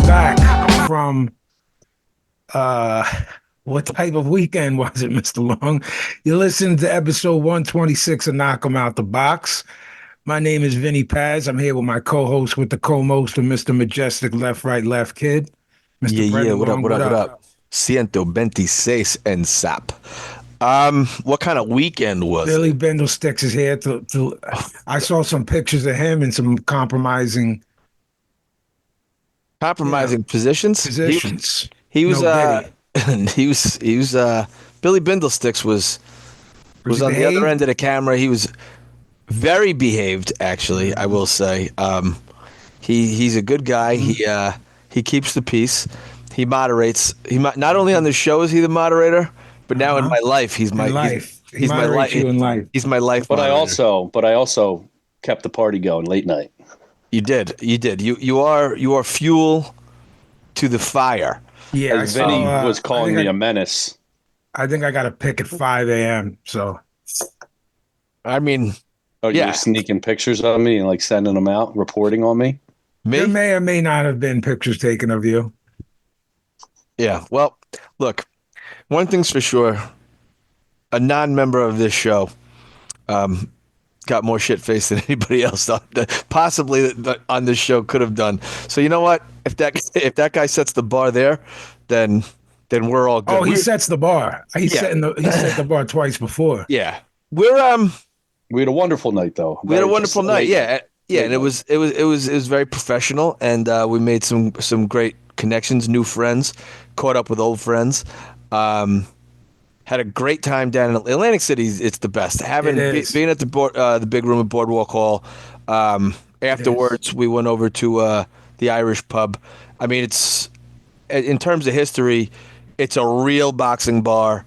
back from what type of weekend was it, Mr. Long? You listened to episode 126 of Knock 'em Out the Box. My name is Vinnie Paz. I'm here with my co-host with the co-most of Mr. Majestic Left, Right, Left Kid. Yeah, Mr. yeah. Brendan What up? Long, What up? What up? 126 and sap. What kind of weekend was Billy it? Bendel-Sticks is here I saw some pictures of him in some compromising Compromising positions. positions. He was No Diddy. he was Billy Bindlesticks Was was he on the other behaved? end of the camera. He was very behaved, actually. I will say. He's a good guy. He keeps the peace. He moderates. Not only on the show is he the moderator, but now in Uh-huh. my life he's In my life. He he's my moderates life you in life. he's my life But moderator. I also kept the party going late night. You did. You are fuel to the fire. Yeah, I As Vinny saw. was calling me a menace. I think I got a pick at 5 a.m. So I mean, Oh, you yeah, were sneaking pictures of me and like sending them out, reporting on me. there me. may or may not have been pictures taken of you. Yeah. Well, look, one thing's for sure: a non-member of this show got more shit faced than anybody else possibly on this show could have done. So you know what? If that guy sets the bar there, then we're all good. Oh, he sets the bar. He Yeah. set the bar twice before. Yeah, we're We had a wonderful night, though. we had a Very wonderful just night. late Yeah, yeah, Late and it was very professional, and we made some great connections, new friends, caught up with old friends. Had a great time down in Atlantic City. It's the best. Being at the big room at Boardwalk Hall. Afterwards, we went over to the Irish pub. I mean, it's in terms of history, it's a real boxing bar.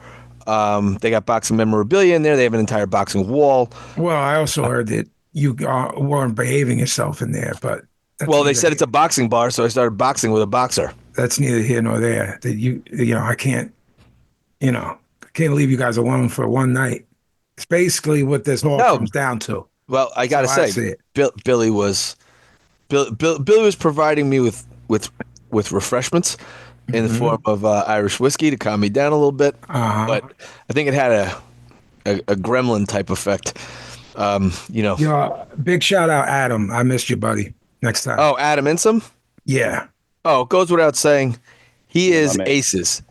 They got boxing memorabilia in there. They have an entire boxing wall. Well, I also heard that you weren't behaving yourself in there, but Well, they said it's a boxing bar, so I started boxing with a boxer. that's neither here nor there. That I can't, can't leave you guys alone for one night. It's basically what this all No. comes down to. Well, I gotta That's how I see say, it. Billy was providing me with refreshments in the form of Irish whiskey to calm me down a little bit. Uh-huh. But I think it had a gremlin type effect. Big shout out, Adam. I missed you, buddy. Next time. Oh, Adam Insom. Yeah. Oh, it goes without saying, he is my man. aces.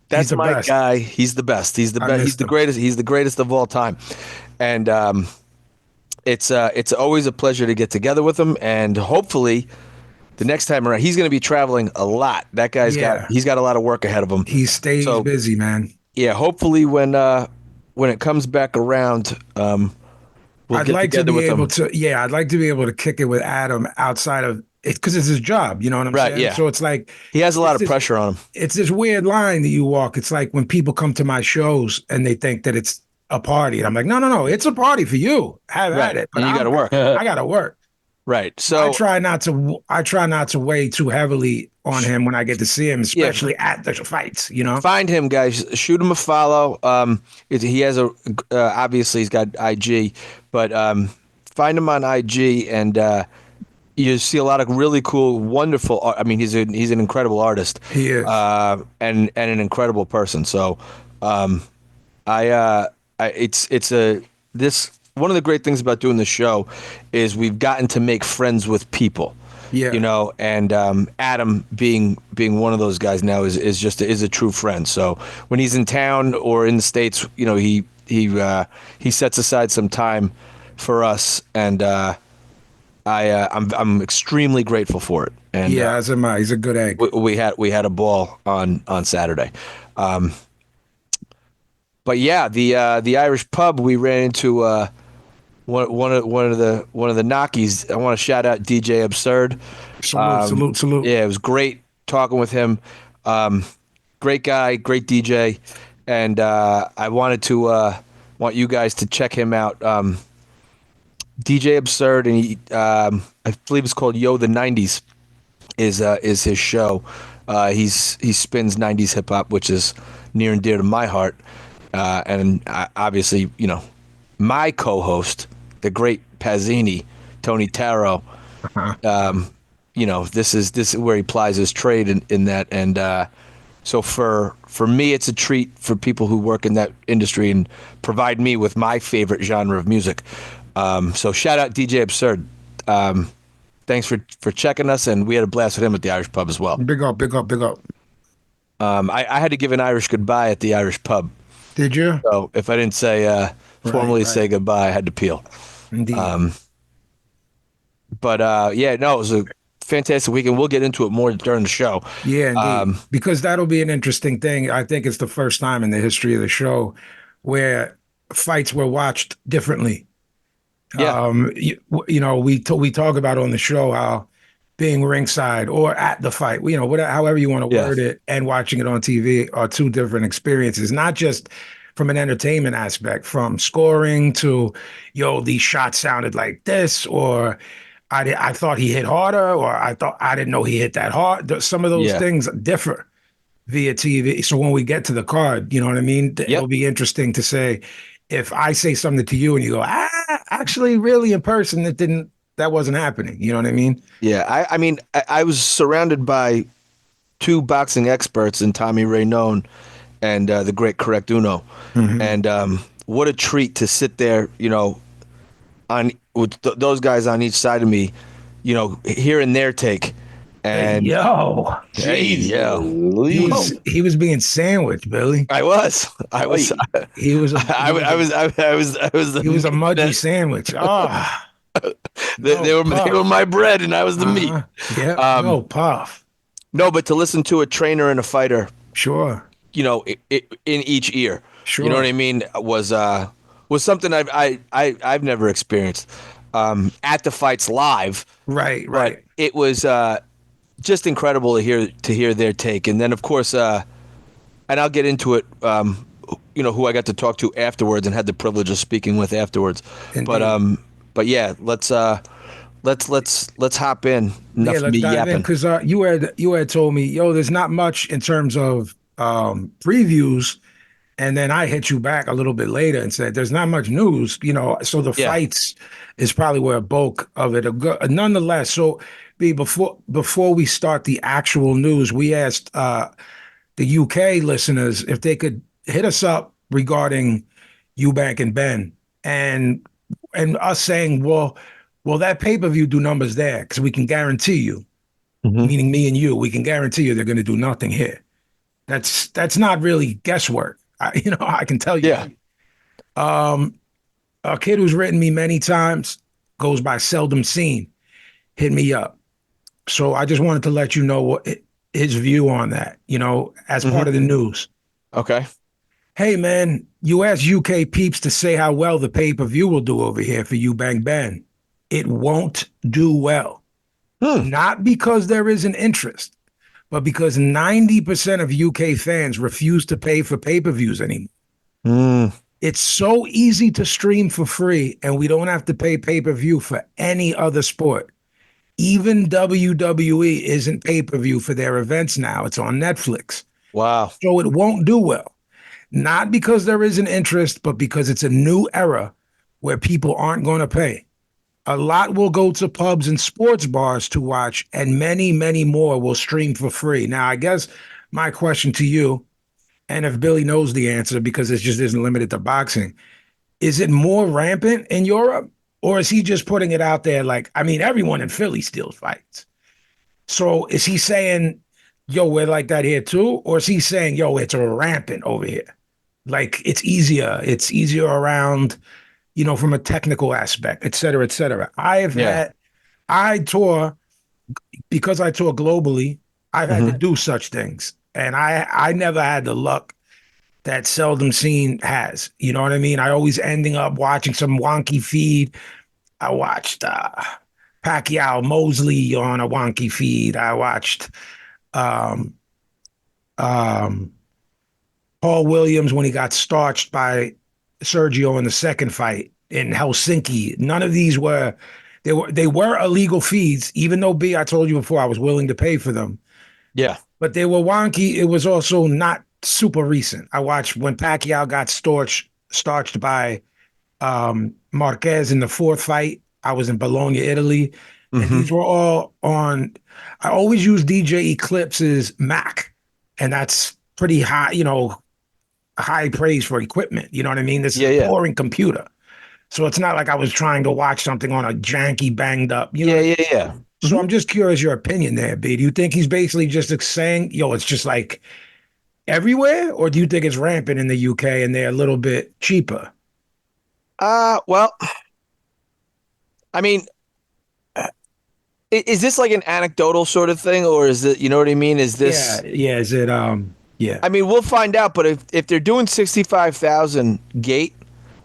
That's the my best. guy. He's the best. He's the best. He's missed the him. greatest. He's the greatest of all time. And it's always a pleasure to get together with him. And hopefully, the next time around, he's going to be traveling a lot. That guy's Yeah. he's got a lot of work ahead of him. He stays So- busy, man. Yeah, hopefully when it comes back around, we'll I'd get like to together be with him. able to, yeah, I'd like to be able to kick it with Adam outside of it because it's his job. You know what I'm Right, saying? yeah. So it's like He has a lot it's of this- pressure on him. it's this weird line that you walk. It's like when people come to my shows and they think that it's a party. And I'm like, no, it's a party for you. Have Right, at it. and you I'm- got to work. I gotta work. Right. So I try not to weigh too heavily on him when I get to see him, especially at the fights. find him, guys. Shoot him a follow. He has obviously he's got IG, but find him on IG and you see a lot of really cool, wonderful. I mean, he's an incredible artist. He is. And an incredible person. So, this one of the great things about doing the show is we've gotten to make friends with people. Yeah. And Adam being one of those guys now is a true friend. So when he's in town or in the States, he sets aside some time for us, and I'm extremely grateful for it. And yeah, as am I. He's a good egg. we had a ball on Saturday. But yeah, the Irish pub we ran into one of the knockies. I want to shout out DJ Absurd. Salute. Yeah, it was great talking with him. Great guy, great DJ, and I want you guys to check him out. DJ Absurd, and he, I believe it's called Yo the '90s, is his show. He spins '90s hip hop, which is near and dear to my heart. And obviously, my co-host, the great Pazzini, Tony Taro. this is where he plies his trade in that. And so for me, it's a treat for people who work in that industry and provide me with my favorite genre of music. So shout out DJ Absurd. Thanks for checking us, and we had a blast with him at the Irish pub as well. Big up, big up, big up. I had to give an Irish goodbye at the Irish pub. Did you? So if I didn't say formally say goodbye, I had to peel. Indeed. But it was a fantastic weekend. We'll get into it more during the show. Yeah, indeed. Because that'll be an interesting thing. I think it's the first time in the history of the show where fights were watched differently. Yeah. We talk about on the show how being ringside or at the fight, however you want to word it, and watching it on TV are two different experiences, not just from an entertainment aspect, from scoring to, these shots sounded like this, or I thought he hit harder, or I didn't know he hit that hard. Some of those things differ via TV. So when we get to the card, you know what I mean? It'll be interesting to say, if I say something to you and you go, actually really in person, that wasn't happening. You know what I mean? Yeah. I was surrounded by two boxing experts in Tommy Ray None and the great Correct Uno. Mm-hmm. And what a treat to sit there, with those guys on each side of me, hearing their take. And he was being sandwiched, Billy. I was. He was a mudgy sandwich. They were my bread, and I was the meat. Yeah, puff. No, but to listen to a trainer and a fighter, sure, in each ear, sure, you know what I mean, was something I've never experienced at the fights live. Right. But it was just incredible to hear their take, and then of course, and I'll get into it. Who I got to talk to afterwards and had the privilege of speaking with afterwards. Indeed. But yeah, let's hop in. Enough of me yapping. Because you had told me, there's not much in terms of previews, and then I hit you back a little bit later and said there's not much news. So the fights is probably where a bulk of it. Nonetheless, so before we start the actual news, we asked the UK listeners if they could hit us up regarding Eubank and Ben, and us saying, well, that pay-per-view do numbers there because we can guarantee you, meaning me and you, we can guarantee you they're going to do nothing here. That's not really guesswork. I can tell you. Yeah. A kid who's written me many times, goes by Seldom Seen, hit me up. So I just wanted to let you know his view on that, as part of the news. Okay. Hey, man, you asked UK peeps to say how well the pay-per-view will do over here for Eubank Ben. It won't do well. Not because there isn't interest, but because 90% of UK fans refuse to pay for pay-per-views anymore. It's so easy to stream for free, and we don't have to pay pay-per-view for any other sport. Even WWE isn't pay-per-view for their events now. It's on Netflix. Wow. So it won't do well. Not because there isn't interest, but because it's a new era where people aren't going to pay. A lot will go to pubs and sports bars to watch, and many, many more will stream for free. Now, I guess my question to you, and if Billy knows the answer because it just isn't limited to boxing, is it more rampant in Europe, or is he just putting it out there like, everyone in Philly still fights. So is he saying, we're like that here too? Or is he saying, it's rampant over here? Like it's easier around, from a technical aspect, et cetera, et cetera. I tour, because I tour globally, I've had to do such things. And I never had the luck that Seldom Seen has. You know what I mean? I always ending up watching some wonky feed. I watched Pacquiao Mosley on a wonky feed. I watched Paul Williams when he got starched by Sergio in the second fight in Helsinki. None of these were illegal feeds, even though I told you before I was willing to pay for them. Yeah. But they were wonky. It was also not super recent. I watched when Pacquiao got starched by Marquez in the fourth fight. I was in Bologna, Italy. and these were all on. I always use DJ Eclipse's Mac, and that's pretty high, high praise for equipment. You know what I mean? This is Yeah, a yeah. boring computer. So it's not like I was trying to watch something on a janky, banged up, you know Yeah, what I mean? yeah, yeah. So I'm just curious your opinion there, B. Do you think he's basically just saying, yo, it's just like everywhere? Or do you think it's rampant in the UK and they're a little bit cheaper? Well, I mean, is this like an anecdotal sort of thing, or is it, you know what I mean? Is Yeah, this, yeah. Is it yeah. I mean, we'll find out, but if they're doing 65,000 gate,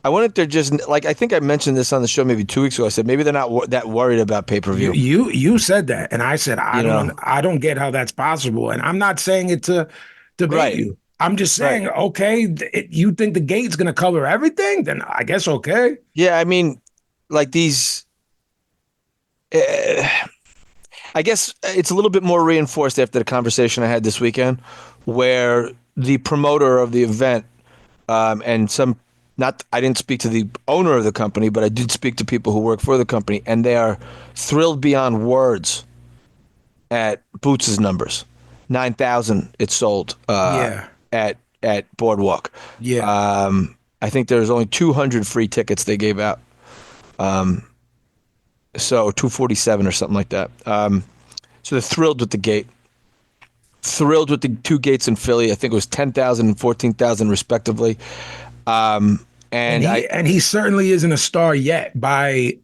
I wonder if they're just like, I think I mentioned this on the show maybe 2 weeks ago. I said maybe they're not that worried about You pay-per-view. you said that, and I said You know, I don't get how that's possible, and I'm not saying it to debate right, you. I'm just right. saying, okay, you think the gate's going to cover everything? Then I guess okay. Yeah, I mean, like these, uh, I guess it's a little bit more reinforced after the conversation I had this weekend, where the promoter of the event and some, not, I didn't speak to the owner of the company, but I did speak to people who work for the company, and they are thrilled beyond words at Boots's numbers. 9,000 it sold Yeah, at Boardwalk. yeah. I think there's only 200 free tickets they gave out. So 247 or something like that. So they're thrilled with the gate. Thrilled with the two gates in Philly. I think it was 10,000 and 14,000 respectively. And He certainly isn't a star yet by he is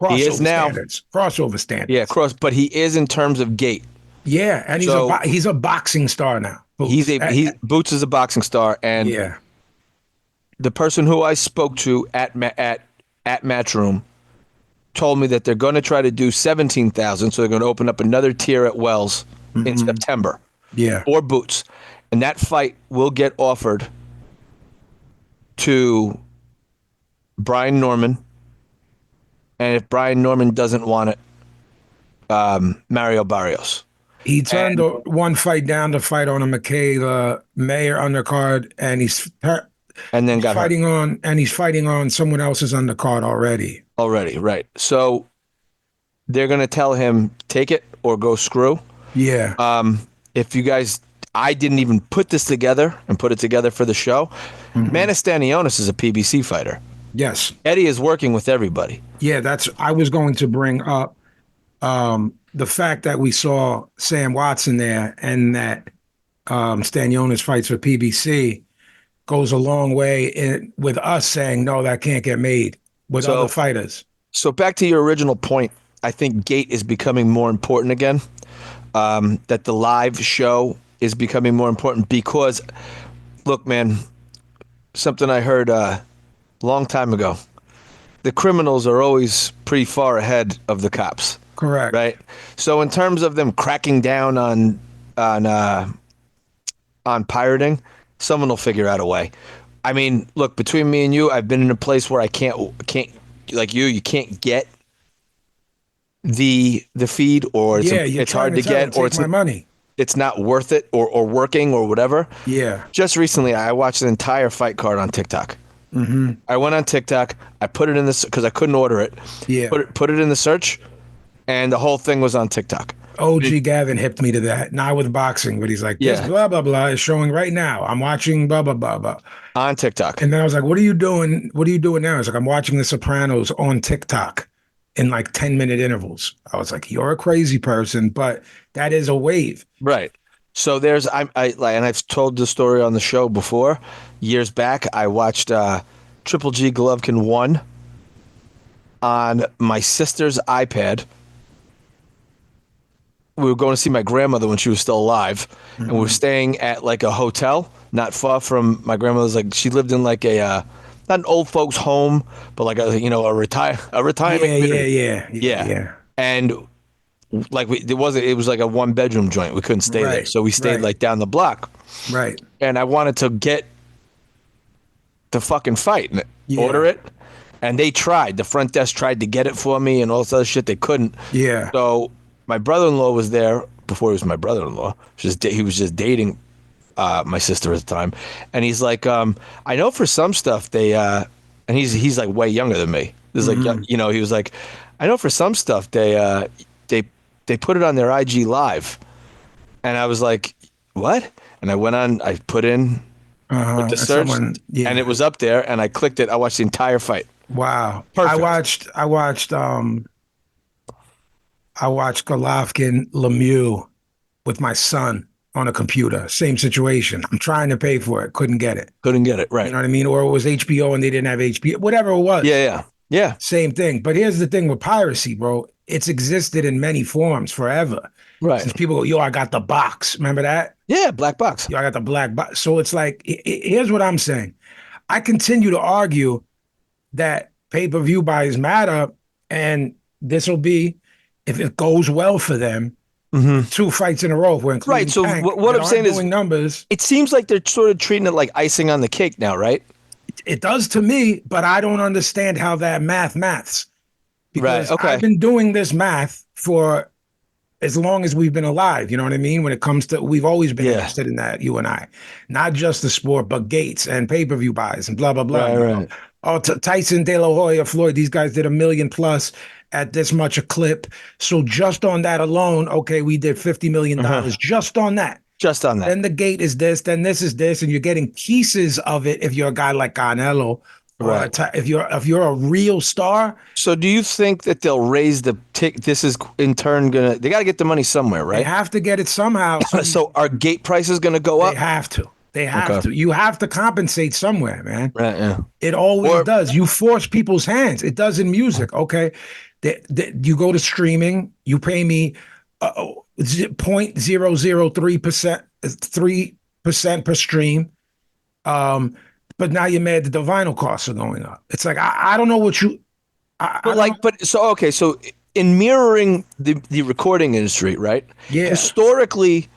crossover now. standards. Crossover standards. Yeah, but he is in terms of gate. Yeah, and So- he's a boxing star now. Boots. Boots is a boxing star, and Yeah. the person who I spoke to at Matchroom told me that they're going to try to do 17,000, so they're going to open up another tier at Wells in September. Yeah. Or Boots, and that fight will get offered to Brian Norman, and if Brian Norman doesn't want it, Mario Barrios. He turned one fight down to fight on a Michaela Mayer undercard, and he's And then got hurt he's fighting on someone else's undercard already. already, right? So they're going to tell him, take it or go screw. Yeah. If you guys, I didn't even put this together and put it together for the show. Menace Stanionis is a PBC fighter. Yes. Eddie is working with everybody. Yeah, I was going to bring up the fact that we saw Sam Watson there and that Stanionis fights for PBC goes a long way with us saying, no, that can't get made with other fighters. So back to your original point, I think gate is becoming more important again. That the live show is becoming more important because, look, man, something I heard a long time ago. The criminals are always pretty far ahead of the cops. Correct. Right. So in terms of them cracking down on pirating, someone will figure out a way. I mean, look, between me and you, I've been in a place where I can't like you can't get the feed, or it's hard to get, or it's my money. It's not worth it, or working, or whatever. Yeah. Just recently, I watched an entire fight card on TikTok. I went on TikTok. I put it in this because I couldn't order it. Yeah. Put it in the search, and the whole thing was on TikTok. OG Gavin hipped me to that. Not with boxing, but he's like, this blah, blah, blah is showing right now. I'm watching blah, blah, blah, blah. On TikTok. And then I was like, what are you doing? What are you doing now? It's like, I'm watching The Sopranos on TikTok in like 10-minute intervals. I was like, you're a crazy person, but that is a wave. Right. So there's, and I've told the story on the show before. Years back, I watched Triple G Golovkin 1 on my sister's iPad. We were going to see my grandmother when she was still alive, and we were staying at like a hotel not far from my grandmother's. Like, she lived in like a not an old folks home, but like a retirement. Yeah. And like it was like a 1-bedroom joint. We couldn't stay there, so we stayed like down the block. Right. And I wanted to get the fucking fight and order it, and they tried. The front desk tried to get it for me and all this other shit. They couldn't. Yeah. So my brother-in-law was there before he was my brother-in-law. He was just dating my sister at the time, and he's like, I know for some stuff they and he's like way younger than me. This is like, he was like, I know for some stuff they put it on their IG live, and I was like, what? And I went on, I put in with the And search, yeah. and it was up there, and I clicked it. I watched the entire fight. Wow. Perfect. I watched Golovkin Lemieux with my son on a computer. Same situation. I'm trying to pay for it, couldn't get it. Couldn't get it You right. know what I mean? Or it was HBO and they didn't have HBO. Whatever it was. Yeah. Same thing. But here's the thing with piracy, bro. It's existed in many forms forever. Right. Since people go, yo, I got the box. Remember that? Yeah, black box. Yo, I got the black box. So it's like, here's what I'm saying. I continue to argue that pay-per-view buys matter, and this will be, if it goes well for them, 2 fights in a row. We're including Right. So Tank, what I'm saying is, numbers. it seems like they're sort of treating it like icing on the cake now, right? It does to me, but I don't understand how that maths. Because Right, okay. I've been doing this math for as long as we've been alive. You know what I mean? When it comes to, we've always been interested in that, you and I. Not just the sport, but gates and pay-per-view buys and blah, blah, blah. Right. Oh, Tyson, De La Hoya, Floyd, these guys did $1 million plus at this much a clip. So just on that alone, okay, we did $50 million just on that. Just on that. Then the gate is this, then this is this, and you're getting pieces of it if you're a guy like Canelo, or if you're a real star. So do you think that they'll raise the tick? This is in turn they got to get the money somewhere, right? They have to get it somehow. So are gate prices going to go up? They have to. They have to. You have to compensate somewhere, man. Right. Yeah. It always does. You force people's hands. It does in music. Okay, you go to streaming. You pay me 0.003%, 3% per stream. But now you're mad that the vinyl costs are going up. It's like I don't know what you. So in mirroring the recording industry, right? Yeah. Historically,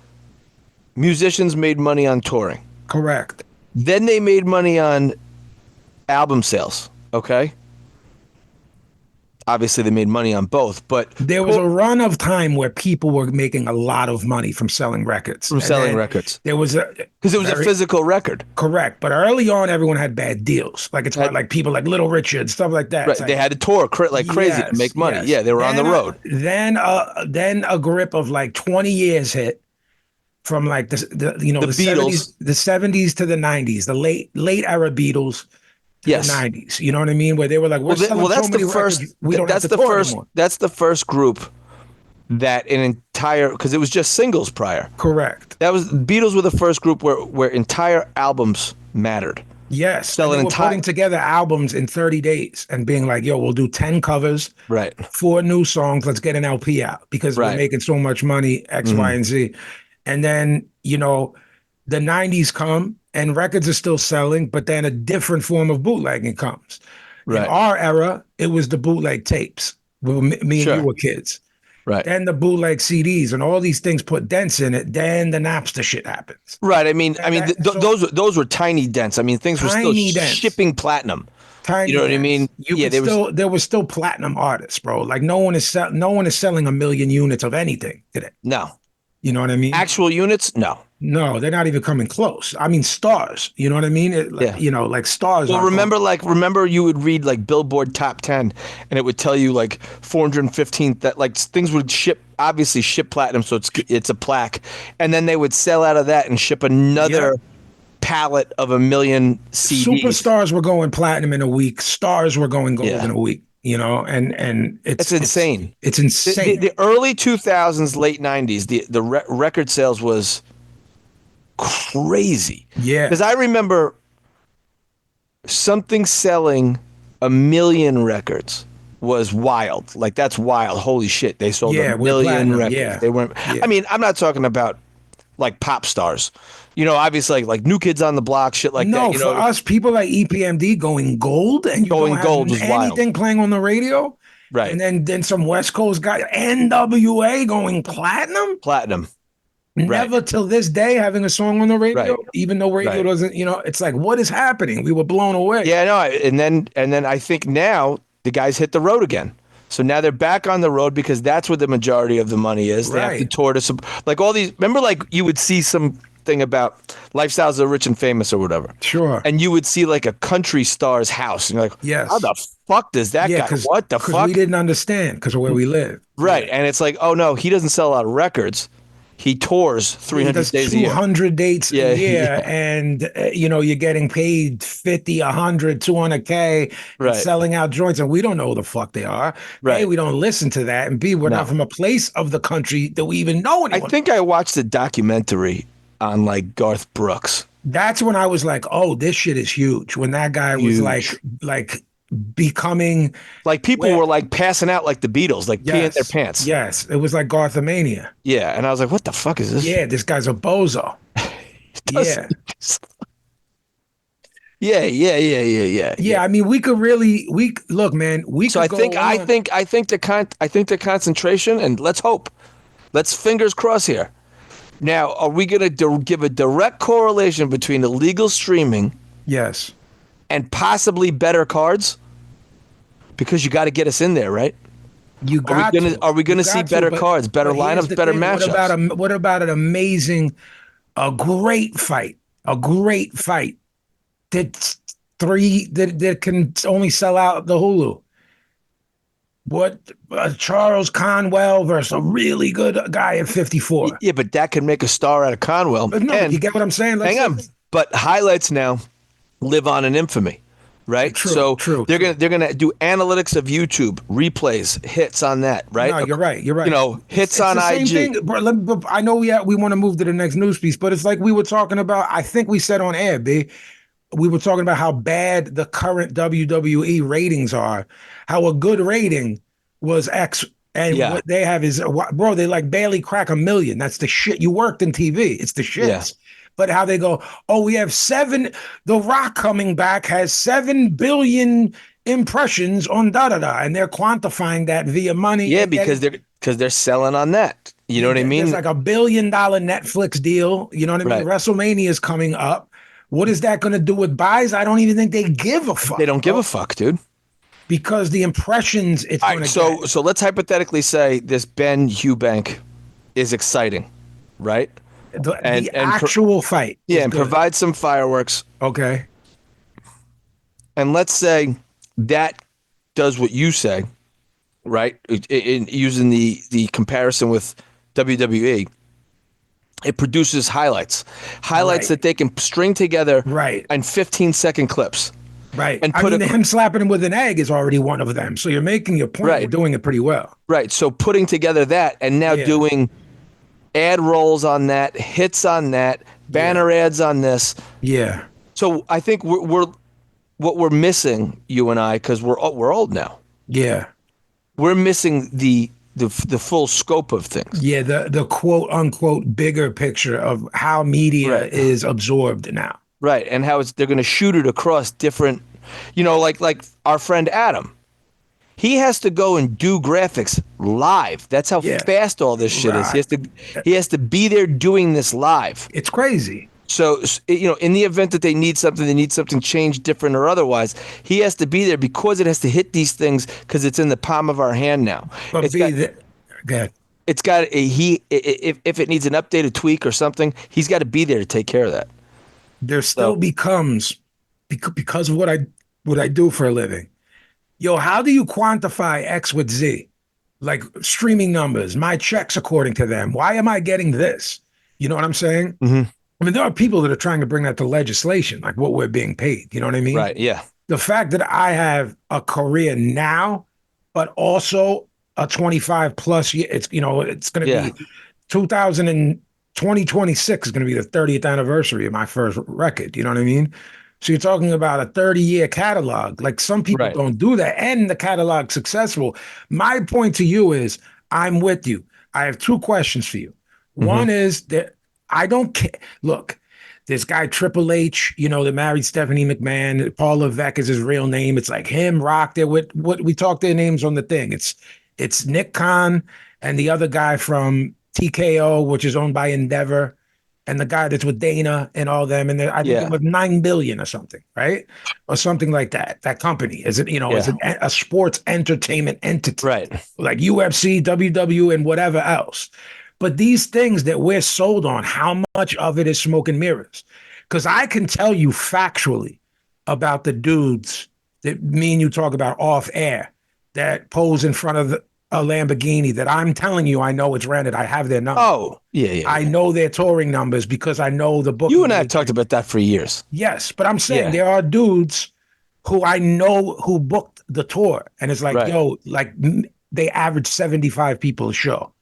musicians made money on touring. Correct. Then they made money on album sales. Okay. Obviously, they made money on both, but there was a run of time where people were making a lot of money from selling records. There was because it was a physical record. Correct, but early on, everyone had bad deals. Like it's like people like Little Richard, stuff like that. Right, they had to tour like crazy to make money. Yeah, they were on the road. Then a grip of like 20 years hit. From like the Beatles, the 70s to the 90s, the late era Beatles. The 90s, you know what I mean? Where they were like, that's the first. That's the first group that because it was just singles prior. Correct. That was Beatles were the first group where entire albums mattered. Yes, they were putting together albums in 30 days and being like, "Yo, we'll do 10 covers, 4 new songs. Let's get an LP out because we're making so much money, X, Y, and Z." And then the 90s come. And records are still selling, but then a different form of bootlegging comes. Right. In our era, it was the bootleg tapes. Me and you were kids. Right. Then the bootleg CDs and all these things put dents in it. Then the Napster shit happens. Right. Those were tiny dents. I mean, things were still shipping platinum. Tiny. You know what I mean? There was still platinum artists, bro. Like no one is selling 1 million units of anything today. No. You know what I mean? Actual units? No. No, they're not even coming close. I mean, stars. You know what I mean? Like stars. Well, remember you would read like Billboard Top 10, and it would tell you like 415 that like things would ship platinum, so it's a plaque, and then they would sell out of that and ship another pallet of 1 million CDs. Superstars were going platinum in a week. Stars were going gold in a week. And it's insane. It's insane. The early 2000s, late 90s, the record sales was crazy. Yeah. Because I remember something selling 1 million records was wild. Like, that's wild. Holy shit. They sold 1 million records. Yeah. They weren't. I mean, I'm not talking about like pop stars. Obviously like New Kids on the Block, shit like that. No, for us, people like EPMD going gold and you don't have anything playing on the radio. Right. And then some West Coast guy, NWA going platinum. Never till this day having a song on the radio, even though radio doesn't, it's like, what is happening? We were blown away. Yeah, no. And then I think now the guys hit the road again. So now they're back on the road because that's where the majority of the money is. They have to tour to like all these. Remember, like you would see some thing about Lifestyles of the Rich and Famous or whatever. Sure. And you would see like a country star's house, and you're like, Yes. how the fuck does that guy? What the fuck? Because we didn't understand because of where we live. Right. And it's like, oh no, he doesn't sell a lot of records. He tours 300 days a year. 200 dates Yeah, a year. yeah. And, you're getting paid 50, 100, 200K Right. and selling out joints. And we don't know who the fuck they are. Right. A, we don't listen to that. And B, we're not from a place of the country that we even know anyone. I think I watched a documentary on like Garth Brooks. That's when I was like, oh, this shit is huge. When that guy was like becoming like people were like passing out like the Beatles, like peeing their pants. Yes, it was like Garthamania. Yeah, and I was like, what the fuck is this? Yeah, this guy's a bozo. Yeah. Yeah, I mean, we could look, man. So I think the concentration, and let's hope, let's fingers crossed here. Now, are we going to give a direct correlation between illegal streaming? Yes. And possibly better cards, because you got to get us in there, right? Are we gonna see better cards, better lineups, better matchups? What about an amazing, a great fight that can only sell out the Hulu? What Charles Conwell versus a really good guy at 54? Yeah, but that could make a star out of Conwell. But no, you get what I'm saying? Hang on, but highlights now live on in infamy, right? True. They're gonna do analytics of YouTube, replays, hits on that, right? No, you're right. Hits it's on the same IG. Thing, but I know we want to move to the next news piece, but it's like we were talking about. I think we said on air, B. We were talking about how bad the current WWE ratings are. How a good rating was X. And what they have is, bro, they like barely crack 1 million. That's the shit. You worked in TV. It's the shit. Yeah. But how they go, oh, we have The Rock coming back has 7 billion impressions on da-da-da. And they're quantifying that via money. Yeah, because they're selling on that. You know what I mean? There's like $1 billion Netflix deal. You know what I mean? WrestleMania is coming up. What is that going to do with buys? I don't even think they give a fuck. They don't give a fuck, dude. Because the impressions it's going to get. So let's hypothetically say this Ben Eubank is exciting, right? The actual fight. Yeah, and provide some fireworks. Okay. And let's say that does what you say, right? In using the comparison with WWE. It produces highlights that they can string together in 15-second clips. Right. And him slapping him with an egg is already one of them. So you're making your point. Right. You're doing it pretty well. Right. So putting together that and now doing ad rolls on that, hits on that, banner ads on this. Yeah. So I think what we're missing, you and I, because we're old now. Yeah. We're missing the full scope of things. Yeah, the quote unquote bigger picture of how media is absorbed now. Right, and how they're going to shoot it across different, like our friend Adam. He has to go and do graphics live. That's how fast all this shit is. He has to be there doing this live. It's crazy. So, in the event that they need something changed, different or otherwise, he has to be there because it has to hit these things because it's in the palm of our hand now. But It's got if it needs an update, a tweak or something, he's got to be there to take care of that. There still becomes, because of what I do for a living. Yo, how do you quantify X with Z? Like streaming numbers, my checks according to them. Why am I getting this? You know what I'm saying? Mm-hmm. I mean, there are people that are trying to bring that to legislation, like what we're being paid. You know what I mean? Right, yeah. The fact that I have a career now, but also a 25 plus year, it's going to be 2026 is going to be the 30th anniversary of my first record. You know what I mean? So you're talking about a 30-year catalog. Like some people don't do that, and the catalog's successful. My point to you is, I'm with you. I have two questions for you. Mm-hmm. One is that I don't care. Look, this guy Triple H, that married Stephanie McMahon. Paul Levesque is his real name. It's like him, Rock. There with what we talked their names on the thing. It's Nick Khan and the other guy from TKO, which is owned by Endeavor, and the guy that's with Dana and all them. And I think it was $9 billion or something, right? Or something like that. That company is a sports entertainment entity, right? Like UFC, WWE, and whatever else. But these things that we're sold on, how much of it is smoke and mirrors? Because I can tell you factually about the dudes that me and you talk about off air that pose in front of a Lamborghini that I'm telling you I know it's rented. I have their number. Oh, yeah. I know their touring numbers because I know the book. You and I have talked about that for years. Yes, but I'm saying Yeah. there are dudes who I know who booked the tour, and it's like, Right. yo, like they average 75 people a show.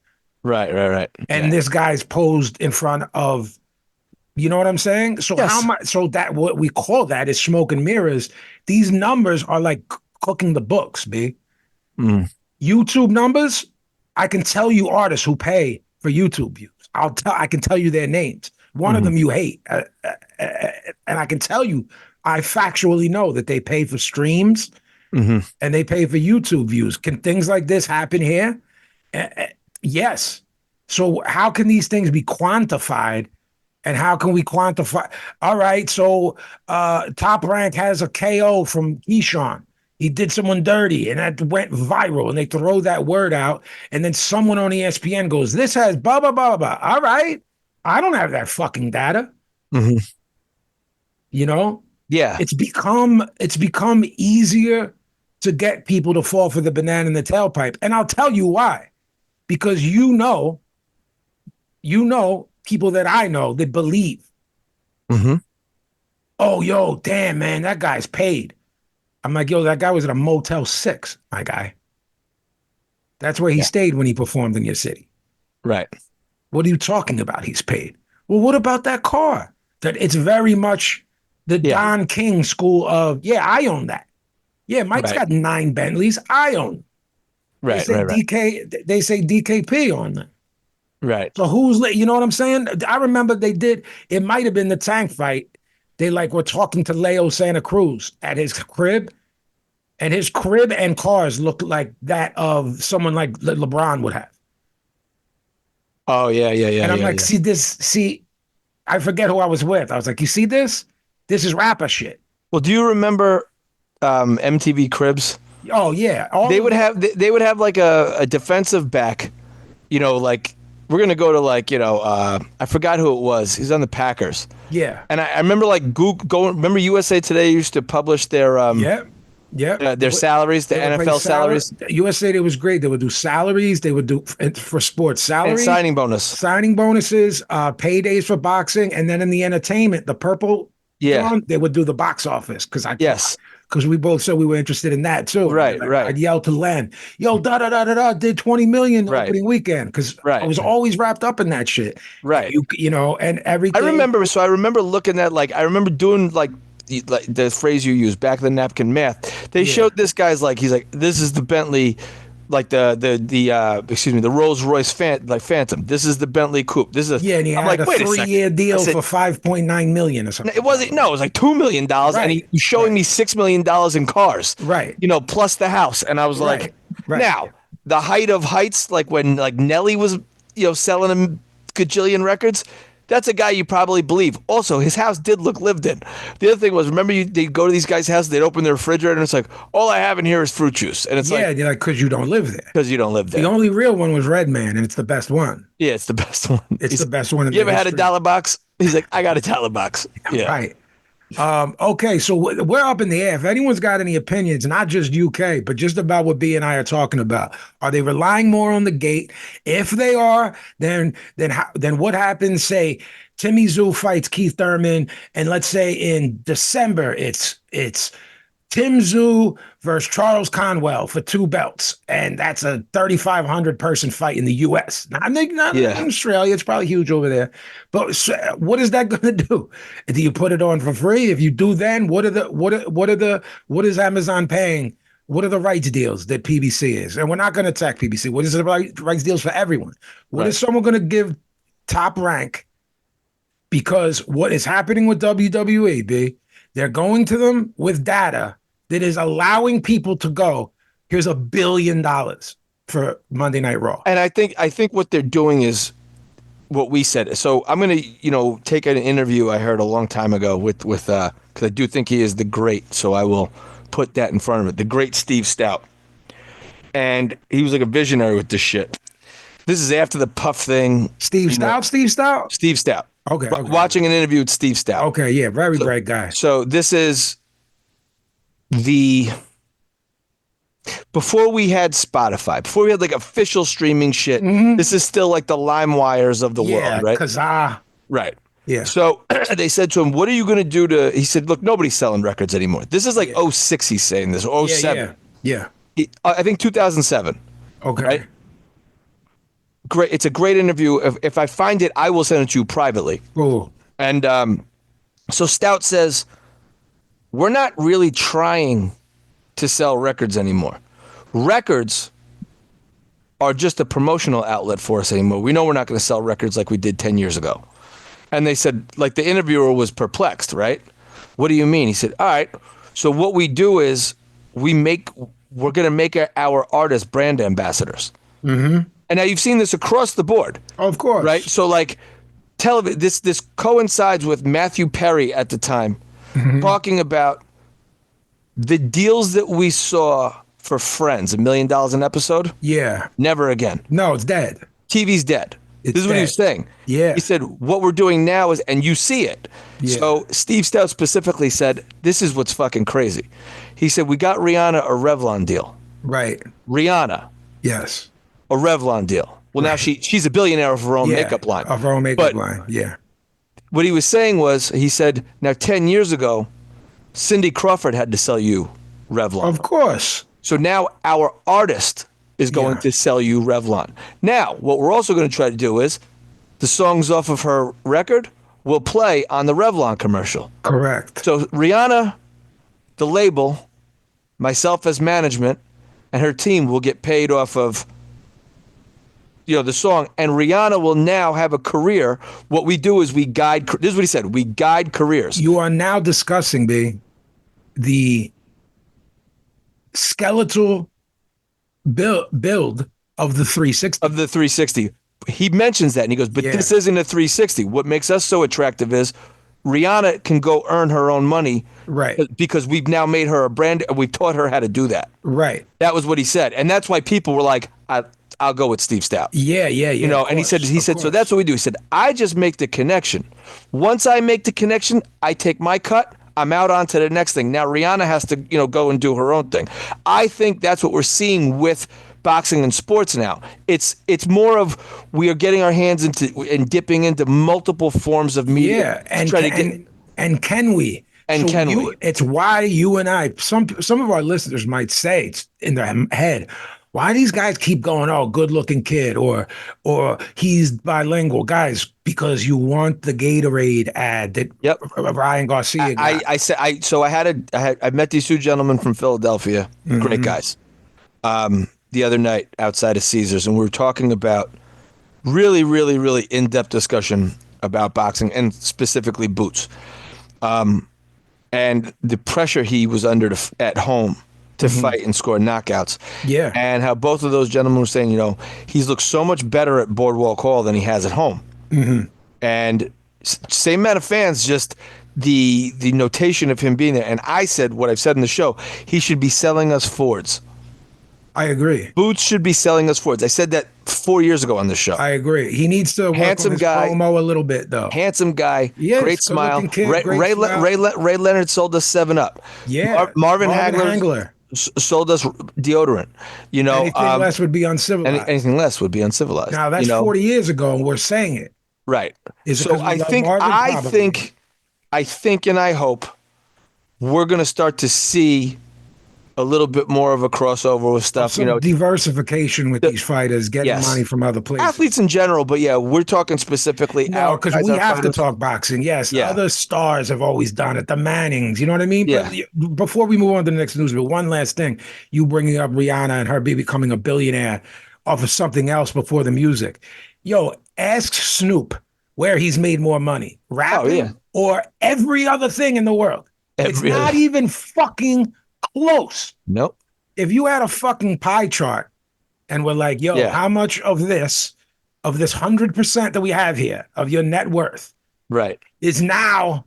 Right. And this guy's posed in front of, you know what I'm saying? So Yes. how much? So that what we call that is smoke and mirrors. These numbers are like cooking the books, B. Mm. YouTube numbers. I can tell you artists who pay for YouTube views. I can tell you their names. One of them you hate, and I can tell you, I factually know that they pay for streams and they pay for YouTube views. Can things like this happen here? Yes. So how can these things be quantified? And how can we quantify? All right, so Top Rank has a KO from Keyshawn. He did someone dirty, and that went viral, and they throw that word out, and then someone on ESPN goes, this has blah, blah, blah, blah. All right, I don't have that fucking data. You know? Yeah. It's become easier to get people to fall for the banana in the tailpipe. And I'll tell you why. Because you know people that I know that believe. Oh, yo, damn, man, that guy's paid. I'm like, yo, that guy was at a Motel 6, my guy. That's where he stayed when he performed in your city. Right. What are you talking about? He's paid. Well, what about that car? That it's very much the Don King school of, I own that. Yeah, Mike's got 9 Bentleys. I own. Right. They say DKP on them. Right. So who's, you know what I'm saying? I remember they did, it might have been the tank fight. They were talking to Leo Santa Cruz at his crib, and his crib and cars looked like that of someone like LeBron would have. Oh, yeah. And I'm like, see, I forget who I was with. I was like, you see this? This is rapper shit. Well, do you remember MTV Cribs? Oh, yeah. They would have like a defensive back, like we're going to go to I forgot who it was. He's on the Packers. Yeah. And I remember remember USA Today used to publish their their salaries, the NFL salaries. USA Today was great. They would do salaries. They would do for sports salaries. And signing bonuses, paydays for boxing. And then in the entertainment, the purple, they would do the box office. Because we both said we were interested in that too. Right. I'd yell to Len, yo, did 20 million opening weekend. Because I was always wrapped up in that shit. Right. And everything. I remember looking at I remember doing the phrase you used, back of the napkin math. They showed this guy's he's like, this is the Bentley, the Rolls Royce Phantom. This is the Bentley Coupe. This is and he had a 3-year deal for $5.9 million or something. It wasn't. No, it was like $2 million, and he's showing me $6 million in cars. Right. Plus the house, and I was like, now the height of heights, like when Nelly was selling him gajillion records. That's a guy you probably believe. Also, his house did look lived in. The other thing was, remember they'd go to these guys' houses, they'd open their refrigerator, and it's like, all I have in here is fruit juice. And it's you're like, because you don't live there. Because you don't live there. The only real one was Redman, and it's the best one. Yeah, it's the best one. It's the best one. You ever had a dollar box? He's like, I got a dollar box. Yeah. Right. Okay, so we're up in the air. If anyone's got any opinions, not just UK, but just about what B and I are talking about, are they relying more on the gate? If they are, then what happens? Say Timmy Zoo fights Keith Thurman, and let's say in December it's Tim Zoo versus Charles Conwell for 2 belts, and that's a 3,500 person fight in the U.S. Not in Australia. It's probably huge over there. But what is that going to do? Do you put it on for free? If you do, then what is Amazon paying? What are the rights deals that PBC is? And we're not going to attack PBC. What is the rights deals for everyone? What is someone going to give Top Rank? Because what is happening with WWE, B, they're going to them with data that is allowing people to go, here's $1 billion for Monday Night Raw. And I think what they're doing is what we said. So I'm going to, take an interview I heard a long time ago with because I do think he is the great. So I will put that in front of it. The great Steve Stout. And he was like a visionary with this shit. This is after the Puff thing. Steve Stout? Steve Stout? Steve Stout. Okay. Watching an interview with Steve Stout. Okay, yeah, very great guy. So this is before we had Spotify, before we had like official streaming shit. This is still like the LimeWires of the world, right? Kazaa. Right. Yeah. So they said to him, "What are you going to do to?" He said, "Look, nobody's selling records anymore." This is like 06 he's saying this, or 07. Yeah. I think 2007. Okay. Right? Great. It's a great interview. If I find it, I will send it to you privately. Cool. And so Stout says, we're not really trying to sell records anymore. Records are just a promotional outlet for us anymore. We know we're not going to sell records like we did 10 years ago. And they said, like, the interviewer was perplexed, right? What do you mean? He said, all right, so what we do is we're going to make our artists brand ambassadors. Mm-hmm. And now you've seen this across the board. Of course. Right? So, like, television, this coincides with Matthew Perry at the time talking about the deals that we saw for Friends, $1 million an episode. Yeah. Never again. No, it's dead. TV's dead. This is what he was saying. Yeah. He said, what we're doing now is, and you see it. Yeah. So Steve Stout specifically said, this is what's fucking crazy. He said, we got Rihanna a Revlon deal. Right. Rihanna. Yes. A Revlon deal. Well, now she's a billionaire of her own makeup line. Of her own makeup line, yeah. What he was saying was, he said, now 10 years ago, Cindy Crawford had to sell you Revlon. Of course. So now our artist is going to sell you Revlon. Now, what we're also going to try to do is the songs off of her record will play on the Revlon commercial. Correct. So Rihanna, the label, myself as management, and her team will get paid off of the song, and Rihanna will now have a career. What we do is we guide. This is what he said. We guide careers. You are now discussing the skeletal build of the 360. Of the 360. He mentions that, and he goes, but this isn't a 360. What makes us so attractive is Rihanna can go earn her own money. Right. Because we've now made her a brand, and we've taught her how to do that. Right. That was what he said. And that's why people were like, I'll go with Steve Stout. Yeah. And he said, so that's what we do. He said, I just make the connection. Once I make the connection, I take my cut. I'm out onto the next thing. Now Rihanna has to, go and do her own thing. I think that's what we're seeing with boxing and sports now. It's more of we are getting our hands into and dipping into multiple forms of media. Yeah, and can we? And can we? It's why you and I, some of our listeners might say it's in their head, why these guys keep going, oh, good-looking kid, or he's bilingual. Guys, because you want the Gatorade ad that Ryan Garcia got. I met these two gentlemen from Philadelphia, great guys, the other night outside of Caesars, and we were talking about really, really, really in-depth discussion about boxing and specifically Boots, and the pressure he was under at home to fight and score knockouts. Yeah. And how both of those gentlemen were saying, he's looked so much better at Boardwalk Hall than he has at home. Mm-hmm. And same amount of fans, just the notation of him being there. And I said what I've said in the show, he should be selling us Fords. I agree. Boots should be selling us Fords. I said that 4 years ago on the show. I agree. He needs to work on his promo a little bit, though. Handsome guy, great smile. Kid, Ray Leonard sold us 7-Up. Yeah. Marvin Hagler sold us deodorant. Anything less would be uncivilized. Anything less would be uncivilized. Now that's 40 years ago, and we're saying it. Right. So I think, and I hope we're going to start to see a little bit more of a crossover with stuff. Diversification with these fighters, getting money from other places. Athletes in general, but we're talking specifically. No, because we have to talk boxing. Yes, other stars have always done it. The Mannings, you know what I mean? Yeah. But before we move on to the next news, but one last thing, you bringing up Rihanna and her becoming a billionaire off of something else before the music. Yo, ask Snoop where he's made more money, rapping or every other thing in the world. It's not even fucking close. Nope. If you had a fucking pie chart and we're like, how much of this 100% that we have here of your net worth is now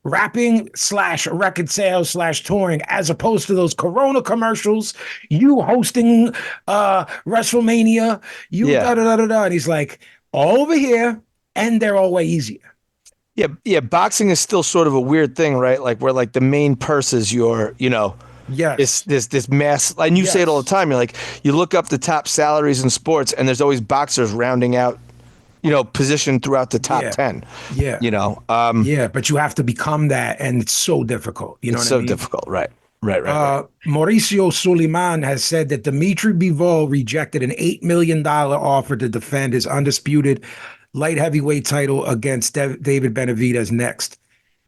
rapping / record sales / touring, as opposed to those Corona commercials, you hosting WrestleMania, you Yeah. da da da da da. And he's like, all over here, and they're all way easier. Yeah. Boxing is still sort of a weird thing, right? Like where like the main purse is your, Yes. this mass, and you say it all the time. You're like, you look up the top salaries in sports, and there's always boxers rounding out, position throughout the top 10. Yeah. Yeah, but you have to become that, and it's so difficult. You know it's what I so mean? difficult, right? Mauricio Suleiman has said that Dimitri Bivol rejected an $8 million offer to defend his undisputed light heavyweight title against David Benavidez next.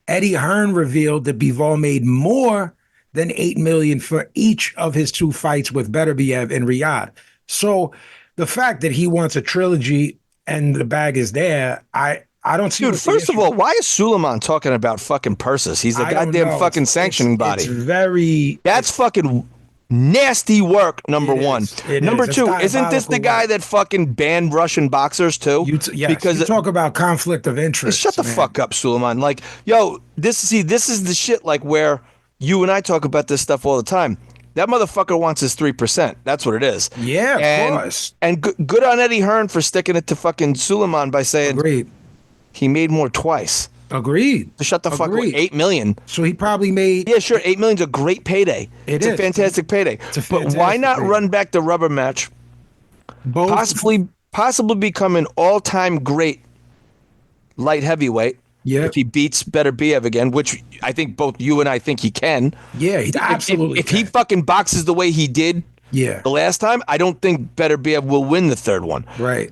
Eddie Hearn revealed that Bivol made more than $8 million for each of his 2 fights with Beterbiev in Riyadh. So the fact that he wants a trilogy and the bag is there, I don't see. Dude, first of all, why is Suleiman talking about fucking purses? He's a goddamn fucking sanctioning body. That's fucking nasty work, number one. Number two, isn't this the guy that fucking banned Russian boxers too? Because you talk about conflict of interest. Shut the fuck up, Suleiman. Like, yo, this is the shit like where you and I talk about this stuff all the time. That motherfucker wants his 3%. That's what it is. Yeah, of course. And good on Eddie Hearn for sticking it to fucking Suleiman by saying he made more twice. Agreed. So shut the fuck up. $8 million. So he probably made. Yeah, sure. $8 million's a great payday. It's a fantastic payday. But why not run back the rubber match? Possibly become an all-time great light heavyweight. Yeah. If he beats Beterbiev again, which I think both you and I think he can. Yeah, he absolutely. If he fucking boxes the way he did. Yeah. The last time, I don't think Beterbiev will win the third one. Right.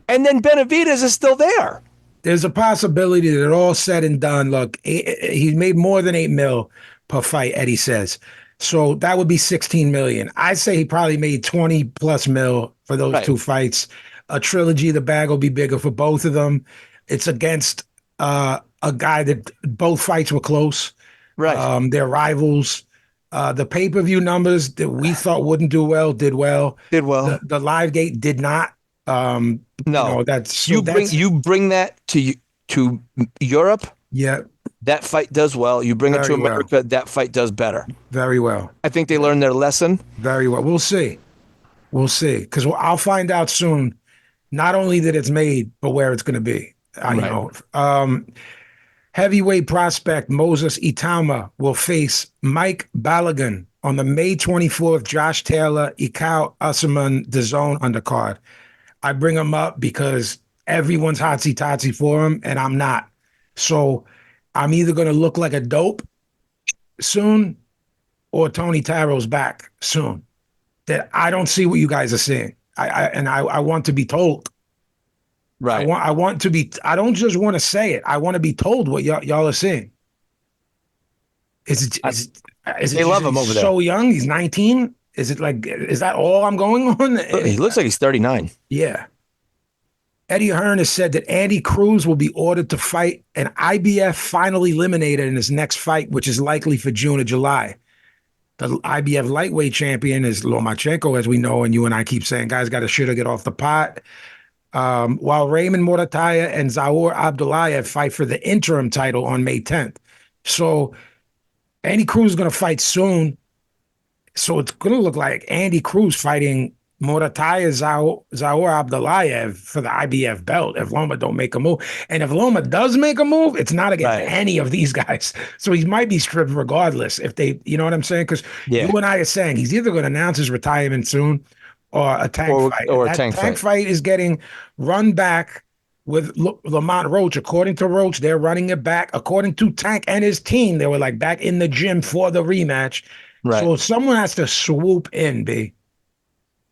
And then Benavidez is still there. There's a possibility that all said and done, look, he made more than $8 million per fight, Eddie says. So that would be $16 million. I say he probably made $20+ million for those 2 fights. A trilogy, the bag will be bigger for both of them. It's against a guy that both fights were close. Right. They're rivals. The pay-per-view numbers that we thought wouldn't do well, did well. The live gate did not. No, you bring that to Europe. Yeah, that fight does well. You bring it to America, that fight does better. Very well. I think they learned their lesson. Very well. We'll see, because I'll find out soon. Not only that it's made, but where it's going to be. Heavyweight prospect Moses Itama will face Mike Balogun on the May 24th Josh Taylor, Ikao Usman DAZN undercard. I bring him up because everyone's hotsy-totsy for him, and I'm not. So I'm either going to look like a dope soon or Tony Taro's back soon. That I don't see what you guys are seeing. I want to be told. Right. I want to be. I don't just want to say it. I want to be told what y'all are seeing. They love him over there. So young. He's 19. Is that all I'm going on? He looks like he's 39. Yeah. Eddie Hearn has said that Andy Cruz will be ordered to fight an IBF final eliminator in his next fight, which is likely for June or July. The IBF lightweight champion is Lomachenko, as we know, and you and I keep saying, guys got to shit or get off the pot. While Raymond Morataya and Zaur Abdullayev fight for the interim title on May 10th. So Andy Cruz is going to fight soon. So it's going to look like Andy Cruz fighting Morataya Zaur Abdullayev for the IBF belt if Loma don't make a move. And if Loma does make a move, it's not against any of these guys. So he might be stripped regardless if they, you know what I'm saying? Because you and I are saying he's either going to announce his retirement soon or a tank fight. Or that a tank fight is getting run back with Lamont Roach. According to Roach, they're running it back. According to Tank and his team, they were like back in the gym for the rematch. Right. So someone has to swoop in, B.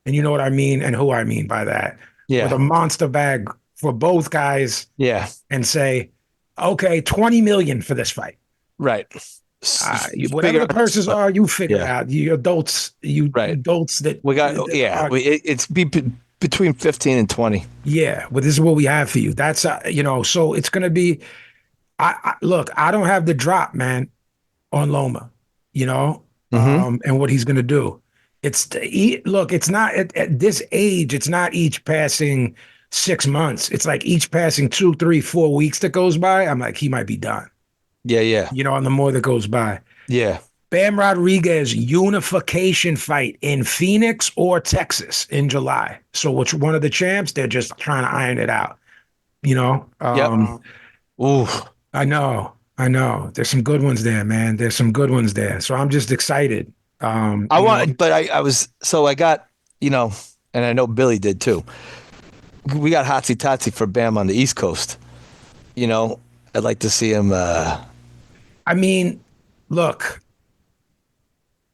And you know what I mean and who I mean by that. Yeah. With a monster bag for both guys. Yeah. And say, okay, $20 million for this fight. Right. Whatever the purses are, you figure out. You adults, adults that we got. It's between 15 and 20. Yeah, well, this is what we have for you. That's so it's gonna be. Look, I don't have the drop, man, on Loma. And what he's gonna do. It's not at this age. It's not each passing 6 months. It's like each passing 2, 3, 4 weeks that goes by. I'm like, he might be done. Yeah. And the more that goes by. Yeah. Bam Rodriguez unification fight in Phoenix or Texas in July. So which one of the champs? They're just trying to iron it out. Yep. Ooh. I know. There's some good ones there, man. There's some good ones there. So I'm just excited. I got, and I know Billy did too. We got Hotsy Totsy for Bam on the East Coast. I'd like to see him. I mean, look,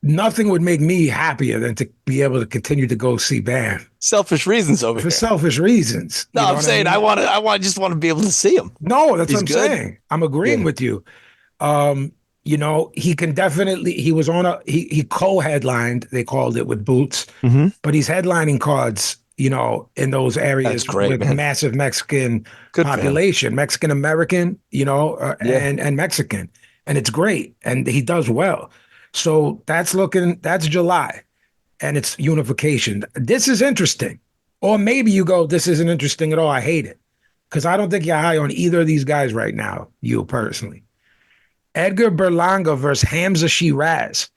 nothing would make me happier than to be able to continue to go see Bam. Selfish reasons over For here. selfish reasons. No, I'm saying I just want to be able to see him. No, that's He's what I'm good. saying. I'm agreeing with you. He can definitely, he he co-headlined, they called it, with Boots, but he's headlining cards, in those areas That's great, with man. massive Mexican Good for him. population, Mexican American, and Mexican. And it's great. And he does well. So that's July, and it's unification. This is interesting. Or maybe you go, this isn't interesting at all. I hate it. Because I don't think you're high on either of these guys right now, you personally. Edgar Berlanga versus Hamza Shiraz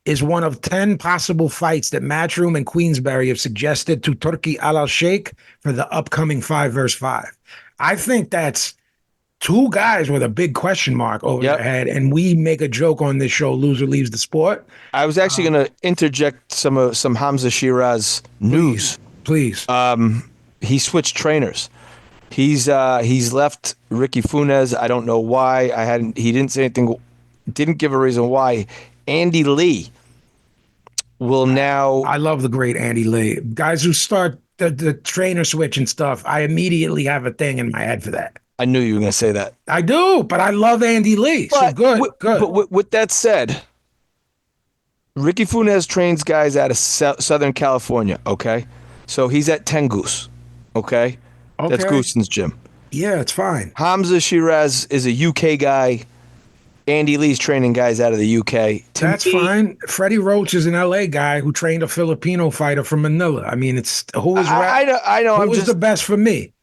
is one of 10 possible fights that Matchroom and Queensberry have suggested to Turki Al-Sheikh for the upcoming 5 versus 5. I think that's two guys with a big question mark over their head, and we make a joke on this show, loser leaves the sport. I was actually going to interject some Hamza Shiraz news. Please. He switched trainers. He's left Ricky Funes. I don't know why. He didn't say anything. Didn't give a reason why. Andy Lee will now. I love the great Andy Lee. Guys who start the trainer switch and stuff, I immediately have a thing in my head for that. I knew you were going to say that. I do, but I love Andy Lee. So good. But with that said, Ricky Funes trains guys out of Southern California, okay? So he's at Tengus, okay? That's Gooson's gym. Yeah, it's fine. Hamza Shiraz is a UK guy. Andy Lee's training guys out of the UK. That's fine. Freddie Roach is an LA guy who trained a Filipino fighter from Manila. I mean, it's who is I know. Who is the best for me?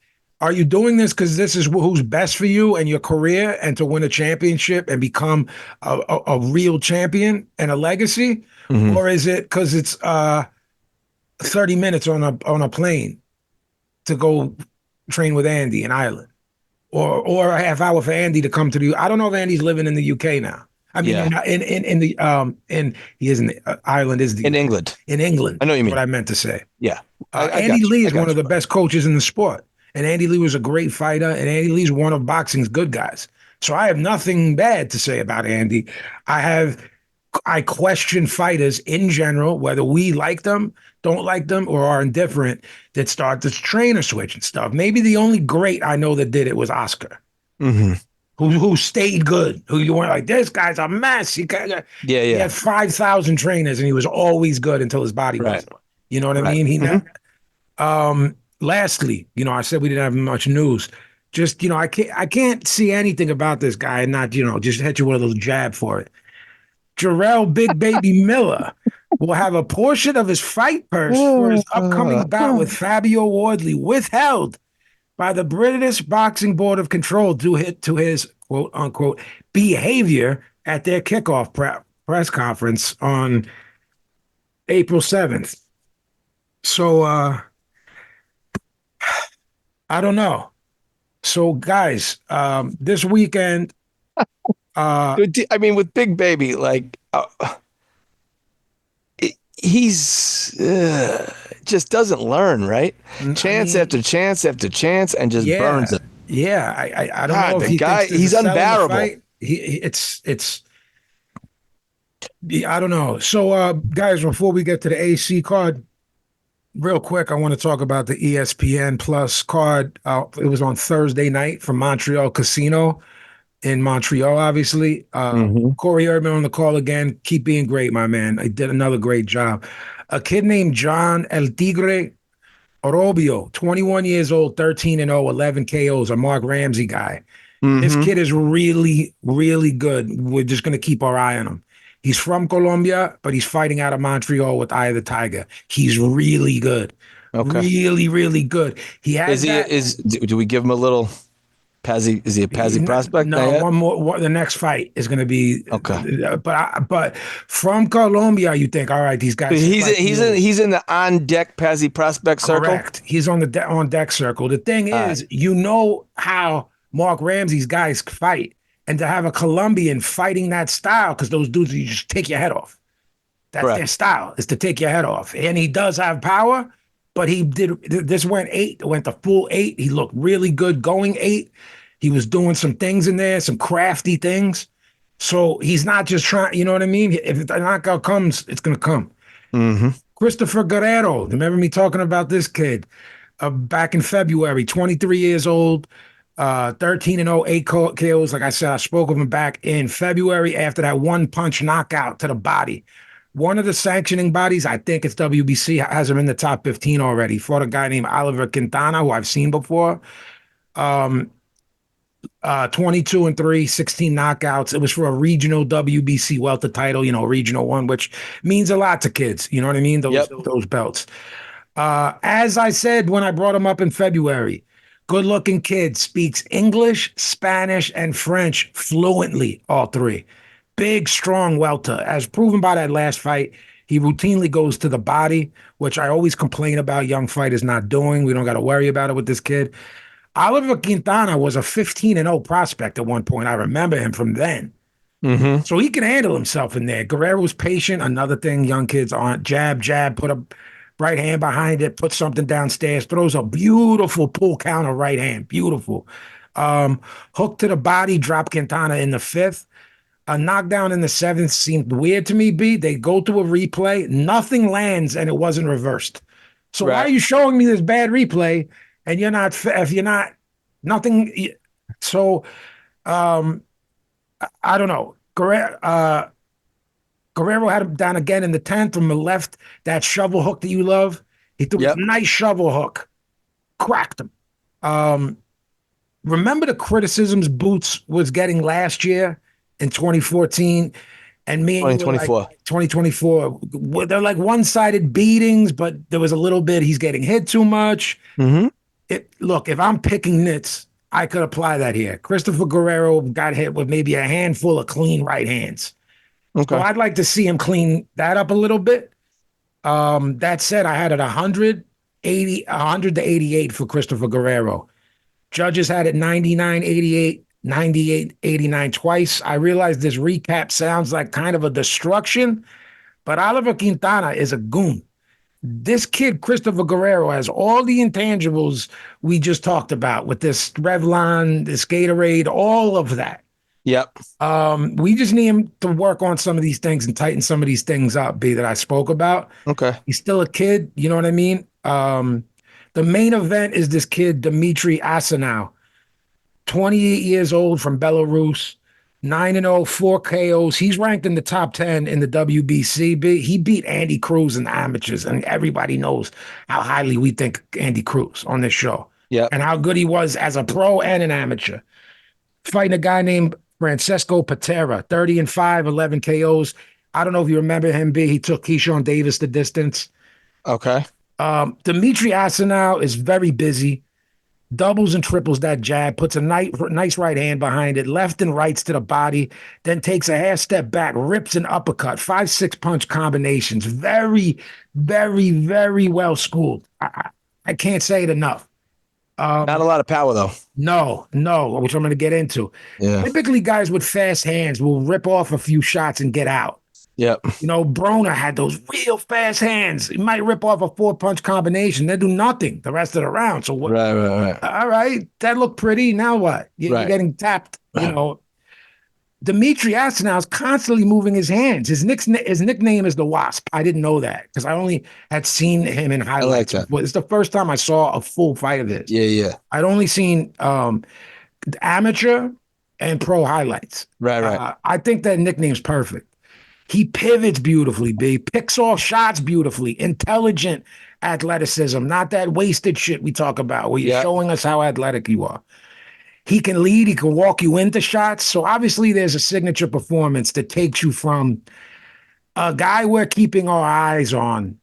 Are you doing this because this is who's best for you and your career and to win a championship and become a real champion and a legacy? Mm-hmm. Or is it because it's 30 minutes on a plane to go train with Andy in Ireland? Or a half hour for Andy to come to the. I don't know if Andy's living in the UK now. I mean, he is in Ireland. In England. In England. I know what you mean. What I meant to say. Yeah. Andy Lee is one of the best coaches in the sport, and Andy Lee was a great fighter, and Andy Lee's one of boxing's good guys. So I have nothing bad to say about Andy. I question fighters in general, whether we like them, don't like them, or are indifferent, that start this trainer switch and stuff. Maybe the only great I know that did it was Oscar, who stayed good, who you weren't like, this guy's a mess. He had 5,000 trainers, and he was always good until his body was. You know what I mean? He never. Lastly, I said we didn't have much news. Just, I can't see anything about this guy and not, just hit you with a little jab for it. Jarrell Big Baby Miller will have a portion of his fight purse for his upcoming bout with Fabio Wardley withheld by the British Boxing Board of Control due to his quote unquote behavior at their kickoff press conference on April 7th. So I don't know. So guys, this weekend. I mean, with Big Baby, like he's just doesn't learn, right? Chance after chance after chance, and just burns it. Yeah, I don't know if the guy. He's unbearable. It's. I don't know. So, guys, before we get to the AC card, real quick, I want to talk about the ESPN Plus card. It was on Thursday night from Montreal Casino. In Montreal, obviously. Corey Erdman on the call again. Keep being great, my man. I did another great job. A kid named John El Tigre Orobio, 21 years old, 13-0, 11 KOs, a Mark Ramsey guy. This kid is really, really good. We're just going to keep our eye on him. He's from Colombia, but he's fighting out of Montreal with Eye of the Tiger. He's really good. Okay. Really, really good. He has do we give him a little Pazzi, is he a Pazzi prospect? Not No, yet? one more. The next fight is going to be. Okay. But from Colombia, you think, all right, these guys. He's in the on deck Pazzi prospect circle. Correct. He's on the on deck circle. The thing is, you know how Mark Ramsey's guys fight, and to have a Colombian fighting that style, because those dudes, you just take your head off. That's their style, is to take your head off. And he does have power, but this went 8, went the full 8. He looked really good going 8. He was doing some things in there, some crafty things. So he's not just trying, you know what I mean? If the knockout comes, it's going to come. Mm-hmm. Christopher Guerrero, remember me talking about this kid back in February, 23 years old, 13-0, 8 KOs. Like I said, I spoke of him back in February after that one-punch knockout to the body. One of the sanctioning bodies, I think it's WBC, has him in the top 15 already. Fought a guy named Oliver Quintana, who I've seen before. 22-3, 16 knockouts. It was for a regional WBC welter title, regional one, which means a lot to kids. You know what I mean? Those belts. As I said when I brought him up in February, good-looking kid, speaks English, Spanish, and French fluently, all 3. Big, strong welter. As proven by that last fight, he routinely goes to the body, which I always complain about young fighters not doing. We don't got to worry about it with this kid. Oliver Quintana was a 15-0 prospect at one point. I remember him from then. Mm-hmm. So he can handle himself in there. Guerrero's patient. Another thing young kids aren't. Jab, put a right hand behind it, put something downstairs, throws a beautiful pull counter right hand. Beautiful. Hook to the body, drop Quintana in the 5th. A knockdown in the 7th seemed weird to me, B. They go to a replay. Nothing lands, and it wasn't reversed. So why are you showing me this bad replay, and if you're not, nothing. So, I don't know. Guerrero had him down again in the 10th from the left, that shovel hook that you love. He threw a nice shovel hook, cracked him. Remember the criticisms Boots was getting last year in 2014? And me and 2024. Like, 2024, they're like one-sided beatings, but there was a little bit, he's getting hit too much. Mm-hmm. Look, if I'm picking nits, I could apply that here. Christopher Guerrero got hit with maybe a handful of clean right hands. Okay. So I'd like to see him clean that up a little bit. That said, I had it 100 to 88 for Christopher Guerrero. Judges had it 99-88, 98-89 twice. I realize this recap sounds like kind of a destruction, but Oliver Quintana is a goon. This kid, Christopher Guerrero, has all the intangibles we just talked about with this Revlon, this Gatorade, all of that. Yep. We just need him to work on some of these things and tighten some of these things up, B, that I spoke about. Okay. He's still a kid, you know what I mean? The main event is this kid, Dmitry Asanow, 28 years old from Belarus, 9-0, 4 KOs. He's ranked in the top 10 in the WBC. He beat Andy Cruz in the amateurs, and everybody knows how highly we think Andy Cruz on this show. Yeah. And how good he was as a pro and an amateur. Fighting a guy named Francesco Patera, 30-5, 11 KOs. I don't know if you remember him, B. He took Keyshawn Davis the distance. Okay. Dmitry Asanow is very busy. Doubles and triples that jab, puts a nice right hand behind it, left and rights to the body, then takes a half step back, rips an uppercut, 5-6 punch combinations. Very, very, very well schooled. I can't say it enough. Not a lot of power, though. No, which I'm going to get into. Yeah. Typically, guys with fast hands will rip off a few shots and get out. Yep. Broner had those real fast hands. He might rip off a 4-punch combination. They do nothing the rest of the round. So what? Right. All right, that looked pretty. Now what? You're getting tapped. Right. Dmitry Asanow is constantly moving his hands. His nickname is the Wasp. I didn't know that because I only had seen him in highlights. I like that. It's the first time I saw a full fight of his. Yeah. I'd only seen amateur and pro highlights. Right. I think that nickname's perfect. He pivots beautifully, B. Picks off shots beautifully. Intelligent athleticism, not that wasted shit we talk about where you're showing us how athletic you are. He can lead. He can walk you into shots. So obviously there's a signature performance that takes you from a guy we're keeping our eyes on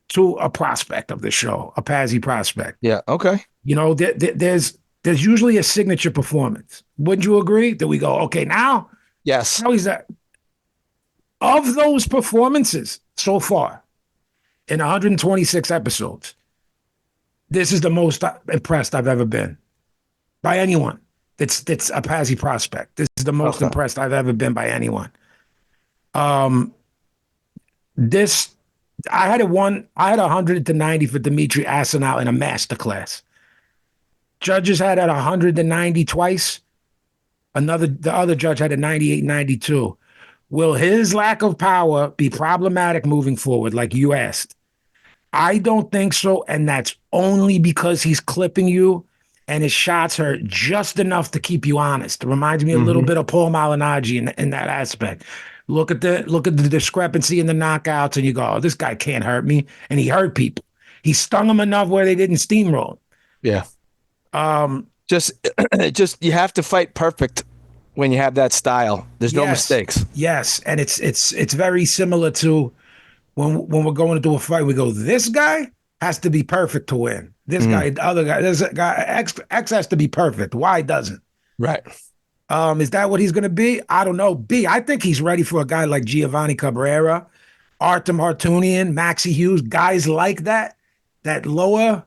to a prospect of the show, a Pazzi prospect. Yeah, okay. There's there's usually a signature performance. Wouldn't you agree? That we go, okay, now Yes. how is that? Of those performances so far in 126 episodes, this is the most impressed I've ever been by anyone. That's a Pazzi prospect. This is the most impressed I've ever been by anyone. This I had 100 to 90 for Dimitri Asinal in a masterclass. Judges had at 190 twice. The other judge had a 98, 92. Will his lack of power be problematic moving forward, like you asked? I don't think so, and that's only because he's clipping you and his shots hurt just enough to keep you honest. It reminds me a little bit of Paul Malignaggi in that aspect. Look at the discrepancy in the knockouts, and you go, oh, this guy can't hurt me. And he hurt people. He stung them enough where they didn't steamroll. Yeah. Just you have to fight perfect when you have that style. There's no mistakes. Yes, and it's very similar to when we're going to do a fight. We go, this guy has to be perfect to win. This guy, the other guy, this guy X has to be perfect. Y doesn't. Right. Is that what he's going to be? I don't know. B, I think he's ready for a guy like Giovanni Cabrera, Artem Hartunian, Maxie Hughes, guys like that lower,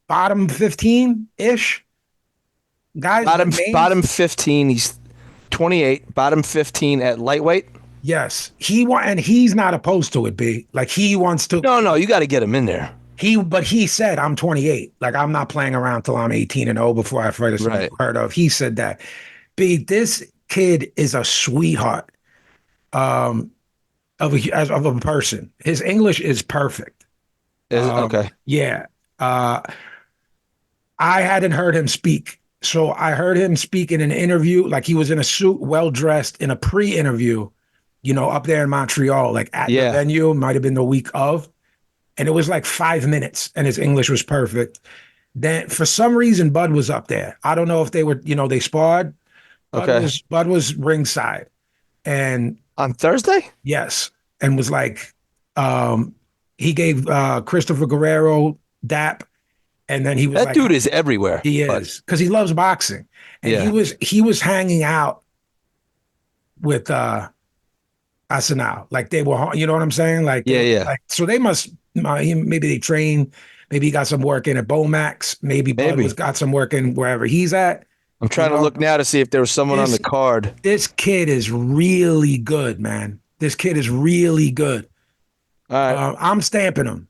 bottom 15-ish guys. Bottom 15. He's 28. Bottom 15 at lightweight. Yes, and he's not opposed to it. B, like he wants to. No, you got to get him in there. But he said, I'm 28. Like, I'm not playing around till I'm 18-0 before I fight someone you heard of. He said that. B, this kid is a sweetheart of a person. His English is perfect. Okay. Yeah. I hadn't heard him speak. So I heard him speak in an interview, like he was in a suit, well-dressed, in a pre-interview, up there in Montreal, like at the venue, might have been the week of. And it was like 5 minutes, and his English was perfect. Then, for some reason, Bud was up there. I don't know if they were, they sparred. Bud was ringside, and on Thursday, yes, and was like, he gave Christopher Guerrero dap, and then he was that dude is everywhere. He is, because he loves boxing, and he was hanging out with Asinal, like they were, you know what I'm saying? Like, like, so they must. Maybe they train. Maybe he got some work in at Bomax. Maybe Bud got some work in wherever he's at. I'm trying to look now to see if there was someone on the card. This kid is really good, man. This kid is really good. All right. I'm stamping him,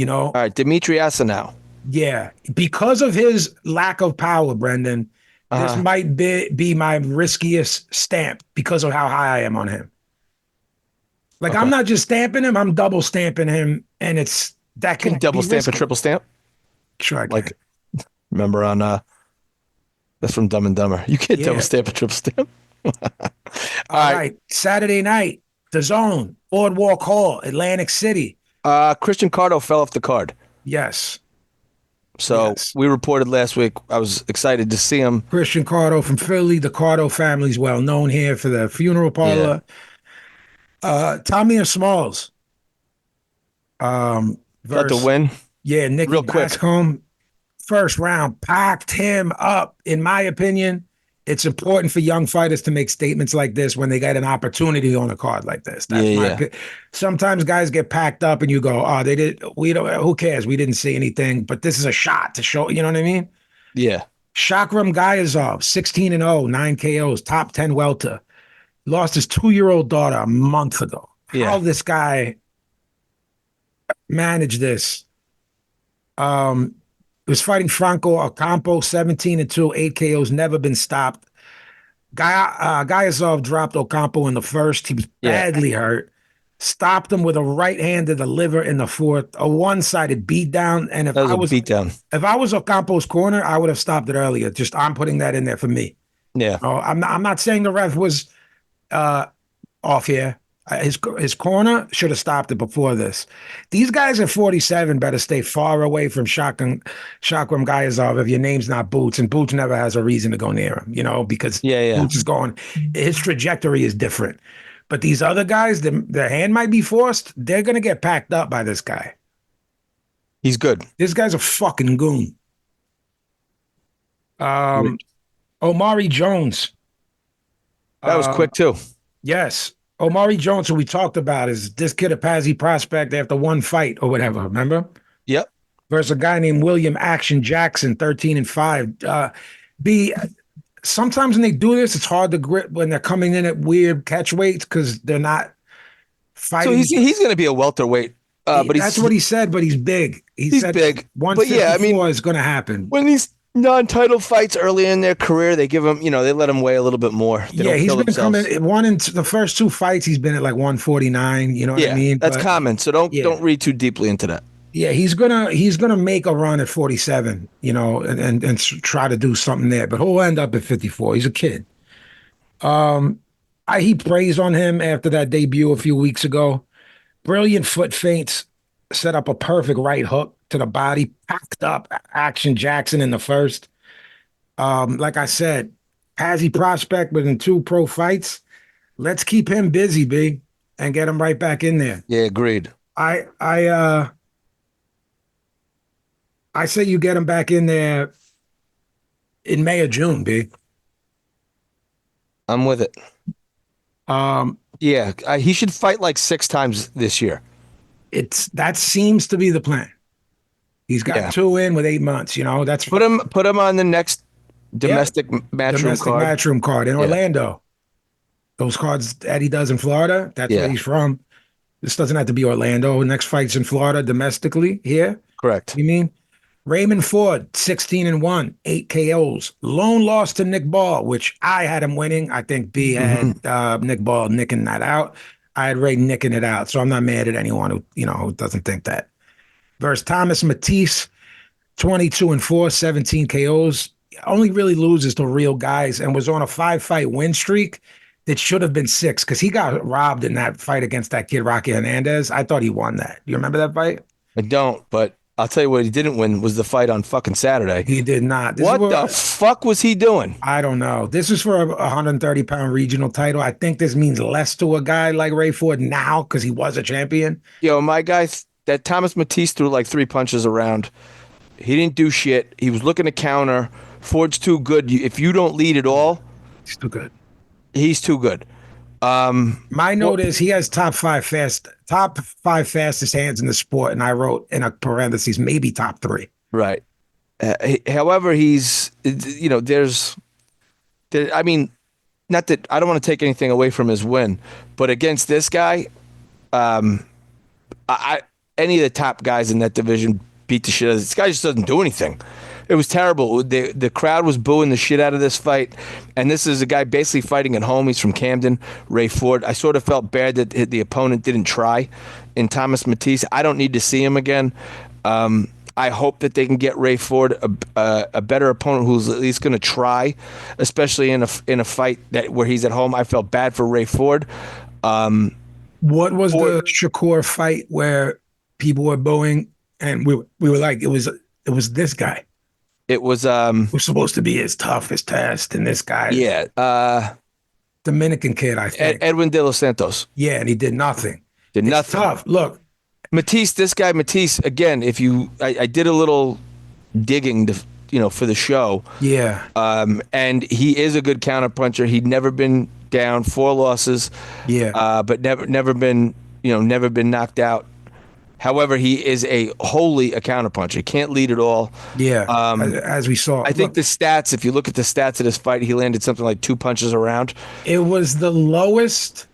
All right, Dimitri Asinal. Yeah. Because of his lack of power, Brendan, this might be my riskiest stamp because of how high I am on him. Like, I'm not just stamping him, I'm double stamping him, and it's that can double stamp and triple stamp. Sure, I can. Like, remember on that's from Dumb and Dumber. You can't double stamp and triple stamp. All right, Saturday night, The Zone, Boardwalk Hall, Atlantic City. Christian Cardo fell off the card. Yes. So we reported last week. I was excited to see him. Christian Cardo from Philly. The Cardo family's well known here for the funeral parlor. Tommy Smalls. Got the win. Yeah, Nicky Real quick. Bascom. First round, packed him up. In my opinion, it's important for young fighters to make statements like this when they get an opportunity on a card like this. That's sometimes guys get packed up and you go, oh, who cares? We didn't see anything, but this is a shot to show, you know what I mean? Yeah. Shakram Gayazov, 16-0, 9 KOs, top 10 welter. Lost his 2-year-old daughter a month ago. How this guy managed this. Was fighting Franco Ocampo, 17-2, 8 KOs, never been stopped. Gayazov dropped Ocampo in the first. He was badly hurt. Stopped him with a right hand to the liver in the fourth. A one-sided beatdown. And if I was Ocampo's corner, I would have stopped it earlier. I'm putting that in there for me. Yeah. I'm not saying the ref was off here. His corner should have stopped it before this. These guys at 47 better stay far away from Shakram Gayazov if your name's not Boots, and Boots never has a reason to go near him, because Boots is going, his trajectory is different. But these other guys, their hand might be forced. They're going to get packed up by this guy. He's good. This guy's a fucking goon. Um, Omari Jones. That was quick too. Yes. Omari Jones, who we talked about, is this kid a Pazzi prospect after one fight or whatever, remember? Yep. Versus a guy named William Action Jackson, 13-5. B, sometimes when they do this, it's hard to grip when they're coming in at weird catch weights because they're not So fighting. he's going to be a welterweight, but That's what he said, but he's big. He's said big. But 154 yeah, I mean, is going to happen. when these non-title fights early in their career, they give him, they let him weigh a little bit more. They don't He's kill been themselves. coming the first two fights. He's been at like 149. You know what I mean? That's common. So don't read too deeply into that. Yeah, he's gonna make a run at 47. And try to do something there, but he'll end up at 54. He's a kid. He praised on him after that debut a few weeks ago. Brilliant foot feints, set up a perfect right hook to the body, packed up Action Jackson in the first. Like I said, Pazzi prospect within 2 pro fights. Let's keep him busy, B, and get him right back in there. Yeah, agreed. I say you get him back in there in May or June, B. I'm with it. He should fight like 6 times this year. That seems to be the plan. He's got 2 in with 8 months. That's put him on the next domestic matchroom card in Orlando. Those cards Eddie does in Florida. That's where he's from. This doesn't have to be Orlando. Next fight's in Florida domestically here. Correct. You mean? Raymond Ford, 16-1, 8 KOs. Lone loss to Nick Ball, which I had him winning. I think B had Nick Ball nicking that out. I had Ray nicking it out. So I'm not mad at anyone who doesn't think that. Versus Thomas Matisse, 22-4, 17 KOs. Only really loses to real guys and was on a 5-fight win streak that should have been 6 because he got robbed in that fight against that kid, Rocky Hernandez. I thought he won that. You remember that fight? I don't, but I'll tell you what he didn't win was the fight on fucking Saturday. He did not. What the fuck was he doing? I don't know. This is for a 130-pound regional title. I think this means less to a guy like Ray Ford now because he was a champion. Yo, my guy, that Thomas Matisse threw like 3 punches around. He didn't do shit. He was looking to counter. Ford's too good. If you don't lead at all, he's too good. He's too good. My note is he has top 5 fastest hands in the sport, and I wrote in a parentheses maybe top 3. Right. However, he's I mean, not that I don't want to take anything away from his win, but against this guy, any of the top guys in that division beat the shit out of this guy. Just doesn't do anything. It was terrible. The crowd was booing the shit out of this fight. And this is a guy basically fighting at home. He's from Camden, Ray Ford. I sort of felt bad that the opponent didn't try in Thomas Matisse. I don't need to see him again. I hope that they can get Ray Ford a better opponent who's at least going to try, especially in a fight where he's at home. I felt bad for Ray Ford. What was the Shakur fight where people were booing and we were like, it was this guy. It was supposed to be his toughest test, and this guy, Dominican kid, I think Edwin De Los Santos. Yeah, and he did nothing. It's tough. Look, Matisse. Again, I did a little digging for the show. Yeah. And he is a good counterpuncher. He'd never been down, 4 losses. Yeah. But never been knocked out. However, he is wholly a counterpuncher. He can't lead at all. Yeah, as we saw. I think the stats, if you look at the stats of this fight, he landed something like 2 punches around. It was the lowest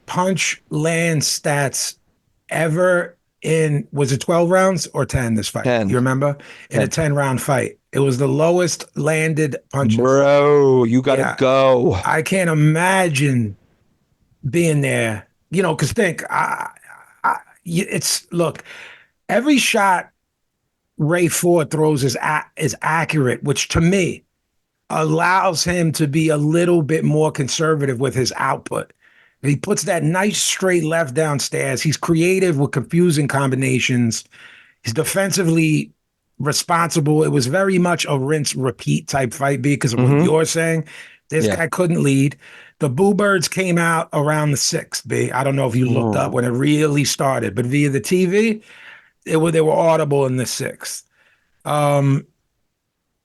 punch land stats ever was it 12 rounds or 10 this fight? 10. You remember? In a 10-round fight. It was the lowest landed punches. Bro, you got to go. I can't imagine being there, because think, look, every shot Ray Ford throws is accurate, which to me allows him to be a little bit more conservative with his output. He puts that nice straight left downstairs. He's creative with confusing combinations. He's defensively responsible. It was very much a rinse repeat type fight because of what you're saying. This guy couldn't lead. The Boo Birds came out around the 6th, B. I don't know if you looked up when it really started, but via the TV, they were audible in the 6th.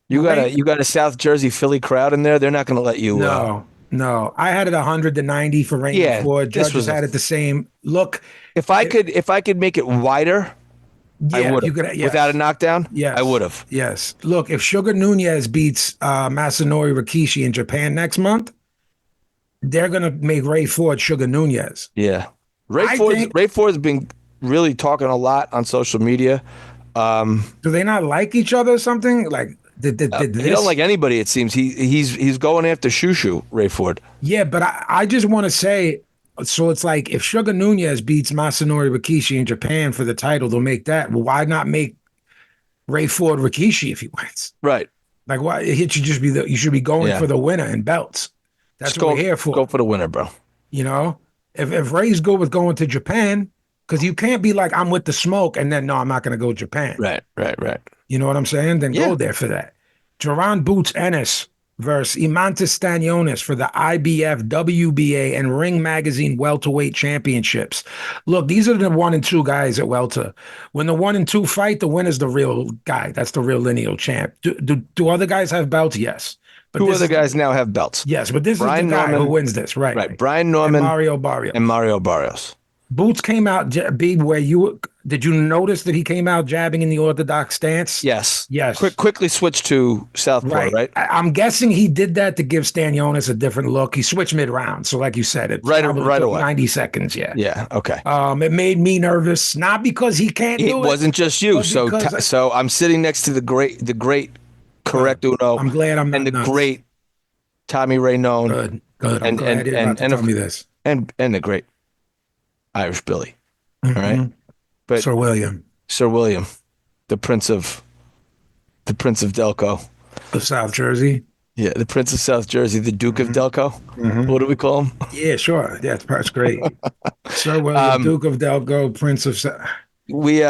You got a South Jersey Philly crowd in there. They're not going to let you. No. I had it 100-90 for Rain Yeah, before. this Judges was had it the same. Look, if I could make it wider, I yeah, would you have. could. Yes. Without a knockdown, Yes. I would have. Yes. Look, if Sugar Nunez beats Masanori Rikishi in Japan next month, they're gonna make Ray Ford Sugar Nunez. Yeah, I think- Ray Ford's been really talking a lot on social media. Do they not like each other or something? Like, did He this? don't like anybody. It seems he's going after Shushu Ray Ford. Yeah, but I just want to say, so it's like if Sugar Nunez beats Masanori Rikishi in Japan for the title, they'll make that. Well, why not make Ray Ford Rikishi if he wins? Right. Like, why? It should just be you should be going Yeah. for the winner in belts. That's Just what we're here for. Go for the winner, bro. You know, if Ray's good with going to Japan, because you can't be like, I'm with the smoke, and then no, I'm not going to go to Japan. Right. You know what I'm saying? Then Yeah. go there for that. Jerron Boots Ennis versus Eimantis Stanionis for the IBF, WBA, and Ring Magazine welterweight championships. Look, these are the 1 and 2 guys at welter. When the 1 and 2 fight, the winner's the real guy. That's the real lineal champ. Do other guys have belts? Yes. But Two this other is- guys now have belts. Yes, but this Brian is the guy Norman- who wins this, right? Right. Brian And Norman Mario Barrios. and Mario Barrios. Boots came out, Beeb, did you notice that he came out jabbing in the orthodox stance? Yes. Yes. Quickly switch to Southpaw, right? I'm guessing he did that to give Stanionis a different look. He switched mid-round. So like you said, it Right probably took away. 90 seconds, yeah. Yeah. Okay. It made me nervous, not because he can't It do it. wasn't just you. but So because so I'm sitting next to the great Correct Uno. I'm glad I'm not and the nuts. great Tommy Raynone. Good. I'm glad you're about to tell me this. and the great Irish Billy. All right. But Sir William Sir William, the Prince of Delco. of South Jersey. Yeah, the Prince of South Jersey, the Duke of Delco. What do we call him? Yeah, sure. Yeah, that's great. Sir William, Duke of Delco, Prince of We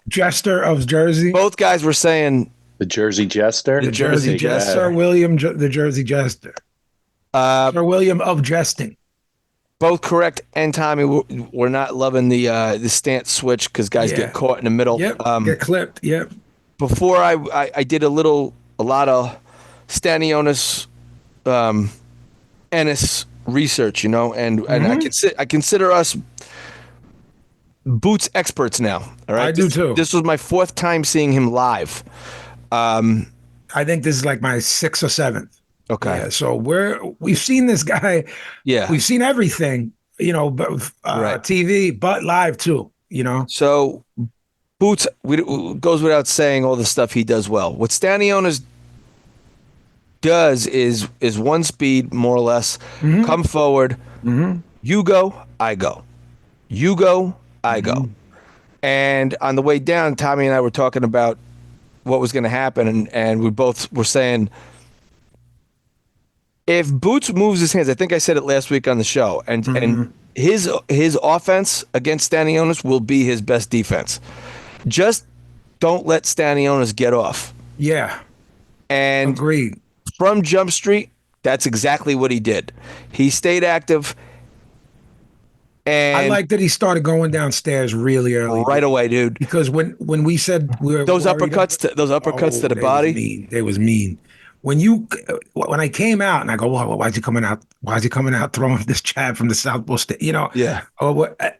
Jester of Jersey. both guys were saying The Jersey Jester. The Jersey Yeah. Jester. Sir William, the Jersey Jester. Sir William of Jesting. both correct, and Tommy we're not loving the stance switch because guys Yeah. get caught in the middle. Yep. Get clipped. Yep. Before I did a lot of Stanionis, Ennis research, and I consider us Boots experts now. All right, I do too. This was my 4th time seeing him live. I think this is like my 6th or 7th. Okay. Yeah. So we've seen this guy. Yeah. We've seen everything, but Right. TV, but live too, So Boots goes without saying all the stuff he does well. What Stanionis does is one speed, more or less. Come forward. You go, I go. You go, I go. And on the way down, Tommy and I were talking about what was going to happen, and we both were saying, if Boots moves his hands, I think I said it last week on the show, and his offense against Stanionis will be his best defense. Just don't let Stanionis get off. Yeah. And Agreed. from Jump Street, that's exactly what he did. He stayed active. And I like that he started going downstairs really early. right away, dude. Because when we said we were Those worried uppercuts to the they body. was mean. They was mean. When I came out and I go, why is he coming out? Why is he coming out throwing this jab from the southwest? Yeah.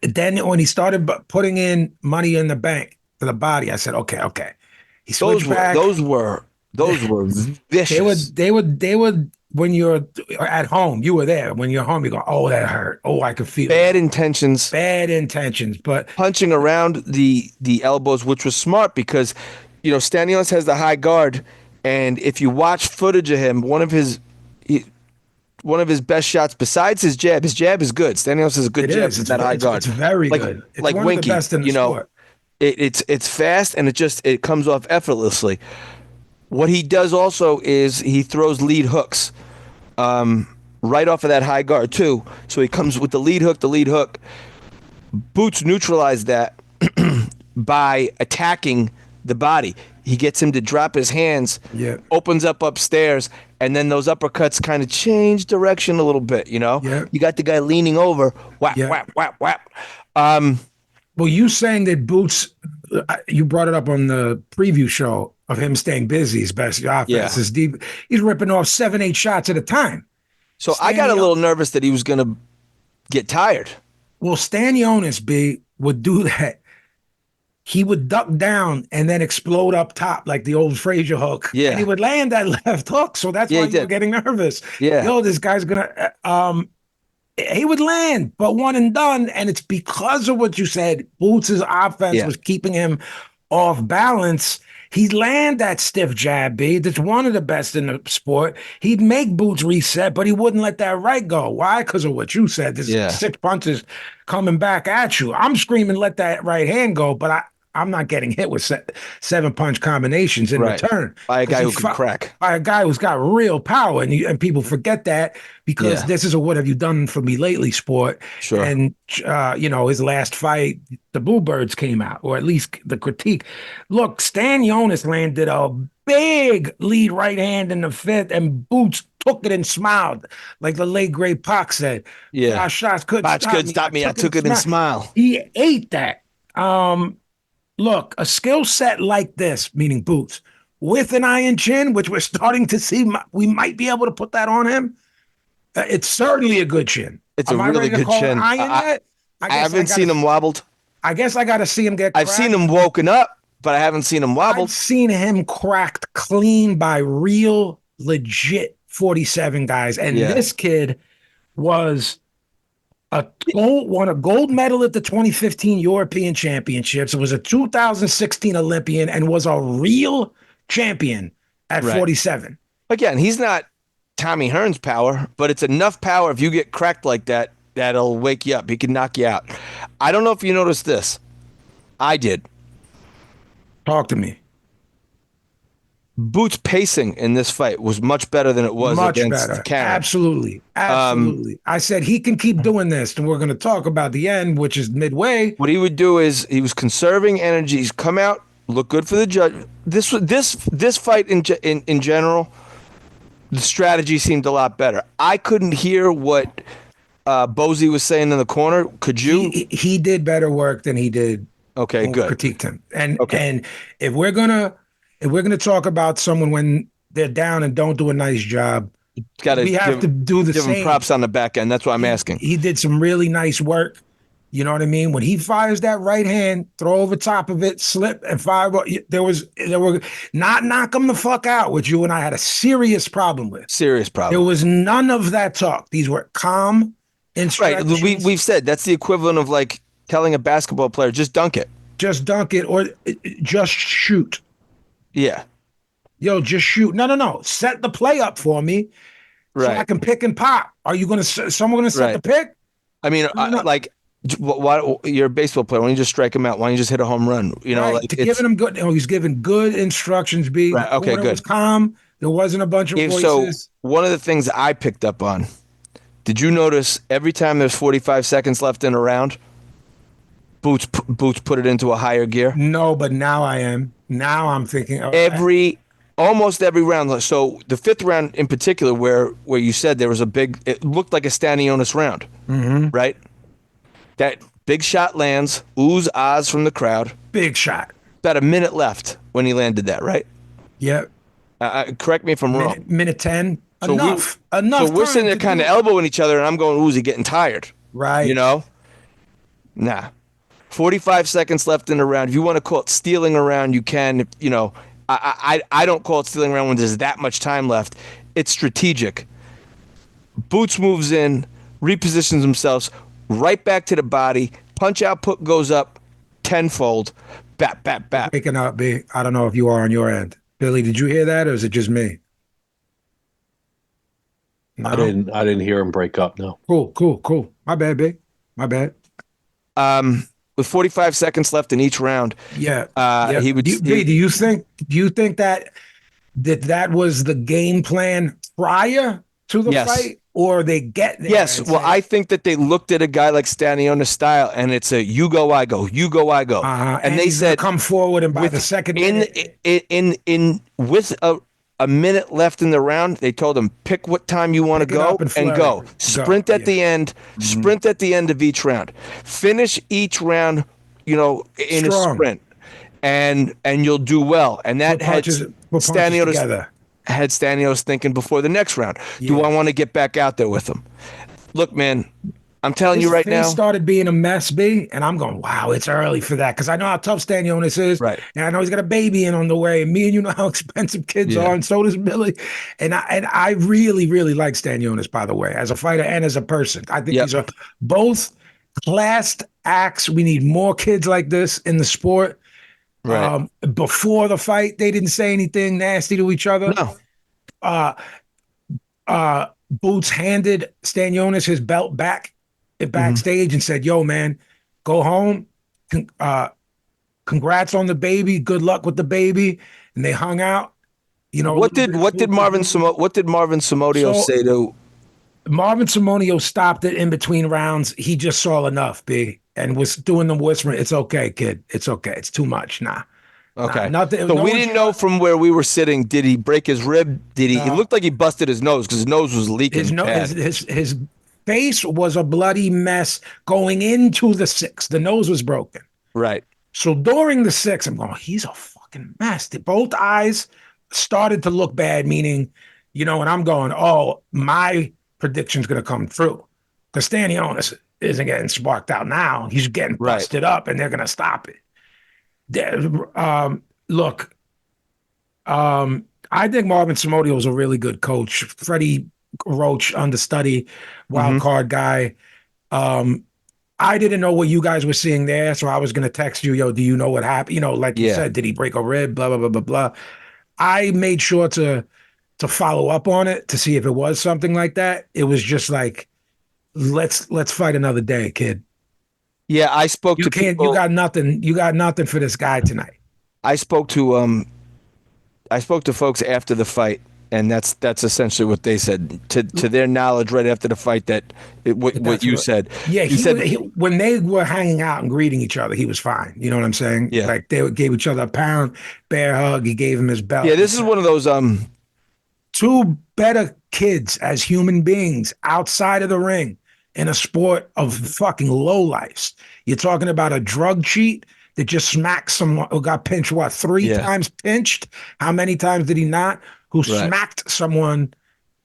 Then when he started putting in money in the bank for the body, I said, okay. He switched back. Those were vicious. They would. When you're at home, you were there. When you're home, you go, oh, that hurt. Oh, I could feel Bad it. intentions. Bad intentions, but Punching around the elbows, which was smart because, Stanionis has the high guard, and if you watch footage of him, one of his best shots besides his jab is good. Stanionis has a good it jab is. with that high guard. It's very Like- good. It's like one Winky, of the best in the sport. It's fast and it comes off effortlessly. What he does also is he throws lead hooks right off of that high guard too. So he comes with the lead hook. Boots neutralized that by attacking the body. He gets him to drop his hands, opens up upstairs, and then those uppercuts kind of change direction a little bit, Yeah. You got the guy leaning over, whap, whap, whap, whap. Well, you saying that Boots you brought it up on the preview show of him staying busy. His best offense Yeah. is deep. He's ripping off 7-8 shots at a time. So I got a little nervous that he was going to get tired. Well, Stanionis would do that. He would duck down and then explode up top like the old Frazier hook. Yeah. And he would land that left hook. So that's why you were getting nervous. Yeah. Yo, this guy's gonna he would land, but one and done. And it's because of what you said. Boots' offense was keeping him off balance. He'd land that stiff jab, B. That's one of the best in the sport. He'd make Boots reset, but he wouldn't let that right go. Why? Because of what you said. There's 6 punches coming back at you. I'm screaming, let that right hand go, but I'm not getting hit with 7 punch combinations in return. By a guy who can crack. By a guy who's got real power. And people forget that because this is a what have you done for me lately sport. Sure. And, his last fight, the Bluebirds came out, or at least the critique. Look, Stanionis landed a big lead right hand in the 5th, and Boots took it and smiled, like the late great Pac said. Yeah. Shots couldn't stop me. I took it and smiled. He ate that. Look, a skill set like this, meaning Boots, with an iron chin, which we're starting to see, we might be able to put that on him. It's certainly a good chin. It's a really good chin. I haven't seen him wobbled. I guess I got to see him get cracked. I've seen him woken up, but I haven't seen him wobbled. I've seen him cracked clean by real, legit 47 guys. And this kid was won a gold medal at the 2015 European Championships. It was a 2016 Olympian and was a real champion at 47. Again, he's not Tommy Hearns power, but it's enough power if you get cracked like that, that'll wake you up. He can knock you out. I don't know if you noticed this. I did. Talk to me. Boots' pacing in this fight was much better than it was against Karen. Absolutely. I said he can keep doing this, and we're going to talk about the end, which is midway. What he would do is he was conserving energy. He's come out, look good for the judge. This fight in general, the strategy seemed a lot better. I couldn't hear what Bozy was saying in the corner. Could you? He did better work than he did. Okay, good. Critiqued him, and if we're gonna talk about someone when they're down and don't do a nice job, we have to do the same. Give him props on the back end. That's what I'm asking. He did some really nice work. You know what I mean? When he fires that right hand, throw over top of it, slip and fire. There were not knock him the fuck out, which you and I had a serious problem with. Serious problem. There was none of that talk. These were calm instructions. Right. We've said that's the equivalent of like telling a basketball player, just dunk it. Just dunk it or just shoot. Yeah. Yo, just shoot. No. Set the play up for me so I can pick and pop. Are you going to, someone going to set the pick? I mean, why, you're a baseball player. Why don't you just strike him out? Why don't you just hit a home run? You know, giving him good. He's giving good instructions, B. Right, okay, good. It was calm. There wasn't a bunch of voices. So one of the things I picked up on, did you notice every time there's 45 seconds left in a round, Boots put it into a higher gear? No, but now I am. Now I'm thinking almost every round. So the 5th round in particular, where you said there was it looked like a Stanionis round, right? That big shot lands, oohs, ahs from the crowd. Big shot. About a minute left when he landed that, right? Yeah. Correct me if I'm wrong. Minute 10. So enough. So we're sitting there kind of elbowing each other, and I'm going, "Ooh, he getting tired?" Right. You know? Nah. 45 seconds left in the round. If you want to call it stealing a round, you can. You know, I don't call it stealing a round when there's that much time left. It's strategic. Boots moves in, repositions himself, right back to the body. Punch output goes up tenfold. Bap, bap, bap. Waking up, B. I don't know if you are on your end. Billy, did you hear that, or is it just me? No? I didn't hear him break up. No. Cool. My bad, B. My bad. With 45 seconds left in each round, he would. Do you think that was the game plan prior to the fight, or they get there? Yes. Well, I think that they looked at a guy like Stanionis style, and it's a you go, I go, you go, I go, and they said come forward, and by the second with a minute left in the round, they told him pick what time you want to go and go. Sprint at the end. Sprint at the end of each round. Finish each round, in a sprint. and you'll do well. And that had Put punches Stanionis together. had Stanionis thinking before the next round, do I want to get back out there with him? Look, man, I'm telling you right now. Things started being a mess, B, and I'm going, wow, it's early for that because I know how tough Stanionis is, Right. and I know he's got a baby in on the way, and me and you know how expensive kids are, and so does Billy, and I really, really like Stanionis, by the way, as a fighter and as a person. I think these are both classed acts. We need more kids like this in the sport. Right. Before the fight, they didn't say anything nasty to each other. No. Boots handed Stanionis his belt back backstage and said, "Yo, man, go home. Congrats on the baby. Good luck with the baby." And they hung out. You know, what did Marvin Somodio say to? Marvin Somodio stopped it in between rounds. He just saw enough, B, and was doing the whispering. It's okay, kid. It's okay. It's too much. Nah. Okay. Nothing. So we didn't know from where we were sitting. Did he break his rib? Did he? It looked like he busted his nose because his nose was leaking. His face was a bloody mess going into the sixth. The nose was broken. Right. So during the sixth, I'm going, he's a fucking mess. Both eyes started to look bad, meaning, and I'm going, oh, my prediction's going to come true. Because Stanionis isn't getting sparked out now. He's getting busted up, and they're going to stop it. Look, I think Marvin Somodio is a really good coach. Freddie Roach, understudy, wild card guy. I didn't know what you guys were seeing there, so I was going to text you, yo, do you know what happened? Like you said, did he break a rib? Blah, blah, blah, blah, blah. I made sure to follow up on it to see if it was something like that. It was just like, let's fight another day, kid. Yeah, I spoke to people. You got nothing. You got nothing for this guy tonight. I spoke to folks after the fight, and that's essentially what they said. To their knowledge, right after the fight, what you said. Yeah, he said when they were hanging out and greeting each other, he was fine. You know what I'm saying? Yeah, like they gave each other a pound, bear hug. He gave him his belt. Yeah, this is one of those two better kids as human beings outside of the ring in a sport of fucking lowlifes. You're talking about a drug cheat that just smacked someone who got pinched, three times pinched? How many times did he not? Who smacked someone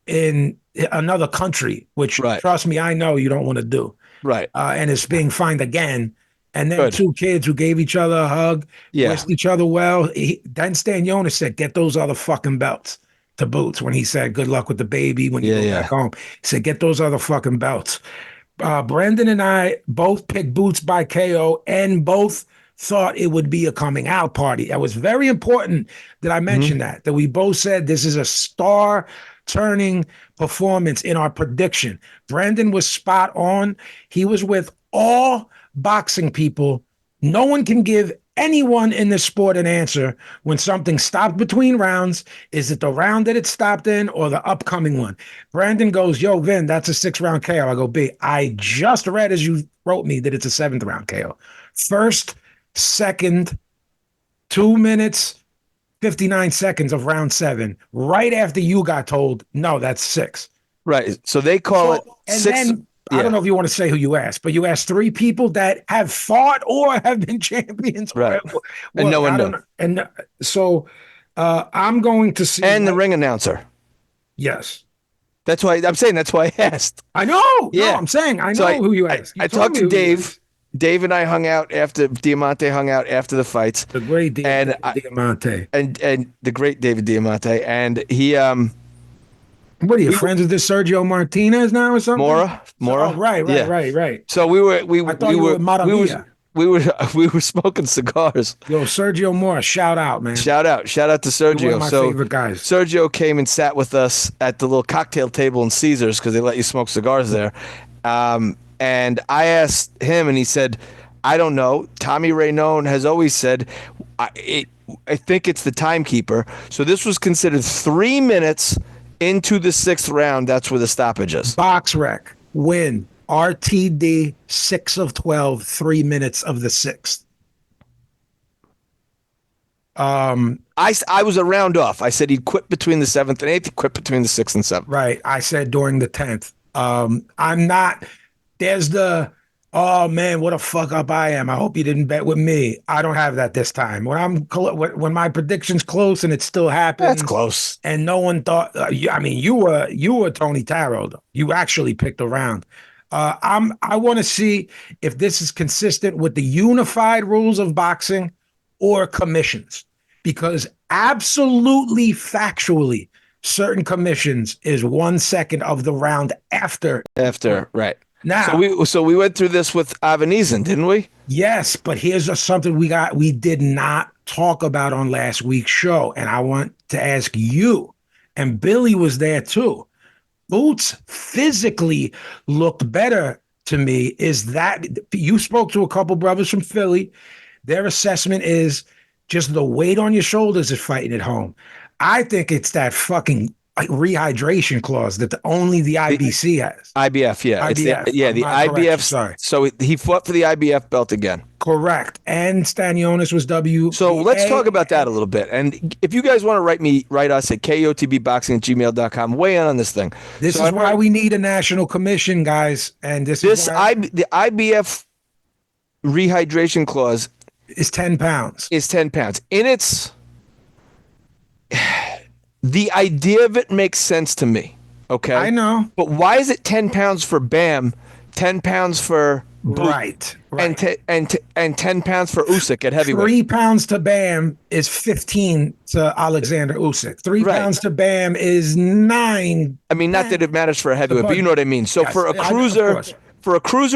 in another country, which, trust me, I know you don't want to do. Right. And is being fined again. And then two kids who gave each other a hug, wished each other well. Then Stanionis said, get those other fucking belts to Boots when he said, good luck with the baby when you go back home. He said, get those other fucking belts. Brendan and I both picked Boots by KO and both thought it would be a coming out party. That was very important that I mentioned that we both said this is a star turning performance in our prediction. Brendan was spot on. He was with all boxing people. No one can give anyone in this sport an answer when something stopped between rounds. Is it the round that it stopped in or the upcoming one? Brandon goes, yo, Vin, that's a 6-round KO. I go, B, I just read as you wrote me that it's a 7th round KO. First, second, 2 minutes, 59 seconds of round 7, right after you got told, no, that's 6. Right. So they call it 6. Then, I don't know if you want to say who you asked, but you asked 3 people that have fought or have been champions. Right. Well, and no one knew. And so I'm going to see. And the ring announcer. Yes. That's why I'm saying that's why I asked. I know. Yeah. No, I'm saying I know who you asked. I talked to Dave. Dave and I hung out after Diamante hung out after the fights. The great Diamante. And the great David Diamante. And he what are you friends with this Sergio Martinez now or something? Mora. Oh, right. So we were smoking cigars. Yo, Sergio Mora, shout out, man. Shout out to Sergio. One of my favorite guys. Sergio came and sat with us at the little cocktail table in Caesars because they let you smoke cigars there. And I asked him, and he said, I don't know. Tommy Raynone has always said, I think it's the timekeeper. So this was considered 3 minutes into the 6th round. That's where the stoppage is. Box rec, win, RTD, 6 of 12, 3 minutes of the 6th. I was a round off. I said he'd quit between the 7th and 8th, he quit between the 6th and 7th. Right. I said during the 10th. I'm not... There's the Oh man, what a fuck up I am. I hope you didn't bet with me. I don't have that this time. When my prediction's close and it still That's happens, close. and no one thought. You were Tony Tarot though. You actually picked a round. I want to see if this is consistent with the unified rules of boxing or commissions, because absolutely factually, certain commissions is 1 second of the round after. Right. Now, So we went through this with Avanesian, didn't we? yes, but here's something we did not talk about on last week's show, and I want to ask you, and Billy was there too. Boots physically looked better to me. Is that you spoke to a couple brothers from Philly? Their assessment is just the weight on your shoulders is fighting at home. I think it's that fucking rehydration clause that only the IBC has. IBF, yeah. IBF. It's the IBF. Sorry. So he fought for the IBF belt again. Correct. And Stanionis was W. So let's talk about that a little bit. And if you guys want to write us at kotbboxing@gmail.com, weigh in on this thing. This is why we need a national commission, guys. And the IBF rehydration clause is 10 pounds. Is 10 pounds. The idea of it makes sense to me. Okay. I know. But why is it 10 pounds for Bam, 10 pounds for Boot, right. and 10 pounds for Usyk at heavyweight? 3 pounds to Bam is 15 to Alexander Usyk. 3 pounds to Bam is 9. I mean, not that it matters for a heavyweight, but you know what I mean. So yes, for a cruiser,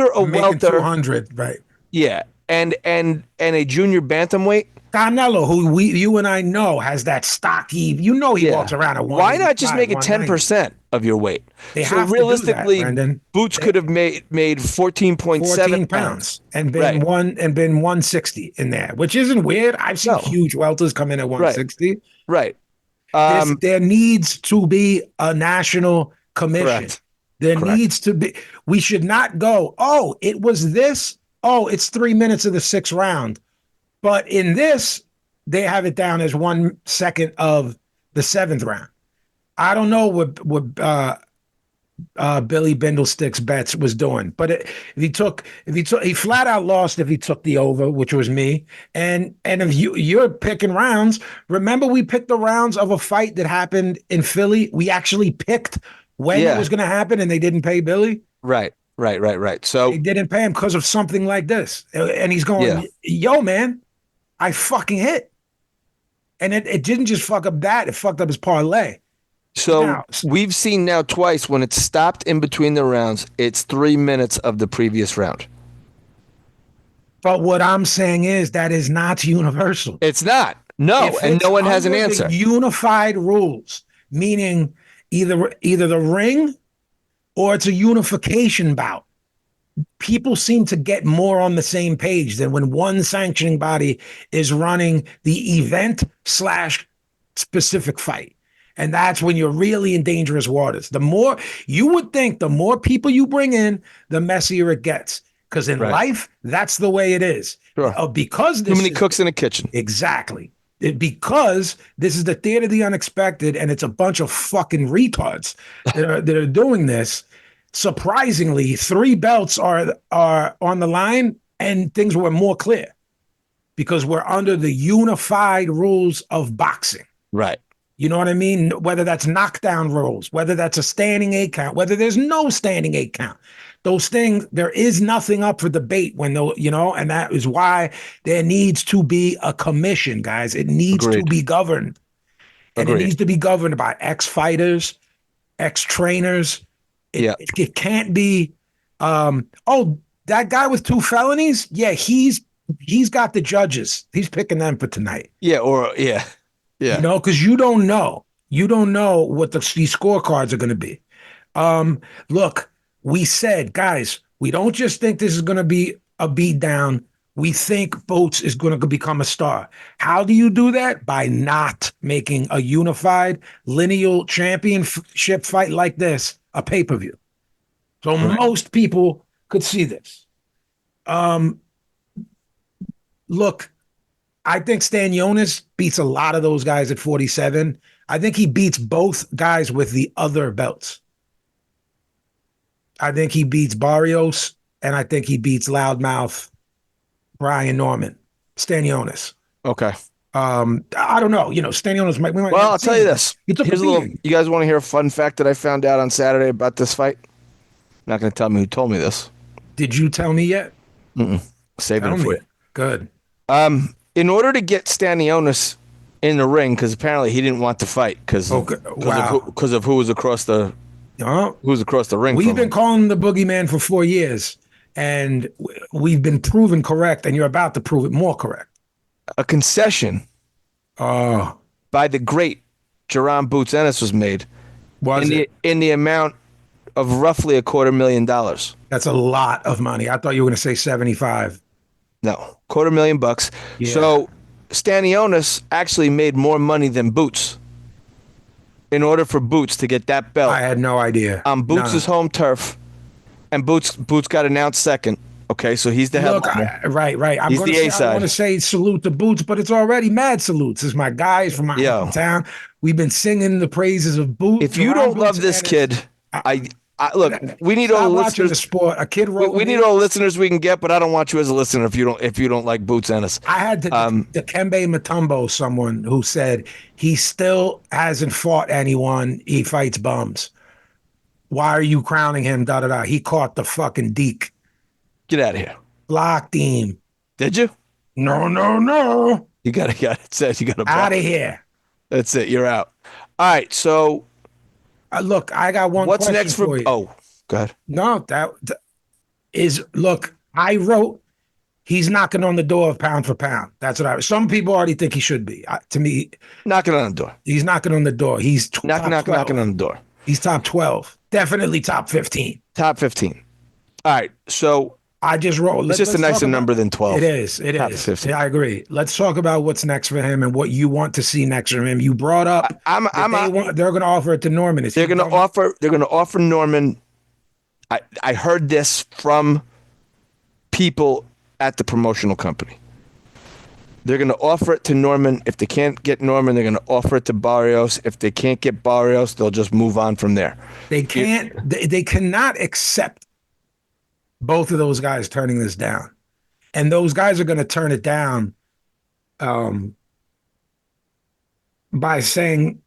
a welter, 200, right? Yeah, and a junior bantamweight. Canelo, who you and I know has that stocky, he walks around at 1. Why not just make it 10% of your weight? So realistically, Boots could have made 14.7 pounds and been 160 in there, which isn't weird. I've seen huge welters come in at 160. Right. There needs to be a national commission. Correct. There needs to be. We should not go, oh, it was this. Oh, it's 3 minutes of the 6th round. But in this, they have it down as 1 second of the 7th round. I don't know what Billy Bindlestick's bets was doing, but he flat out lost if he took the over, which was me. And if you're picking rounds, remember we picked the rounds of a fight that happened in Philly. We actually picked when it was going to happen, and they didn't pay Billy. Right. So they didn't pay him because of something like this, and he's going, "Yo, man, I fucking hit," and it didn't just fuck up that; it fucked up his parlay. So we've seen now twice when it's stopped in between the rounds, it's 3 minutes of the previous round. But what I'm saying is that is not universal. It's not. No, and no one has an answer. Unified rules, meaning either the ring or it's a unification bout. People seem to get more on the same page than when one sanctioning body is running the event/specific fight. And that's when you're really in dangerous waters. The more people you bring in, the messier it gets. Because in life, that's the way it is. Sure. Because too many cooks in the kitchen. Exactly. Because this is the theater of the unexpected, and it's a bunch of fucking retards that are doing this. Surprisingly, 3 belts are on the line, and things were more clear because we're under the unified rules of boxing. Right. You know what I mean? Whether that's knockdown rules, whether that's a standing 8 count, whether there's no standing 8 count, those things, there is nothing up for debate and that is why there needs to be a commission, guys. It needs to be governed. And it needs to be governed by ex-fighters, ex-trainers. It can't be, that guy with 2 felonies? Yeah, he's got the judges. He's picking them for tonight. Yeah. Because you don't know. You don't know what these scorecards are going to be. Look, we said, guys, we don't just think this is going to be a beat down. We think Boots is going to become a star. How do you do that? By not making a unified lineal championship fight like this a pay-per-view. So most people could see this. Look, I think Stanionis beats a lot of those guys at 47. I think he beats both guys with the other belts. I think he beats Barrios and I think he beats loudmouth Brian Norman, Stanionis. Okay. I don't know. Stanionis might. Well, I'll tell you this. You took Here's a little. You guys want to hear a fun fact that I found out on Saturday about this fight? Not going to tell me who told me this. Did you tell me yet? Saving Tell it for me. you. Good. In order to get Stanionis in the ring, because apparently he didn't want to fight because of who was across the ring. We've been calling him the boogeyman for 4 years, and we've been proven correct, and you're about to prove it more correct. A concession by the great Jerome Boots Ennis was made in the amount of roughly $250,000. That's a lot of money. I thought you were going to say 75. No, $250,000. Yeah. So Stanionis actually made more money than Boots in order for Boots to get that belt. I had no idea. On Boots' home turf, and Boots got announced second. Okay, so he's the headliner. Right. He's the A-side. I want to say salute to Boots, but it's already mad salutes. It's my guys from my hometown. We've been singing the praises of Boots. If you don't love this kid, look, we need all the listeners. The sport. A kid wrote we need all the listeners we can get, but I don't want you as a listener if you don't like Boots Ennis. I had the Kembe Mutombo, someone who said he still hasn't fought anyone. He fights bums. Why are you crowning him? Da da da. He caught the fucking deke. Get out of here. Blocked him. Did you? No. You got it says you got to block. Out of here. That's it. You're out. All right. So look, I got one. What's question next for you? Oh, go ahead. No, that is. Look, I wrote. He's knocking on the door of pound for pound. That's what some people already think he should be. To me, knocking on the door. He's knocking on the door. He's knocking on the door. He's top 12. Definitely top 15. Top 15. All right. So I just wrote. It's just a nicer number than 12. It is. Yeah, I agree. Let's talk about what's next for him and what you want to see next for him. You brought up they're going to offer it to Norman. They're going to offer Norman. I heard this from people at the promotional company. They're going to offer it to Norman. If they can't get Norman, they're going to offer it to Barrios. If they can't get Barrios, they'll just move on from there. They can't. They cannot accept both of those guys turning this down, and those guys are going to turn it down by saying,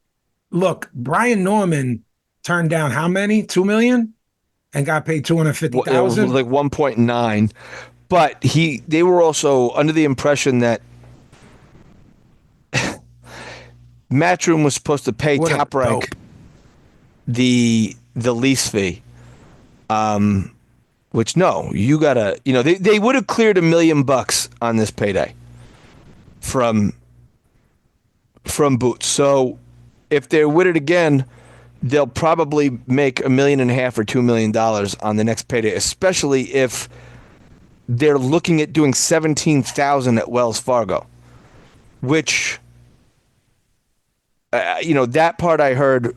"Look, Brian Norman turned down how many? 2 million, and got paid 250,000. It was like 1.9, but they were also under the impression that Matchroom was supposed to pay Top Rank the lease fee. Which no, you gotta, they would have cleared $1 million on this payday from Boots. So if they're with it again, they'll probably make $1.5 million or $2 million on the next payday, especially if they're looking at doing 17,000 at Wells Fargo, which that part I heard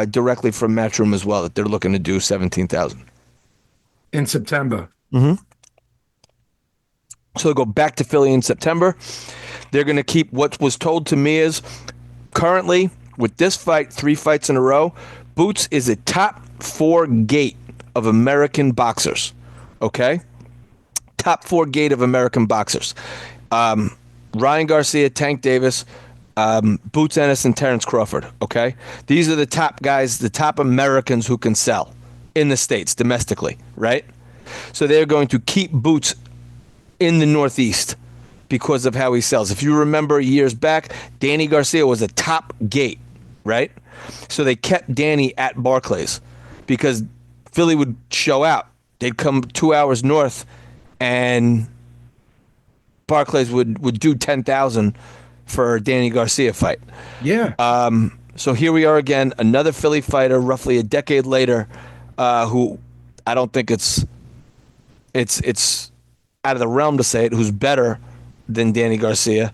directly from Matchroom as well, that they're looking to do 17,000. In September. Mm-hmm. So they'll go back to Philly in September. They're going to keep what was told to me is currently with this fight, 3 fights in a row, Boots is a top 4 gate of American boxers. Okay? Top 4 gate of American boxers. Ryan Garcia, Tank Davis, Boots Ennis, and Terrence Crawford. Okay? These are the top guys, the top Americans who can sell in the States, domestically, right? So they're going to keep Boots in the Northeast because of how he sells. If you remember years back, Danny Garcia was a top gate, right? So they kept Danny at Barclays because Philly would show out. They'd come 2 hours north and Barclays would do 10,000 for a Danny Garcia fight. Yeah. So here we are again, another Philly fighter roughly a decade later, who I don't think it's out of the realm to say it, who's better than Danny Garcia,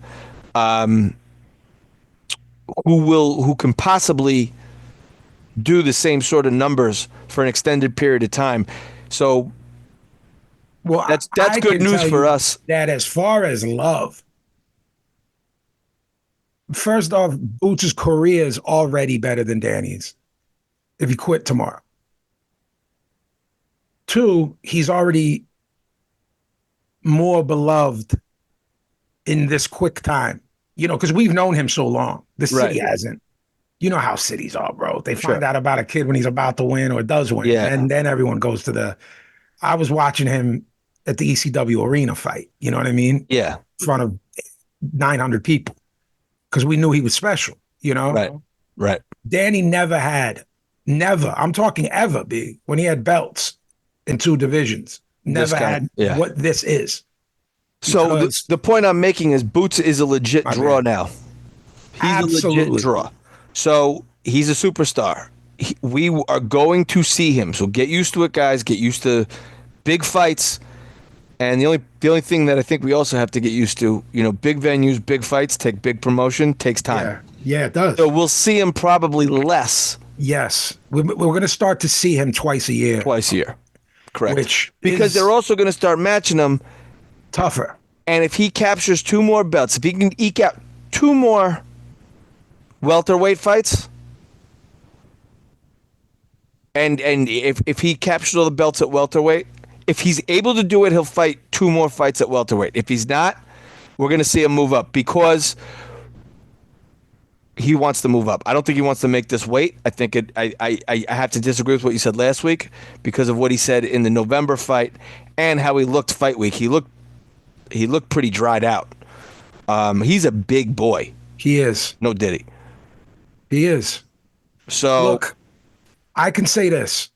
who can possibly do the same sort of numbers for an extended period of time. So that's good news for us. That as far as love, first off, Boots' career is already better than Danny's if he quit tomorrow. 2, he's already more beloved in this quick time? You know, because we've known him so long. The city hasn't. You know how cities are, bro. They find out about a kid when he's about to win or does win. Yeah. And then everyone goes to the... I was watching him at the ECW arena fight. You know what I mean? Yeah. In front of 900 people. Because we knew he was special, you know? Right. Danny never, I'm talking ever, B, when he had belts in 2 divisions, never had what this is. So the point I'm making is Boots is a legit draw now. He's a legit draw. So he's a superstar. We are going to see him. So get used to it, guys. Get used to big fights. And the only thing that I think we also have to get used to, you know, big venues, big fights, take big promotion, takes time. Yeah, it does. So we'll see him probably less. Yes. We're going to start to see him twice a year. Correct. Because they're also going to start matching him tougher. And if he captures 2 more belts, if he can eke out 2 more welterweight fights, and if he captures all the belts at welterweight, if he's able to do it, he'll fight 2 more fights at welterweight. If he's not, we're going to see him move up because he wants to move up. I don't think he wants to make this weight. I think I have to disagree with what you said last week because of what he said in the November fight and how he looked fight week. He looked pretty dried out. He's a big boy. He is. No diddy. He is. So look, I can say this.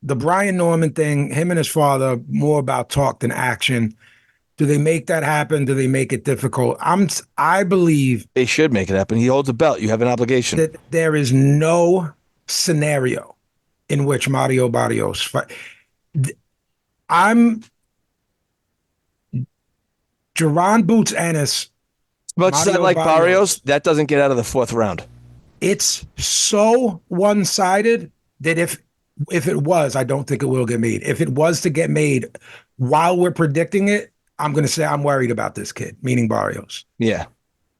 The Brian Norman thing, him and his father, more about talk than action. Do they make that happen? Do they make it difficult? I believe they should make it happen. He holds a belt. You have an obligation. That there is no scenario in which Mario Barrios fight. Jerron Boots Ennis. Much as I like Barrios, that doesn't get out of the 4th round. It's so one-sided that if it was, I don't think it will get made. If it was to get made while we're predicting it, I'm going to say I'm worried about this kid, meaning Barrios. Yeah.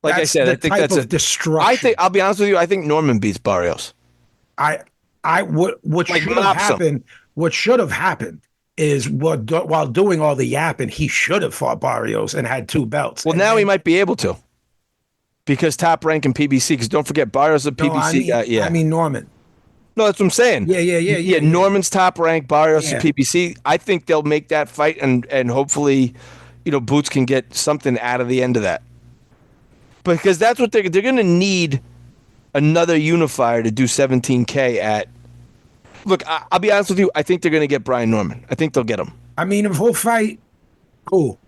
Like I said, I think that's a destruction. I'll be honest with you, I think Norman beats Barrios. What should have happened is while doing all the yapping, he should have fought Barrios and had 2 belts. Well, now he might be able to. Because Top Rank and PBC, because don't forget, Barrios is a PBC guy. I mean Norman. No, that's what I'm saying. Yeah. Norman's Top Rank, Barrios is PBC. I think they'll make that fight, and hopefully, you know, Boots can get something out of the end of that. Because that's what they're going to need another unifier to do 17K at. Look, I'll be honest with you. I think they're going to get Brian Norman. I think they'll get him. I mean, if he'll fight, cool.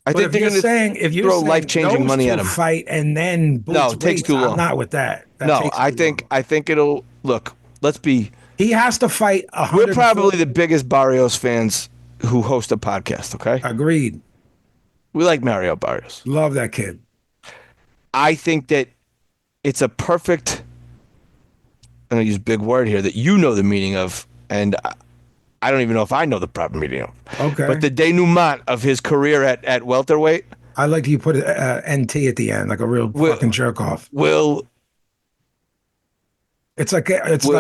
I think they're going to throw life-changing money at him. Fight and then Boots it takes too long. I'm not with that. I think it'll look. Let's be. He has to fight 100. We're probably the biggest Barrios fans who host a podcast. Okay, agreed. We like Mario Barrios. Love that kid. I think that it's a perfect. I'm going to use a big word here that you know the meaning of, and I don't even know if I know the proper meaning of. Okay. But the denouement of his career at welterweight. I like you put NT at the end, like a real fucking jerk off. It's like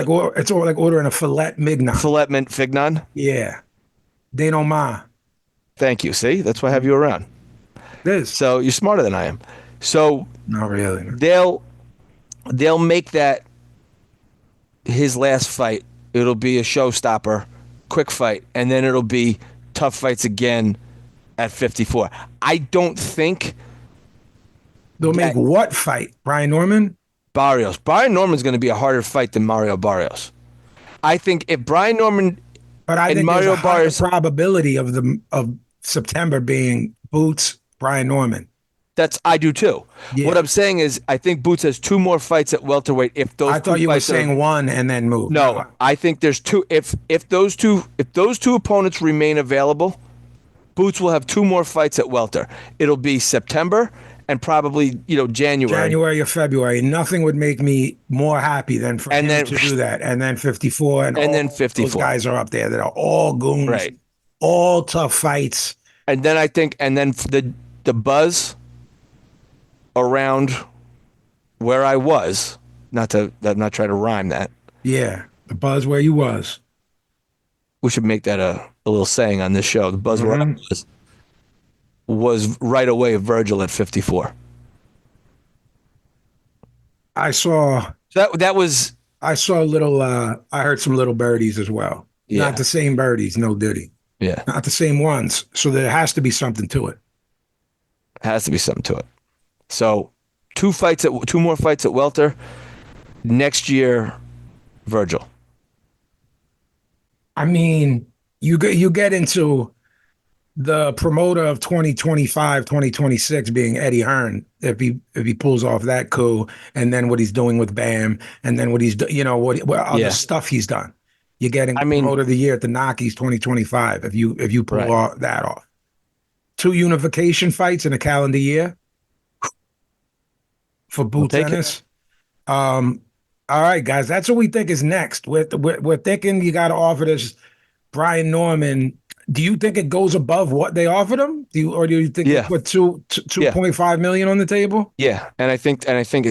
ordering a filet mignon. Filet fignon? Yeah. Denouement. Thank you. See, that's why I have you around. So you're smarter than I am. So not really. They'll make that his last fight. It'll be a showstopper, quick fight, and then it'll be tough fights again at 54. I don't think they'll make what fight? Brian Norman? Barrios. Brian Norman's going to be a harder fight than Mario Barrios. I think if Brian Norman think Mario Barrios probability of September being Boots, Brian Norman. I do too. Yeah. What I'm saying is, I think Boots has 2 more fights at welterweight. I thought you were saying 1 and then move. No, I think there's 2. If those two opponents remain available, Boots will have 2 more fights at welter. It'll be September and probably January or February. Nothing would make me more happy than for him to do that. And then 54 and then 54. Those guys are up there that are all goons, right? All tough fights. And then I think, the buzz around where I was, not try to rhyme that. Yeah, the buzz where you was. we should make that a little saying on this show. The buzzword was right away Virgil at 54. I saw That was I saw a little I heard some little birdies as well. Yeah. Not the same birdies, no Diddy. yeah. Not the same ones. So there has to be something to it. Has to be something to it. So two more fights at welter. Next year, Virgil. I mean, you get into the promoter of 2025, 2026 being Eddie Hearn, if he pulls off that coup, and then what he's doing with Bam, and then what he's what other stuff he's done. You're getting promoter of the year at the Nockies 2025 if you pull that off. 2 unification fights in a calendar year for Boots Ennis. All right, guys, that's what we think is next. We're thinking you got to offer this Brian Norman. Do you think it goes above what they offered him? Do you think they put 2.5 million on the table? Yeah, and I think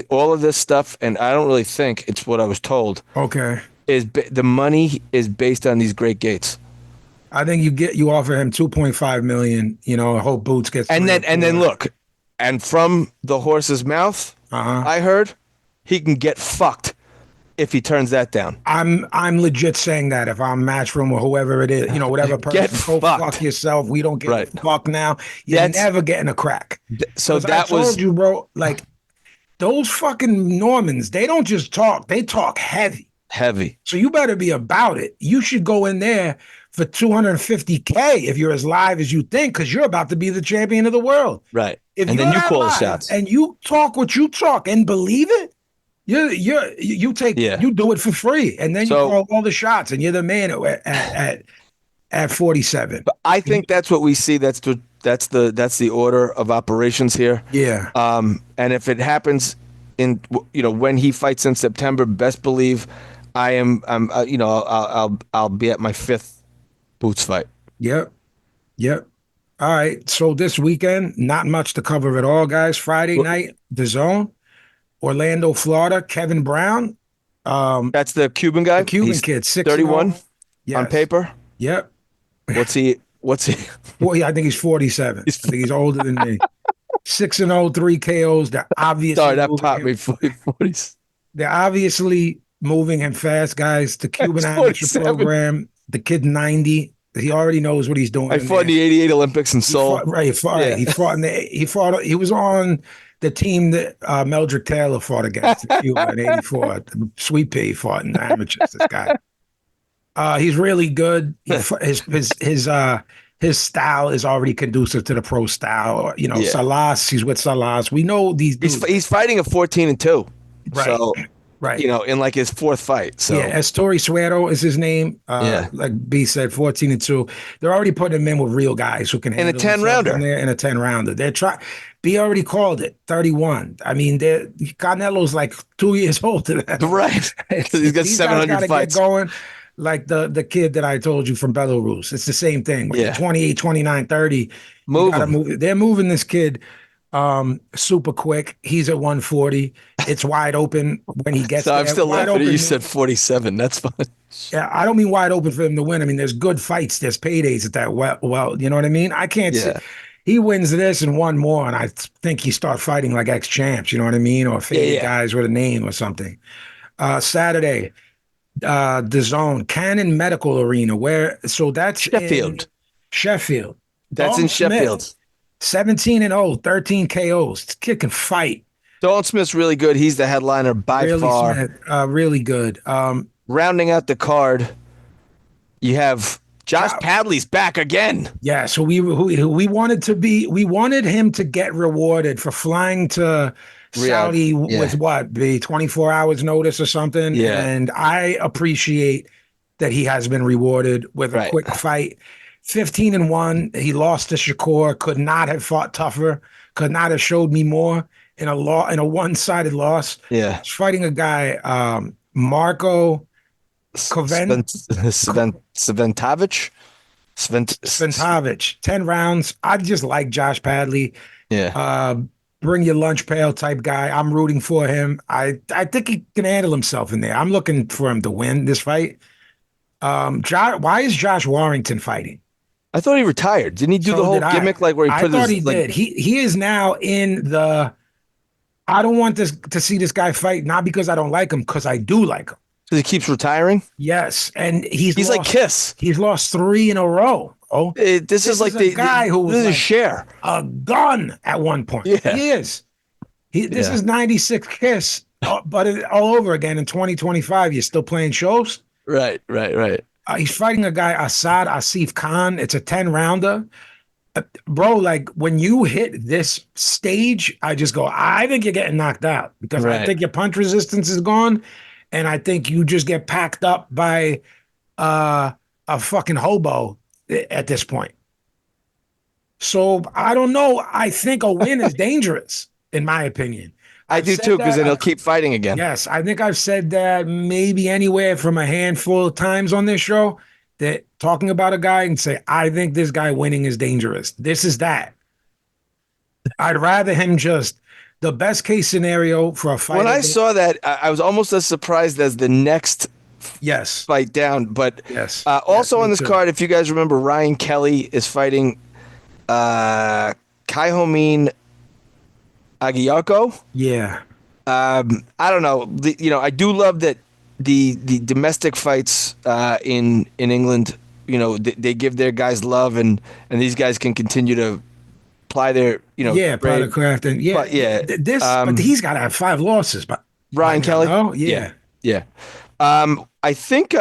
all of this stuff, and I don't really think it's what I was told. Okay, is the money is based on these great gates. I think you offer him 2.5 million. I hope Boots gets. And then look, and from the horse's mouth, I heard he can get fucked if he turns that down. I'm legit saying that if I'm Matchroom or whoever it is, whatever person, go fuck yourself. We don't get fucked now. You're never getting a crack. So that I told you, bro. Like those fucking Normans, they don't just talk; they talk heavy. Heavy. So you better be about it. You should go in there for 250K if you're as live as you think, because you're about to be the champion of the world. Right. And then you call the shots. And you talk what you talk and believe it. You do it for free, and then you call all the shots, and you're the man at 47. But I think that's what we see. That's the order of operations here. Yeah. And if it happens in when he fights in September, best believe I'll be at my 5th Boots fight. Yep. All right. So this weekend, not much to cover at all, guys. Friday night, The Zone. Orlando, Florida, Kevin Brown. That's the Cuban guy? The Cuban kid, 31 on paper? Yep. What's he? Well, I think he's 47. I think he's older than me. 6-0, 3 KOs. They're obviously that popped me 40s. They're obviously moving him fast, guys. The Cuban amateur program, the kid 90. He already knows what he's doing. I fought in the 88 Olympics in Seoul. He fought. He was on the team that Meldrick Taylor fought against in Cuba in 84. Sweet Pea fought in the amateurs, this guy. He's really good. His style is already conducive to the pro style. Salas, he's with Salas. We know these dudes. He's fighting a 14-2. Right. So, right. In like his 4th fight. So Estori Suero is his name. Like B said, 14-2. They're already putting him in with real guys who can handle in a 10-rounder. In a 10-rounder. They're trying. B already called it 31. I mean, Canelo's like 2 years older than that. Right. He's got 700 fights. Get going. Like the kid that I told you from Belarus. It's the same thing. When 28, 29, 30. They're moving this kid super quick. He's at 140. It's wide open when he gets there. I'm still laughing at you said 47. That's fine. Yeah, I don't mean wide open for him to win. I mean, there's good fights. There's paydays at that. Well, you know what I mean? I can't see. He wins this and one more, and I think he starts fighting like ex-champs, you know what I mean? Or faded guys with a name or something. Saturday, The Zone, Cannon Medical Arena, that's Sheffield. Sheffield. That's in Sheffield. 17-0, 13 KOs. This kid can fight. Dalton Smith's really good. He's the headliner by far. Smith, really good. Rounding out the card, you have Josh Padley's back again. Yeah, so we wanted him to get rewarded for flying to Saudi with the 24 hours notice or something. Yeah. And I appreciate that he has been rewarded with a quick fight. 15-1. He lost to Shakur. Could not have fought tougher. Could not have showed me more in a one-sided loss. Yeah. He's fighting a guy, Marco Sventovic. 10 rounds. I just like Josh Padley. Yeah. Bring your lunch pail type guy. I'm rooting for him. I think he can handle himself in there. I'm looking for him to win this fight. Why is Josh Warrington fighting? I thought he retired. Didn't he do So the whole did I. gimmick like where he I put thought his he like? did. He is now in the. I don't want to see this guy fight, not because I don't like him, because I do like him. He keeps retiring. Yes, and He's like Kiss. He's lost 3 in a row. Oh, This is like a guy who was this is like Cher. a gun at one point. Yeah. He is. This Yeah. is 96 Kiss, but all over again in 2025. You're still playing shows. Right. He's fighting a guy, Asif Khan. It's a 10-rounder. Bro, like when you hit this stage, I just go, I think you're getting knocked out because I Right. think your punch resistance is gone. And I think you just get packed up by a fucking hobo at this point. So I don't know. I think a win is dangerous, in my opinion. I do too, because then he'll keep fighting again. Yes, I think I've said that maybe anywhere from a handful of times on this show, that talking about a guy and say, I think this guy winning is dangerous. This is that. I'd rather him just the best case scenario for a fight. When I saw that, I was almost as surprised as the next yes, fight down. But yes. also Yes, on me this too. card, if you guys remember, Ryan Kelly is fighting Kaihomin Agiarko. Yeah. I don't know. I do love that the domestic fights in England. They give their guys love, and these guys can continue to apply their Yeah, trade. product craft and yeah. But, yeah, but he's got to have 5 losses. But Ryan Kelly. Oh yeah. Yeah. I think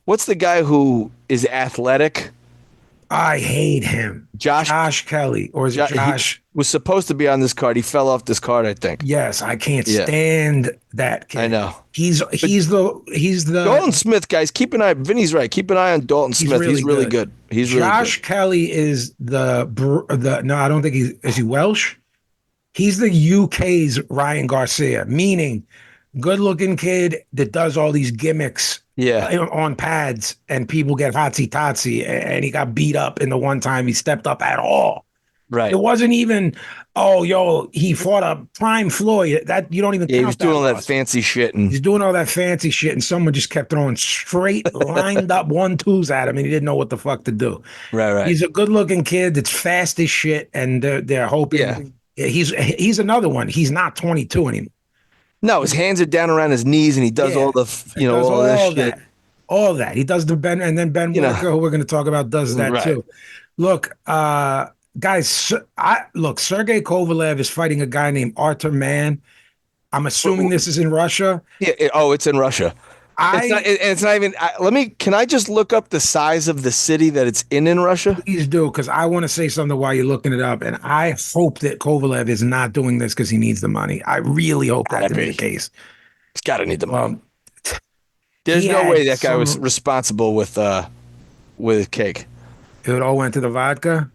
what's the guy who is athletic? I hate him. Josh Kelly, or is it Josh? He was supposed to be on this card. He fell off this card, I think. Yes, I can't Yeah. stand that kid. I know. He's the Dalton Smith, guys. Keep an eye. Vinny's right. Keep an eye on Dalton Smith. He's really good. He's really Josh good. Kelly is the no, I don't think is he Welsh? He's the UK's Ryan Garcia, meaning good-looking kid that does all these gimmicks on pads, and people get hotsy-totsy, and he got beat up in the one time he stepped up at all. Right. It wasn't even, he fought a prime Floyd. That you don't even count. He was doing all that loss. fancy shit. And He's doing all that fancy shit, and someone just kept throwing straight, lined up 1-2s at him, and he didn't know what the fuck to do. Right. He's a good-looking kid that's fast as shit, and they're hoping. Yeah. He's another one. He's not 22 anymore. No, his hands are down around his knees, and he does all the, all this shit. All that. He does the Ben, and then Ben Walker, who we're going to talk about, does that too. Look, guys, Sergey Kovalev is fighting a guy named Artur Man. I'm assuming this is in Russia. Yeah. It's in Russia. It's not even. Can I just look up the size of the city that it's in Russia? Please do, because I want to say something while you're looking it up, and I hope that Kovalev is not doing this because he needs the money. I really hope that to be the case. He's got to need the money. There's no way that guy was responsible with cake. It all went to the vodka.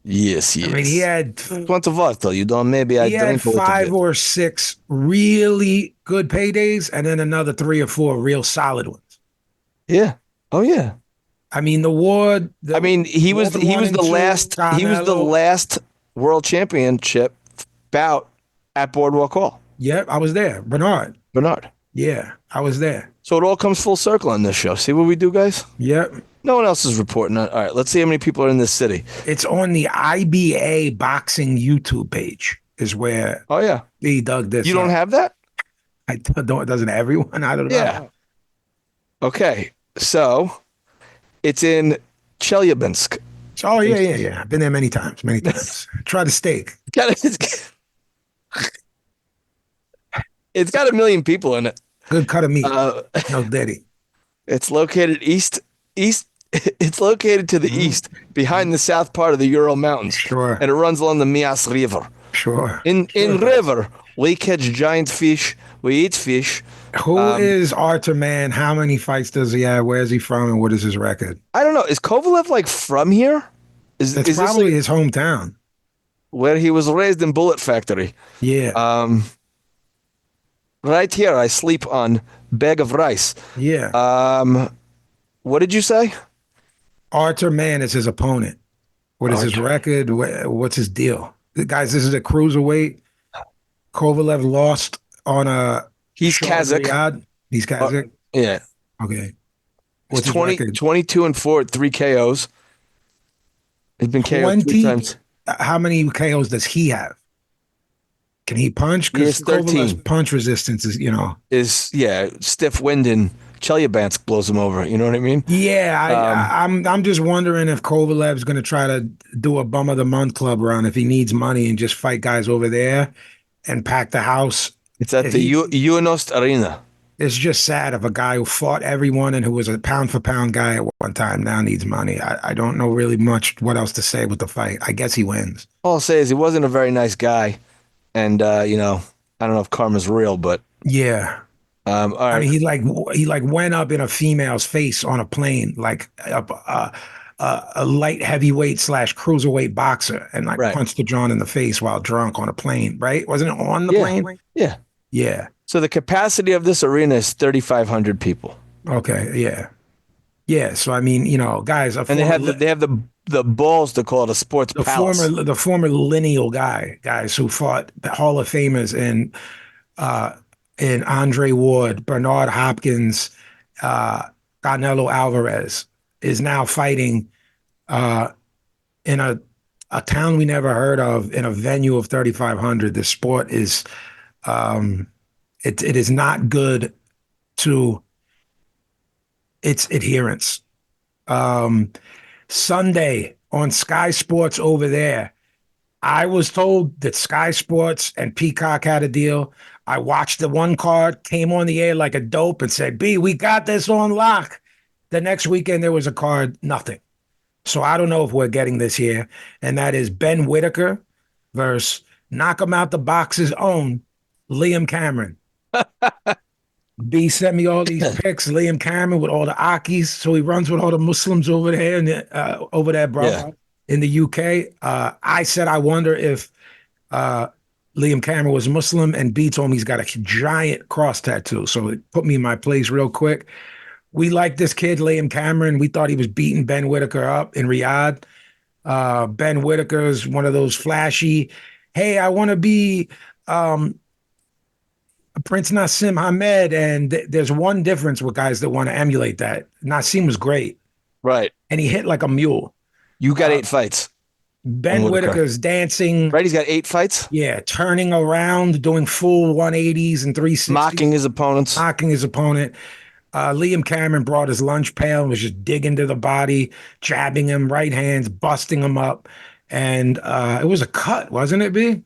Yes. I mean, he had went to vodka. You don't. Maybe I drink 5 or 6 really good paydays, and then another 3 or 4 real solid ones. Yeah. Oh yeah. I mean, the Ward. He was the last world championship bout at Boardwalk Hall. Yep, I was there. Bernard. Yeah, I was there. So it all comes full circle on this show. See what we do, guys? Yep. No one else is reporting on. All right, let's see how many people are in this city. It's on the IBA boxing YouTube page is where he dug this. You don't have that? I don't. Doesn't everyone? I don't know. Yeah. Okay, so it's in Chelyabinsk. Oh, yeah. I've been there many times. Try the steak. It's got 1 million people in it. Good cut of meat. No daddy. It's located east. It's located to the east, behind the south part of the Ural Mountains. Sure. And it runs along the Mias River. Sure. In river, we catch giant fish. We eat fish. Who is Artur Man? How many fights does he have? Where is he from? And what is his record? I don't know. Is Kovalev from here? It's probably his hometown. Where he was raised in Bullet Factory. Yeah. Right here, I sleep on bag of rice. Yeah. What did you say? Artur Man is his opponent. What is his record? What's his deal? Guys, this is a cruiserweight. Kovalev lost on a. He's Kazakh. He's Kazakh. Yeah. Okay. He's What's his 20, record? 22-4 at 3 KOs. He's been KO'd 3 20. times. How many KOs does he have? Can he punch? He has Because Kovalev's 13. punch resistance is, Stiff wind and Chelyabinsk blows him over. You know what I mean? Yeah, Um, I'm just wondering if Kovalev's going to try to do a bum of the month club run if he needs money and just fight guys over there and pack the house. It's at If the he, Uenost Arena. it's just sad if a guy who fought everyone and who was a pound for pound guy at one time now needs money. I don't know really much what else to say with the fight. I guess he wins. All I'll say is he wasn't a very nice guy. And, I don't know if karma's real, but Yeah. all I right. mean, he went up in a female's face on a plane, like a light heavyweight slash cruiserweight boxer, and like Right. punched the John in the face while drunk on a plane. Right? Wasn't it on the Yeah. plane? Yeah. Yeah. So the capacity of this arena is 3,500 people. Okay. Yeah. Yeah. So I mean, guys, And they have the balls to call it a sports palace. the former lineal guys who fought Hall of Famers in Andre Ward, Bernard Hopkins, Canelo Alvarez is now fighting in a town we never heard of in a venue of 3,500. The sport is it is not good to its adherents. Sunday on Sky Sports over there, I was told that Sky Sports and Peacock had a deal. I watched the one card, came on the air like a dope and said, B, we got this on lock. The next weekend, there was a card, nothing. So I don't know if we're getting this here. And that is Ben Whitaker versus knock him out the box's own Liam Cameron. B sent me all these pics, Liam Cameron with all the Akis. So he runs with all the Muslims over there over there, bro. Yeah. In the UK. I said I wonder if Liam Cameron was Muslim, and B told me he's got a giant cross tattoo. So it put me in my place real quick. We like this kid, Liam Cameron. We thought he was beating Ben Whitaker up in Riyadh. Ben Whitaker's one of those flashy, hey, I want to be Prince Nassim Hamed. And there's one difference with guys that want to emulate that. Nassim was great. Right. And he hit like a mule. You got 8 fights. Ben Whitaker's dancing. Right? He's got 8 fights? Yeah, turning around, doing full 180s and 360s. Mocking his opponents. Mocking his opponent. Liam Cameron brought his lunch pail and was just digging to the body, jabbing him, right hands, busting him up. And it was a cut, wasn't it, B?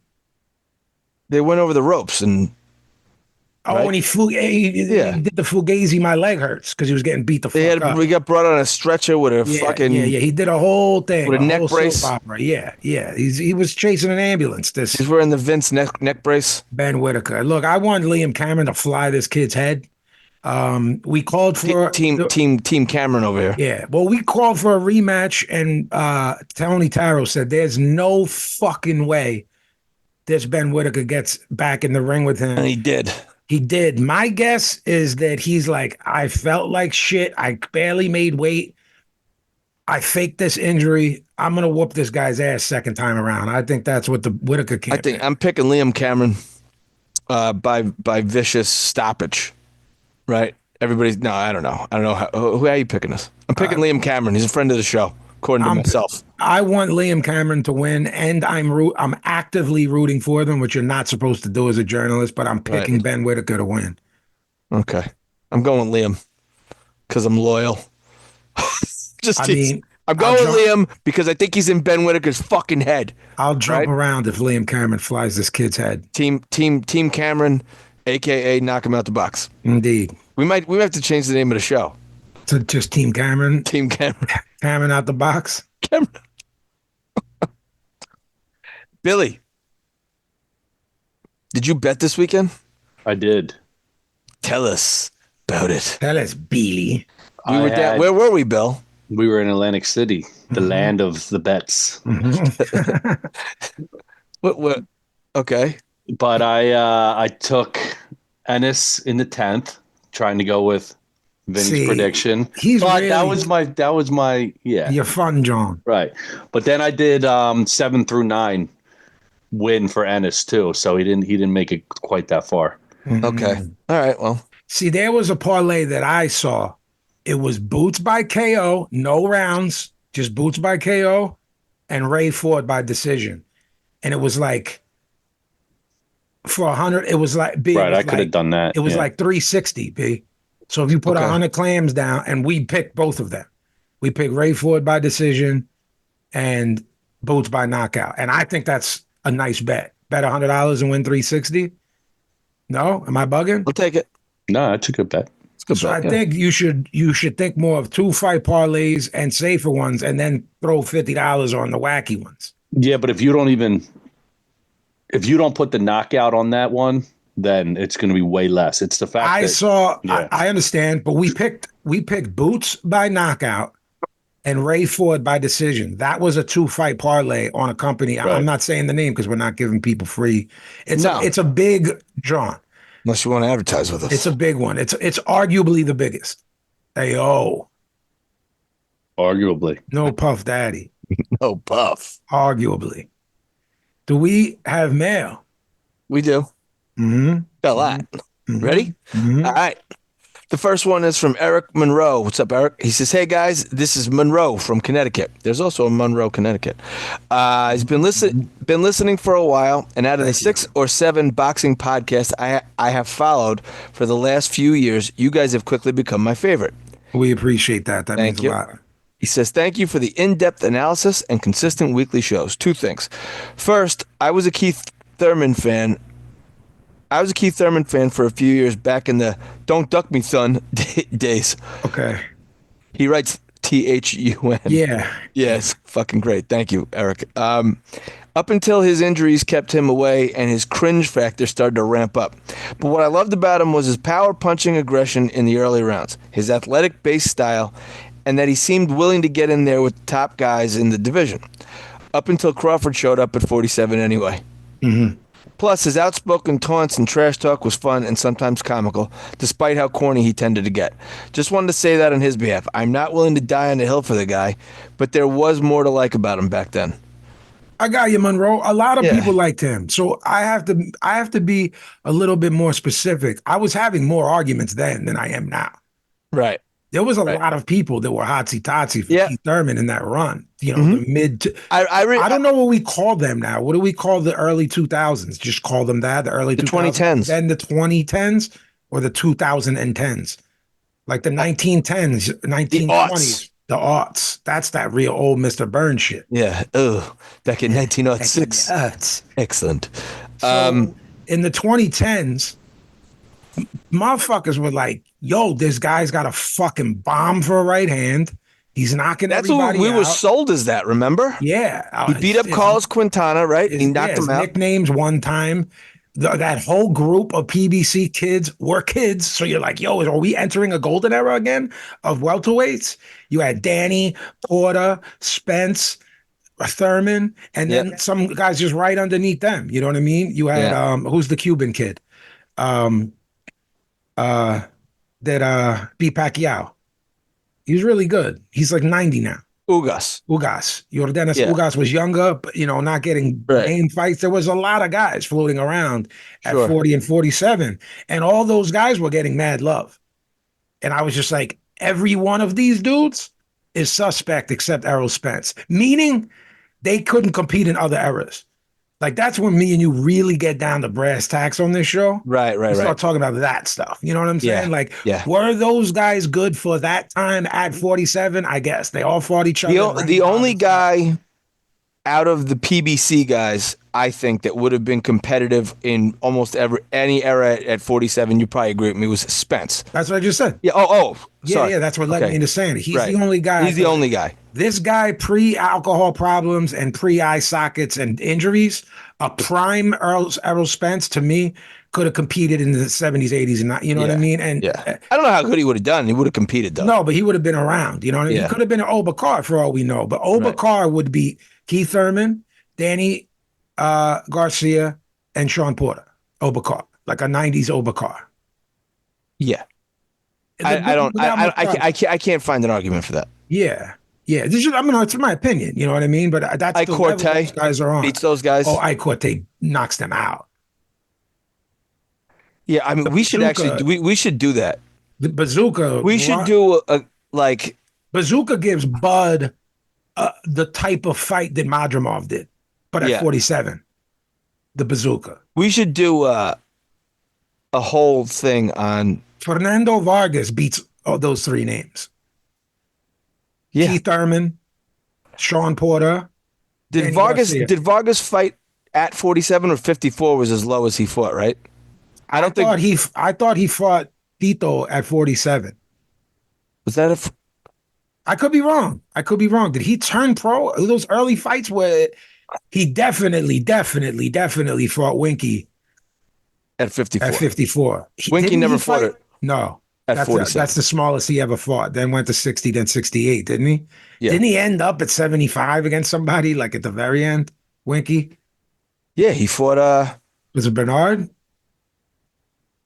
They went over the ropes and Oh, right? and he did the Fugazi, my leg hurts, because he was getting beat the fuck up. we got brought on a stretcher with a Yeah, fucking yeah. He did a whole thing. with a neck whole brace. soap opera. Yeah. He was chasing an ambulance. He's wearing the Vince neck brace. Ben Whitaker. Look, I want Liam Cameron to fly this kid's head. We called for Team Cameron over here. Yeah. Well, we called for a rematch, and Tony Taro said there's no fucking way this Ben Whitaker gets back in the ring with him. And he did. He did. My guess is that he's like, I felt like shit. I barely made weight. I faked this injury. I'm gonna whoop this guy's ass second time around. I think that's what the Whitaker camp. I think I'm picking Liam Cameron by vicious stoppage. Right? Everybody's no, I don't know. Who are you picking us? I'm picking Liam Cameron. He's a friend of the show, according to myself. I want Liam Cameron to win, and I'm actively rooting for them, which you're not supposed to do as a journalist. But I'm picking Ben Whitaker to win. Okay, I'm going Liam because I'm loyal. I'm going with Liam because I think he's in Ben Whitaker's fucking head. I'll jump around if Liam Cameron flies this kid's head. Team Cameron, aka knock him out the box. Indeed. We might have to change the name of the show to just Team Cameron. Team Cameron. Cameron out the box. Cameron. Billy, did you bet this weekend? I did. Tell us about it. Tell us, Billy. Where were we, Bill? We were in Atlantic City, the land of the bets. What? Okay. But I took Ennis in the 10th, trying to go with Vinny's prediction. That was my Your fun, John. Right. But then I did 7 through 9 win for Ennis too, so he didn't make it quite that far. Okay. All right. Well, see, there was a parlay that I saw It was Boots by KO, no rounds, just Boots by KO, and Ray Ford by decision. And it was like for 100, it was like B. Right, I could have done that. It was like 360, B. So if you put 100 clams down, and we picked both of them, we picked Ray Ford by decision and Boots by knockout, and I think that's a nice bet. Bet $100 and win 360. No, am I bugging? I'll take it. No, that's a good bet. So I think you should think more of 2 fight parlays and safer ones, and then throw $50 on the wacky ones. Yeah, but if you don't put the knockout on that one, then it's going to be way less. It's the fact I understand, but we picked Boots by knockout and Ray Ford by decision. That was a 2 fight parlay on a company. Right. I'm not saying the name because we're not giving people free. It's a big John. Unless you want to advertise with us. It's a big one. It's arguably the biggest. Ayo. Arguably. No Puff Daddy. No Puff. Arguably. Do we have mail? We do. Mm-hmm. A lot. Mm-hmm. Ready? Mm-hmm. All right. The first one is from Eric Monroe. What's up, Eric? He says, hey, guys, this is Monroe from Connecticut. There's also a Monroe, Connecticut. He's been listening for a while, and out of the 6 or 7 boxing podcasts I have followed for the last few years, you guys have quickly become my favorite. We appreciate that. That means a lot. He says, thank you for the in-depth analysis and consistent weekly shows. 2 things. First, I was a Keith Thurman fan for a few years back in the "Don't Duck Me, Son" days. Okay. He writes THUN. Yeah. Yes, fucking great. Thank you, Eric. Up until his injuries kept him away and his cringe factor started to ramp up. But what I loved about him was his power punching aggression in the early rounds, his athletic base style, and that he seemed willing to get in there with the top guys in the division. Up until Crawford showed up at 47 anyway. Mm-hmm. Plus, his outspoken taunts and trash talk was fun and sometimes comical, despite how corny he tended to get. Just wanted to say that on his behalf. I'm not willing to die on the hill for the guy, but there was more to like about him back then. I got you, Monroe. A lot of people liked him, so I have to be a little bit more specific. I was having more arguments then than I am now. Right. There was a lot of people that were hotsy-totsy for Keith Thurman in that run. You know, the mid. I don't know what we call them now. What do we call the early 2000s? Just call them that, the early 2010s. Then the 2010s or the 2010s? Like the 1910s, 1920s. The aughts. That's that real old Mr. Burns shit. Yeah. Oh, back in 1906. Excellent. So in the 2010s, motherfuckers were like, yo, this guy's got a fucking bomb for a right hand. He's knocking everybody out. That's what we were sold as that, remember? Yeah. He beat up Carlos Quintana, right? He knocked him out. Nicknames one time. That whole group of PBC kids were kids. So you're like, yo, are we entering a golden era again of welterweights? You had Danny, Porter, Spence, Thurman, and then some guys just right underneath them. You know what I mean? You had, who's the Cuban kid? That beat Pacquiao. He was really good. He's like 90 now. Ugas. Yordenis Ugas was younger, but not getting name fights. There was a lot of guys floating around at 40 and 47, and all those guys were getting mad love. And I was just like, every one of these dudes is suspect except Errol Spence, meaning they couldn't compete in other eras. Like, that's when me and you really get down to brass tacks on this show. Right. Start talking about that stuff. You know what I'm saying? Were those guys good for that time at 47? I guess. They all fought each other. The only guy out of the PBC guys, I think, that would have been competitive in almost any era at 47, you probably agree with me, was Spence. That's what I just said. Yeah. Sorry. Yeah, that's what led me into saying it. He's the only guy. He's the only guy. This guy, pre-alcohol problems and pre-eye sockets and injuries, a prime Errol Spence, to me, could have competed in the 70s, 80s, and you know what I mean? And I don't know how good he would have done. He would have competed, though. No, but he would have been around. You know what I mean? He could have been an Obakar for all we know. But Obakar would be Keith Thurman, Danny Garcia, and Sean Porter. Obakar. Like a 90s Obakar. Yeah. I can't find an argument for that. Yeah. This is, it's my opinion. You know what I mean? But that's the level those guys are on. Beats those guys. Oh, Corte knocks them out. Yeah, I mean, we should do that. The bazooka. We should do like Bazooka gives Bud the type of fight that Madrimov did, but at 47, the Bazooka. We should do a whole thing on Fernando Vargas beats those three names. Yeah. Keith Thurman, Sean Porter. Did Vargas fight at 47 or 54 was as low as he fought, right? I thought he fought Tito at 47. Was that I could be wrong. Did he turn pro? Those early fights where he definitely fought Winky at 54. At 54. Winky never fought it. No. At 47. That's the smallest he ever fought. Then went to 60, then 68, didn't he? Yeah. Didn't he end up at 75 against somebody like at the very end? Winky? Yeah, he fought was it Bernard?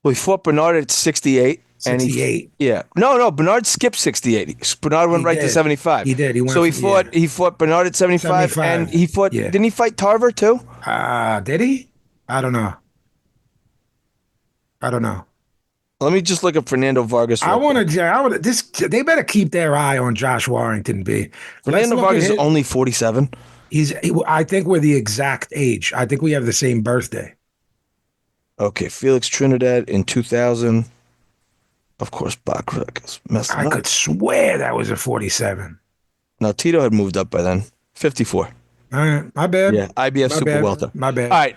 Well, he fought Bernard at 68. 68. No, Bernard skipped 68. Bernard went right to 75. He did. He fought Bernard at 75, and he fought didn't he fight Tarver too? Did he? I don't know. Let me just look up Fernando Vargas. They better keep their eye on Josh Warrington, B. Fernando Vargas is only 47. I think we're the exact age. I think we have the same birthday. Okay, Felix Trinidad in 2000. Of course, Bachrock is messed up. I could swear that was a 47. No, Tito had moved up by then. 54. All right, my bad. Yeah, IBF Super Welter. My bad. All right.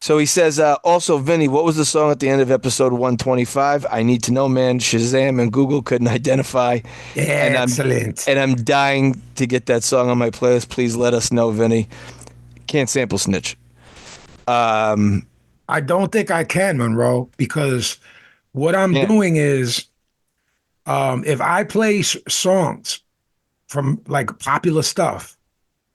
So he says, also, Vinny, what was the song at the end of episode 125? I need to know, man. Shazam and Google couldn't identify. Yeah, excellent. And I'm dying to get that song on my playlist. Please let us know, Vinny. Can't sample snitch. I don't think I can, Monroe, because what I'm doing is if I play songs from like popular stuff,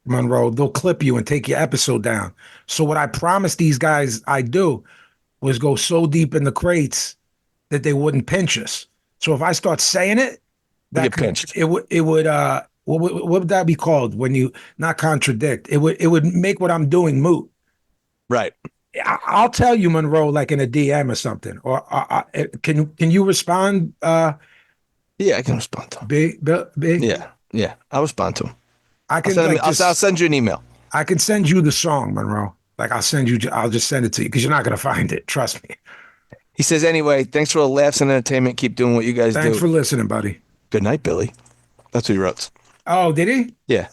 Monroe, they'll clip you and take your episode down. So what I promised these guys I do was go so deep in the crates that they wouldn't pinch us. So if I start saying it, get pinched. It would what would that be called when you not contradict? It would make what I'm doing moot. Right. I'll tell you, Monroe, like in a DM or something. Or can you respond? Yeah, I can respond to him. Big? Yeah. I'll respond to him. I'll send you an email. I can send you the song, Monroe. Like I'll just send it to you because you're not going to find it. Trust me. He says, anyway, thanks for the laughs and entertainment. Keep doing what you guys do. Thanks for listening, buddy. Good night, Billy. That's what he wrote. Oh, did he? Yeah.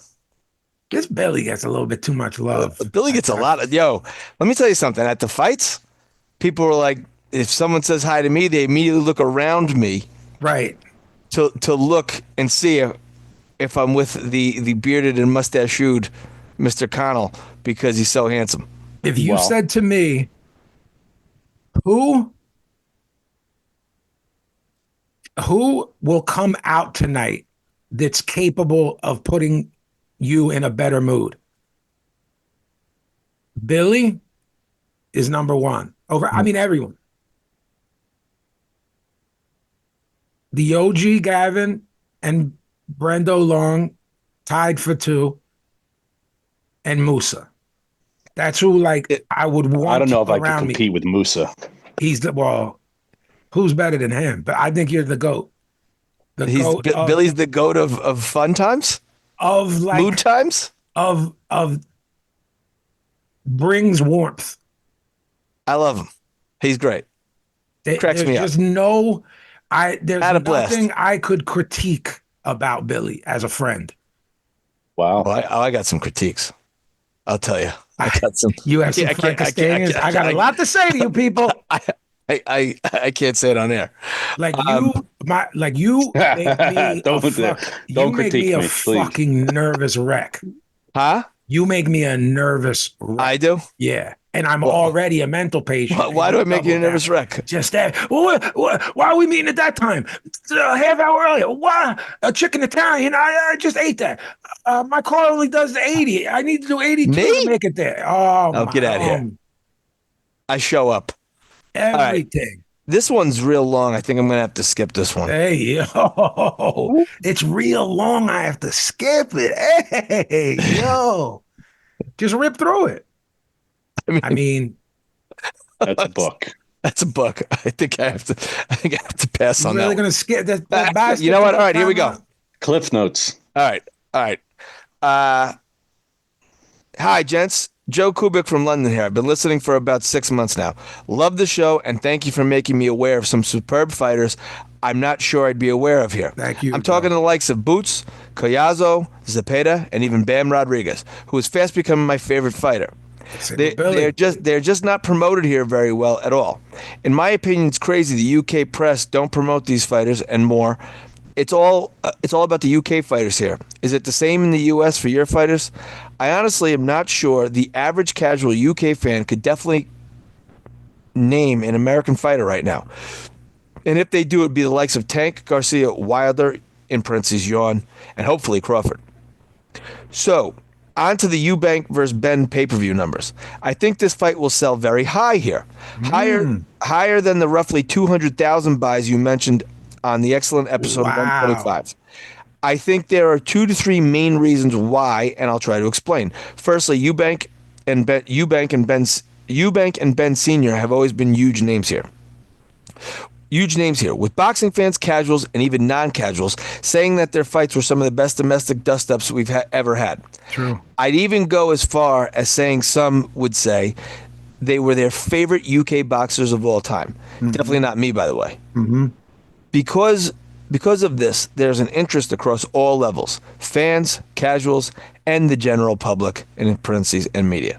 This Billy gets a little bit too much love. Billy gets a lot of, let me tell you something. At the fights, people were like, if someone says hi to me, they immediately look around me. Right. To look and see if I'm with the bearded and mustachioed Mr. Connell because he's so handsome. If you said to me, who will come out tonight that's capable of putting you in a better mood? Billy is number one. Everyone. The OG Gavin and Brendo Long tied for 2, and Musa. That's who I would want. I don't know if I could compete with Musa. Who's better than him? But I think you're the GOAT. Billy's the GOAT of fun times? Of mood times? Of brings warmth. I love him. He's great. Cracks me up. There's nothing I could critique about Billy as a friend. Wow. I got some critiques. I'll tell you. I got some. You have some Frankensteinians. I got a lot to say to you people. I can't say it on air. You make me a fucking nervous wreck. Huh? You make me a nervous wreck. I do? Yeah. And I'm already a mental patient. Why do I make you a nervous wreck? Just that. Why are we meeting at that time? A half hour earlier. Why? A chicken Italian. I just ate that. My car only does 80. I need to do 82 to make it there. Oh, get out of here. I show up. Everything. Right. This one's real long. I think I'm going to have to skip this one. Hey, yo. It's real long. I have to skip it. Hey, yo. Just rip through it. I mean, that's a book. That's a book. I think I have to pass on that. Really going to skip that? You know what? All right, here we go. Cliff notes. All right. Hi, gents. Joe Kubik from London here. I've been listening for about 6 months now. Love the show, and thank you for making me aware of some superb fighters I'm not sure I'd be aware of here. Thank you. I'm talking to the likes of Boots, Collazo, Zepeda, and even Bam Rodriguez, who is fast becoming my favorite fighter. They're just not promoted here very well at all. In my opinion, it's crazy the UK press don't promote these fighters and more. It's all about the UK fighters here. Is it the same in the US for your fighters? I honestly am not sure. The average casual UK fan could definitely name an American fighter right now. And if they do, it'd be the likes of Tank, Garcia, Wilder, in parentheses, Yawn, and hopefully Crawford. So, on to the Eubank versus Ben pay-per-view numbers. I think this fight will sell very high here. Higher than the roughly 200,000 buys you mentioned on the excellent episode 125. I think there are 2 to 3 main reasons why, and I'll try to explain. Firstly, Eubank and Ben Sr. have always been huge names here. With boxing fans, casuals, and even non-casuals saying that their fights were some of the best domestic dust-ups we've ever had. True. I'd even go as far as saying some would say they were their favorite UK boxers of all time. Mm-hmm. Definitely not me, by the way. Mm-hmm. Because of this, there's an interest across all levels, fans, casuals, and the general public, and in parentheses, and media.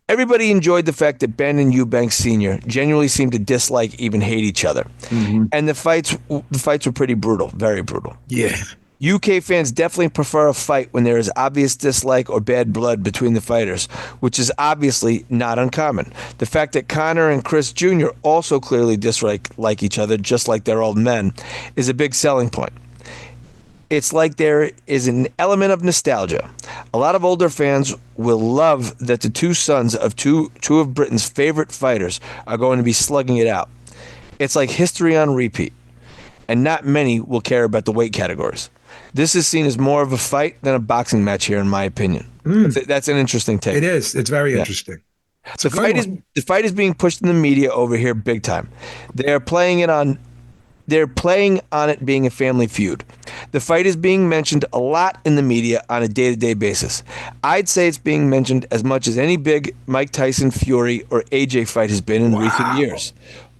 Everybody enjoyed the fact that Ben and Eubank Sr. genuinely seemed to dislike, even hate each other. Mm-hmm. And the fights were pretty brutal, very brutal. Yeah. UK fans definitely prefer a fight when there is obvious dislike or bad blood between the fighters, which is obviously not uncommon. The fact that Conor and Chris Jr. also clearly dislike each other, just like they're old men, is a big selling point. It's like there is an element of nostalgia. A lot of older fans will love that the two sons of two of Britain's favorite fighters are going to be slugging it out. It's like history on repeat, and not many will care about the weight categories. This is seen as more of a fight than a boxing match here, in my opinion. That's an interesting take. It is. It's very interesting. The fight is being pushed in the media over here big time. They're playing on it being a family feud. The fight is being mentioned a lot in the media on a day-to-day basis. I'd say it's being mentioned as much as any big Mike Tyson, Fury, or AJ fight has been in recent years.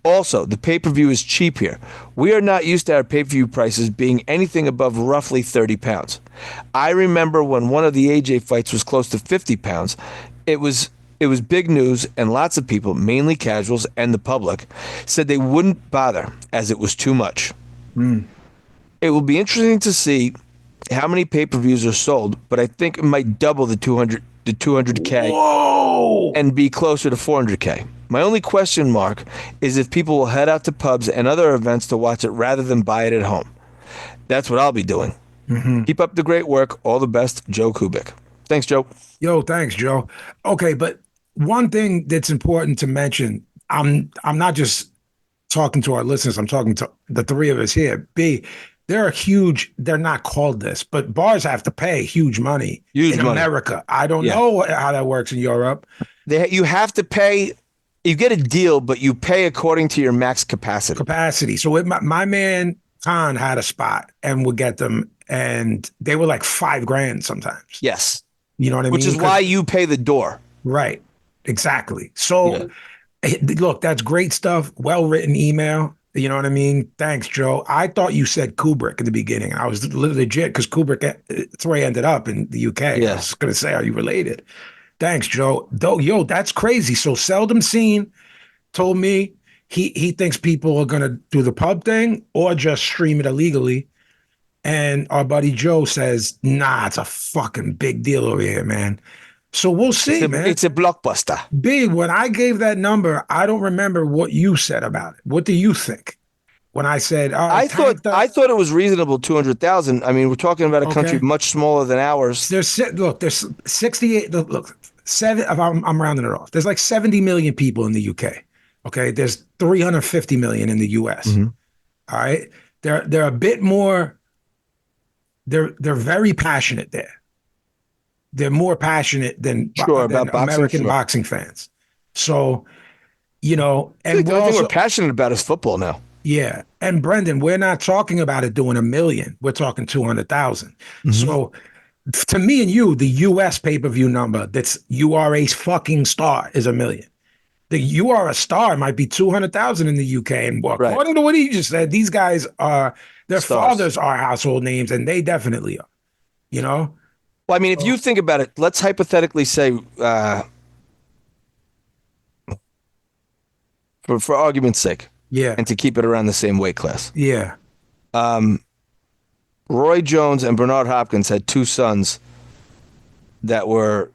Also, the pay-per-view is cheap here. We are not used to our pay-per-view prices being anything above roughly 30 pounds. I remember when one of the AJ fights was close to 50 pounds. It was big news, and lots of people, mainly casuals and the public, said they wouldn't bother as it was too much. It will be interesting to see how many pay-per-views are sold, but I think it might double the 200K Whoa! And be closer to 400K. My only question mark is if people will head out to pubs and other events to watch it rather than buy it at home. That's what I'll be doing. Mm-hmm. Keep up the great work. All the best, Joe Kubik. Thanks, Joe. Yo, thanks, Joe. Okay, but one thing that's important to mention, I'm not just talking to our listeners, I'm talking to the three of us here. They're not called this, but bars have to pay huge money in America. I don't know how that works in Europe. You have to pay, you get a deal, but you pay according to your max capacity. So my man Khan had a spot and would get them, and they were like $5,000 sometimes. Yes. You know what I mean? Which is why you pay the door. Right. Exactly. So, look, that's great stuff. Well-written email. You know what I mean? Thanks, Joe. I thought you said Kubrick at the beginning. I was legit because Kubrick, that's where he ended up in the UK. Yes. I was going to say, are you related? Thanks, Joe. Yo, that's crazy. So Seldom Seen told me he thinks people are going to do the pub thing or just stream it illegally. And our buddy Joe says, nah, it's a fucking big deal over here, man. So we'll see, man. It's a blockbuster. B, when I gave that number, I don't remember what you said about it. What do you think? When I said, I thought it was reasonable, 200,000. I mean, we're talking about a country much smaller than ours. There's 68. Look, I'm rounding it off. There's like 70 million people in the UK. Okay, there's 350 million in the US. Mm-hmm. All right, they're a bit more. They're very passionate there. They're more passionate than about American boxing fans. So You know, and the only thing we're passionate about is football now. Yeah. And Brendan, we're not talking about it doing 1 million. We're talking 200,000. Mm-hmm. So to me and you, the US pay-per-view number that's you are a fucking star is 1 million. The you are a star might be 200,000 in the UK. And according to what he just said, these guys are, their fathers are household names, and they definitely are, you know? Well, I mean, if you think about it, let's hypothetically say, for argument's sake, and to keep it around the same weight class. Yeah. Roy Jones and Bernard Hopkins had 2 sons that were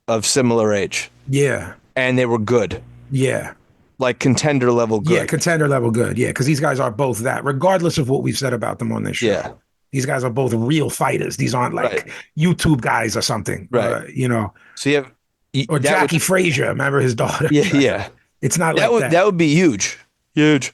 of similar age. Yeah. And they were good. Yeah. Like contender level good. Yeah, contender level good. Yeah, because these guys are both that, regardless of what we've said about them on this show. Yeah. These guys are both real fighters. These aren't like YouTube guys or something. Right. You know. So you have... Or Jackie Frazier. Remember his daughter? Yeah, yeah. It's not like that. That would be huge. Huge.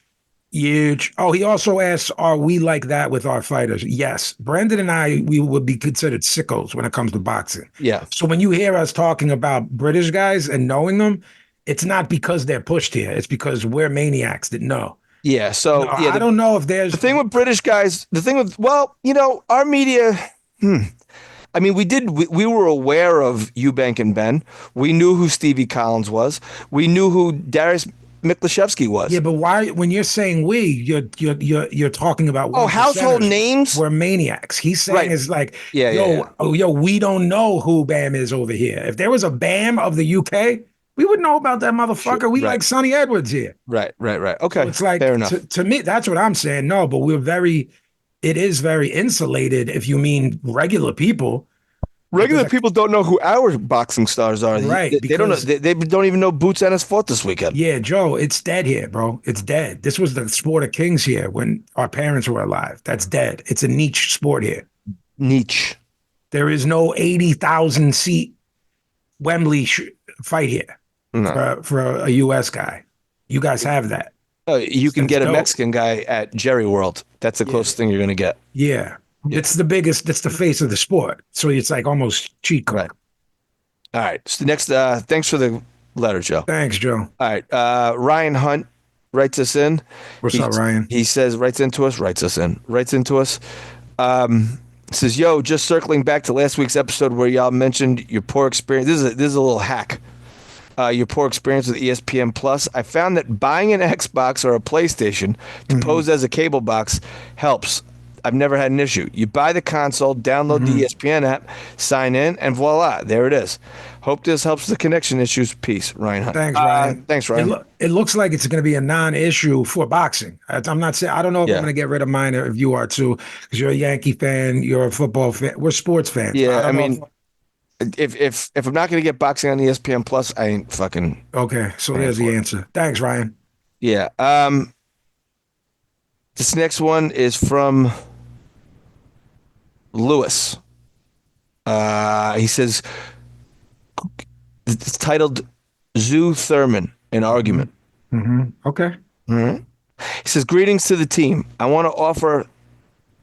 Huge. Oh, he also asks, are we like that with our fighters? Yes. Brendan and I, we would be considered sickos when it comes to boxing. Yeah. So when you hear us talking about British guys and knowing them, it's not because they're pushed here. It's because we're maniacs that know. Yeah. So I don't know if there's... The thing with British guys, well, you know, our media... I mean, we were aware of Eubank and Ben. We knew who Stevie Collins was. We knew who Darius Miklashevsky was. Yeah, but why? When you're saying we, you're talking about household names. We're maniacs. He's saying it's like, yo, we don't know who Bam is over here. If there was a Bam of the UK, we would know about that motherfucker. Sure, we like Sonny Edwards here. Right. Okay, so it's like, fair enough. To me, that's what I'm saying. No, but it is very insulated if you mean regular people. Regular people don't know who our boxing stars are. Right. They don't know. They don't even know Boots Ennis fought this weekend. Yeah, Joe, it's dead here, bro. It's dead. This was the sport of kings here when our parents were alive. That's dead. It's a niche sport here. Niche. There is no 80,000 seat Wembley fight here for a U.S. guy. You guys have that. You can get a Mexican guy at Jerry World. That's the closest thing you're going to get. Yeah. It's the biggest, that's the face of the sport. So it's like almost cheat code. Right. All right. So next, thanks for the letter, Joe. Thanks, Joe. All right. Ryan Hunt writes us in. What's up, Ryan? He says, writes into us. Says, yo, just circling back to last week's episode where y'all mentioned your poor experience. This is a little hack. Your poor experience with ESPN Plus. I found that buying an Xbox or a PlayStation to pose as a cable box helps. I've never had an issue. You buy the console, download the ESPN app, sign in, and voila, there it is. Hope this helps the connection issues. Peace, Ryan Hunt. Thanks, Ryan. Thanks, Ryan. It looks like it's going to be a non-issue for boxing. I'm not saying, I don't know if I'm going to get rid of mine if you are too, because you're a Yankee fan, you're a football fan. We're sports fans. Yeah, I mean, if I'm not going to get boxing on ESPN Plus, I ain't fucking. Okay, so there's the answer. Thanks, Ryan. Yeah. This next one is from Lewis. He says it's titled Zoo Thurman, an argument. Okay. He says, greetings to the team. I want to offer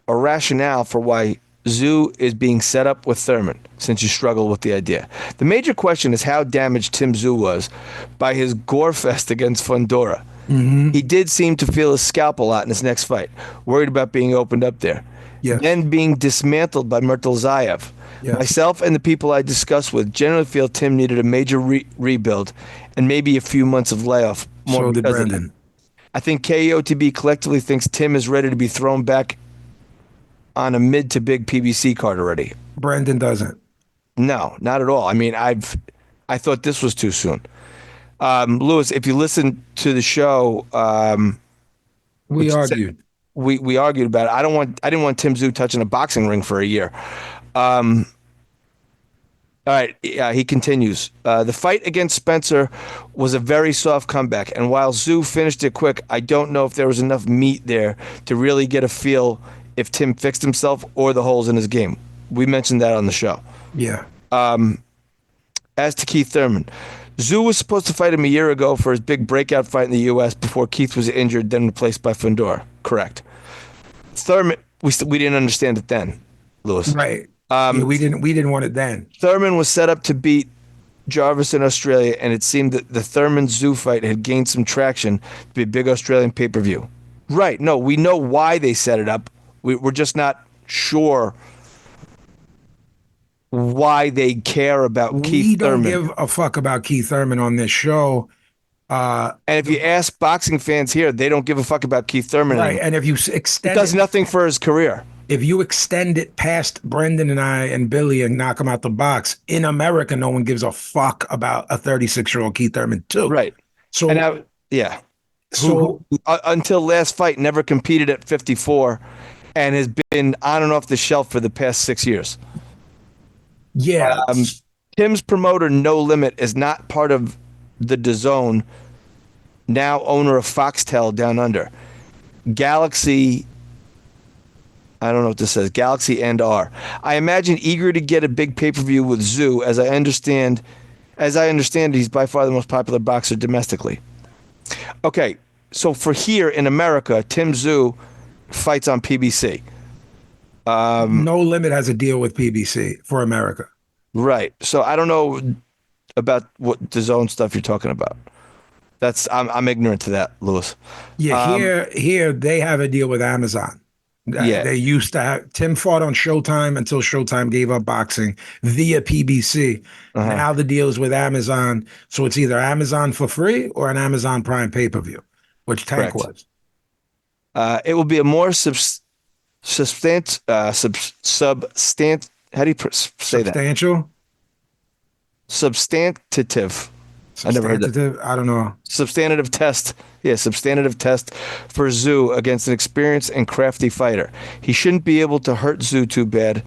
a rationale for why Zoo is being set up with Thurman, since you struggle with the idea. The major question is how damaged Tim Zoo was by his gore fest against Fundora. He did seem to feel his scalp a lot in his next fight, worried about being opened up there. Yes. Then being dismantled by Murtalzayev. Yes. Myself and the people I discussed with generally feel Tim needed a major rebuild and maybe a few months of layoff. So did Brendan. I think KOTB collectively thinks Tim is ready to be thrown back on a mid to big PBC card already. Brendan doesn't. No, not at all. I mean, I thought this was too soon. Lewis, if you listen to the show, we argued. We argued about it. I didn't want Tim Zoo touching a boxing ring for a year. All right. Yeah, he continues. The fight against Spencer was a very soft comeback, and while Zoo finished it quick, I don't know if there was enough meat there to really get a feel if Tim fixed himself or the holes in his game. We mentioned that on the show. Yeah. As to Keith Thurman, Zoo was supposed to fight him a year ago for his big breakout fight in the U.S. before Keith was injured, then replaced by Fundora. Correct. Thurman, we didn't understand it then, Lewis. Right. We didn't want it then. Thurman was set up to beat Jarvis in Australia, and it seemed that the Thurman Zoo fight had gained some traction to be a big Australian pay-per-view. Right. No, we know why they set it up. We're just not sure why they care about Keith Thurman. We don't give a fuck about Keith Thurman on this show. And if you ask boxing fans here, they don't give a fuck about Keith Thurman anymore. And if you extend it does nothing for his career. If you extend it past Brendan and I and Billy and knock him out the box, in America, no one gives a fuck about a 36-year-old Keith Thurman too. Right. So who until last fight never competed at 54 and has been on and off the shelf for the past 6 years. Yeah. Tim's promoter, No Limit, is not part of the DAZN, now owner of Foxtel Down Under. Galaxy, I don't know what this says, Galaxy and R. I imagine eager to get a big pay-per-view with Zoo, as I understand, he's by far the most popular boxer domestically. Okay, so for here in America, Tim Zoo fights on PBC. No Limit has a deal with PBC for America. Right. So I don't know about what the DAZN stuff you're talking about. I'm ignorant to that, Lewis. Yeah, here they have a deal with Amazon. They used to have Tim fought on Showtime until Showtime gave up boxing via PBC. Now the deal is with Amazon, so it's either Amazon for free or an Amazon Prime pay-per-view, which Tank was. It will be a more substantial? Substantive. I never heard that. I don't know. Substantive test. Yeah, substantive test for Zoo against an experienced and crafty fighter. He shouldn't be able to hurt Zoo too bad,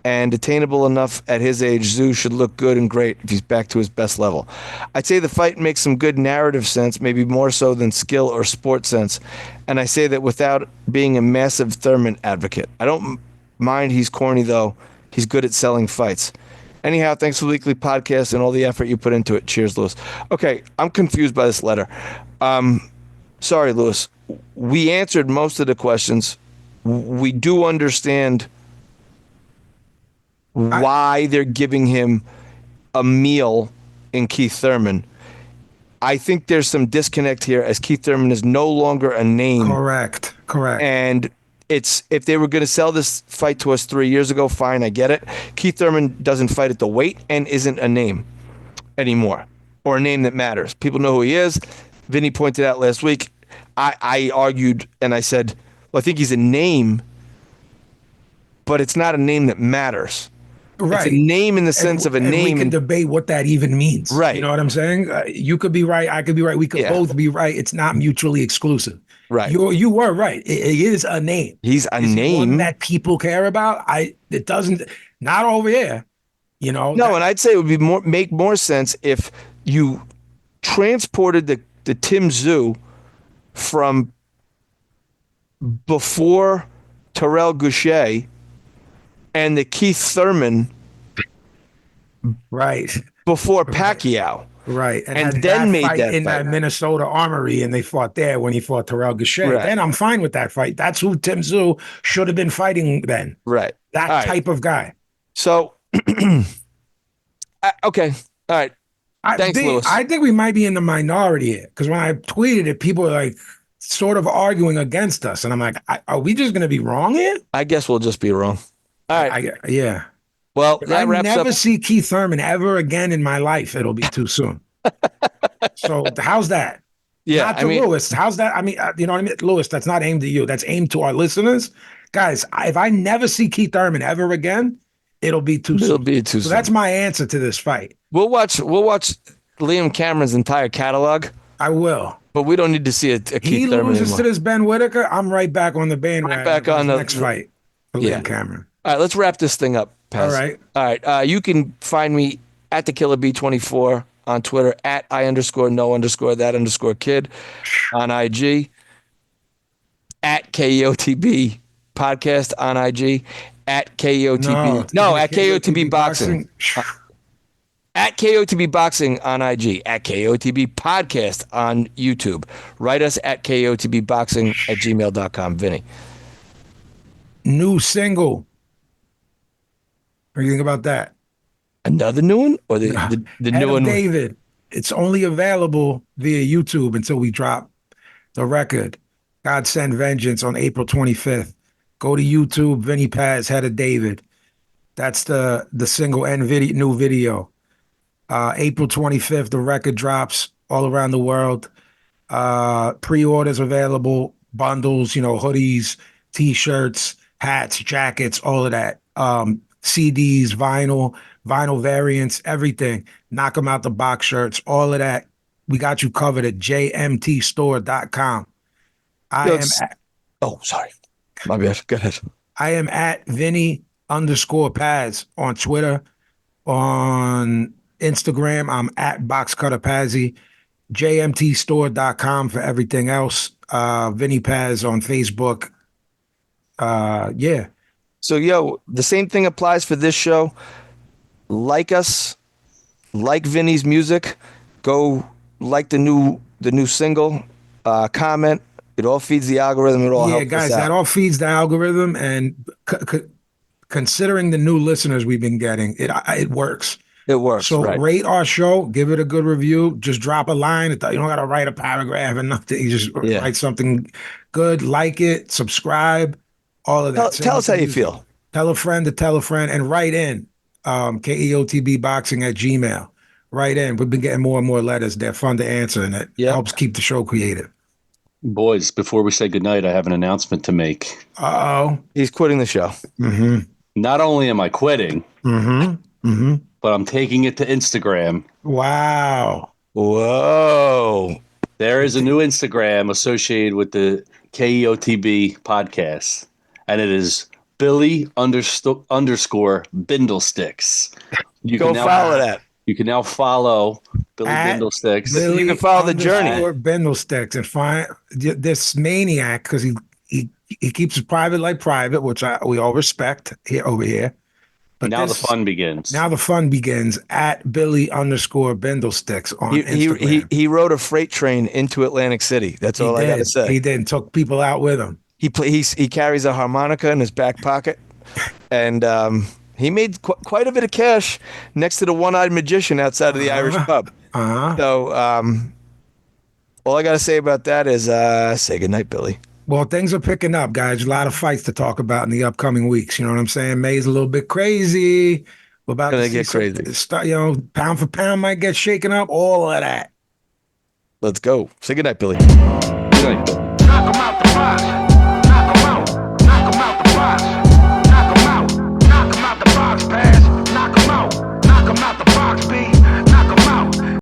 and attainable enough at his age, Zoo should look good and great if he's back to his best level. I'd say the fight makes some good narrative sense, maybe more so than skill or sport sense, and I say that without being a massive Thurman advocate. I don't mind he's corny, though. He's good at selling fights. Anyhow, thanks for the weekly podcast and all the effort you put into it. Cheers, Lewis. Okay, I'm confused by this letter. Sorry, Lewis. We answered most of the questions. We do understand why they're giving him a meal in Keith Thurman. I think there's some disconnect here, as Keith Thurman is no longer a name. Correct. And if they were going to sell this fight to us 3 years ago, fine, I get it. Keith Thurman doesn't fight at the weight and isn't a name anymore, or a name that matters. People know who he is. Vinny pointed out last week. I argued and I said, well, I think he's a name, but it's not a name that matters. Right. It's a name in the sense of a name. We can debate what that even means. Right. You know what I'm saying? You could be right. I could be right. We could both be right. It's not mutually exclusive. Right. You were right. It is a name. He's a name that people care about. It doesn't, not over here. You know? No, and I'd say it would make more sense if you transported the Tim Zoo from before Terrell Goucher and the Keith Thurman before Pacquiao. Right. And then made that in fight. that Minnesota Armory, and they fought there when he fought Terrell Goucher. Right. Then I'm fine with that fight. That's who Tim Zoo should have been fighting then. Right. That type of guy. So, okay. All right. Thanks, Lewis. I think we might be in the minority here, because when I tweeted it, people were like sort of arguing against us. And I'm like, are we just going to be wrong here? I guess we'll just be wrong. All right. Yeah. Well, that wraps up. I never see Keith Thurman ever again in my life. It'll be too soon. So how's that? Yeah. Not to Lewis. How's that? I mean, you know what I mean? Lewis, that's not aimed at you. That's aimed to our listeners. Guys, if I never see Keith Thurman ever again, it'll be too soon. It'll be too soon. So that's my answer to this fight. We'll watch Liam Cameron's entire catalog. I will. But we don't need to see a Keith Thurman anymore. He loses to this Ben Whitaker, I'm right back on the bandwagon. Right back on the next fight for Liam Cameron. All right, let's wrap this thing up, Pez. All right. You can find me at the Killer B24 on Twitter, at I_no_that_kid on IG, at KOTB podcast on IG, at KOTB. No, at KOTB Boxing. At KOTB Boxing on IG, at KOTB Podcast on YouTube. Write us at KOTBboxing@gmail.com. Vinny. New single. What do you think about that? Another new one, or the Head new of one? David. It's only available via YouTube until we drop the record. God Send Vengeance on April 25th. Go to YouTube, Vinnie Paz, Head of David. That's the single and new video. April 25th, the record drops all around the world. Pre-orders available, bundles, hoodies, t-shirts, hats, jackets, all of that. CDs, vinyl variants, everything. Knock them out the box shirts, all of that. We got you covered at jmtstore.com. Sorry. My bad. Go ahead. I am at Vinny_Paz on Twitter. On Instagram, I'm at BoxCutterPazzy. jmtstore.com for everything else. Vinnie Paz on Facebook. Yeah. So, the same thing applies for this show. Like us, like Vinny's music. Go like the new single. Comment. It all feeds the algorithm. It all helps guys, us out. that all feeds the algorithm. And considering the new listeners we've been getting, it works. It works. So right. Rate our show, give it a good review. Just drop a line. You don't got to write a paragraph and nothing. You just write something good. Like it, subscribe, all of that. Tell us how you feel. Tell a friend to tell a friend, and write in keotbboxing@gmail. Write in. We've been getting more and more letters. They're fun to answer, and it helps keep the show creative. Boys, before we say goodnight, I have an announcement to make. Uh-oh. He's quitting the show. Mm-hmm. Not only am I quitting, but I'm taking it to Instagram. Wow. Whoa. There is a new Instagram associated with the KEOTB podcast, and it is Billy_Bindlesticks. You Go follow that. You can now follow Billy Bindlesticks. You can follow the journey. Bindlesticks and find this maniac, because he keeps it private like private, which we all respect over here. But now the fun begins. Now the fun begins at Billy_Bindlesticks on Instagram. He rode a freight train into Atlantic City. That's all I got to say. He did, and took people out with him. He carries a harmonica in his back pocket, and he made quite a bit of cash next to the one-eyed magician outside of the Irish pub. So all I got to say about that is say goodnight, Billy. Well, things are picking up, guys. A lot of fights to talk about in the upcoming weeks. You know what I'm saying? May's a little bit crazy. We're about to get crazy. Pound for pound might get shaken up. All of that. Let's go. Say goodnight, Billy. Good night, Billy. Knock 'em out the box.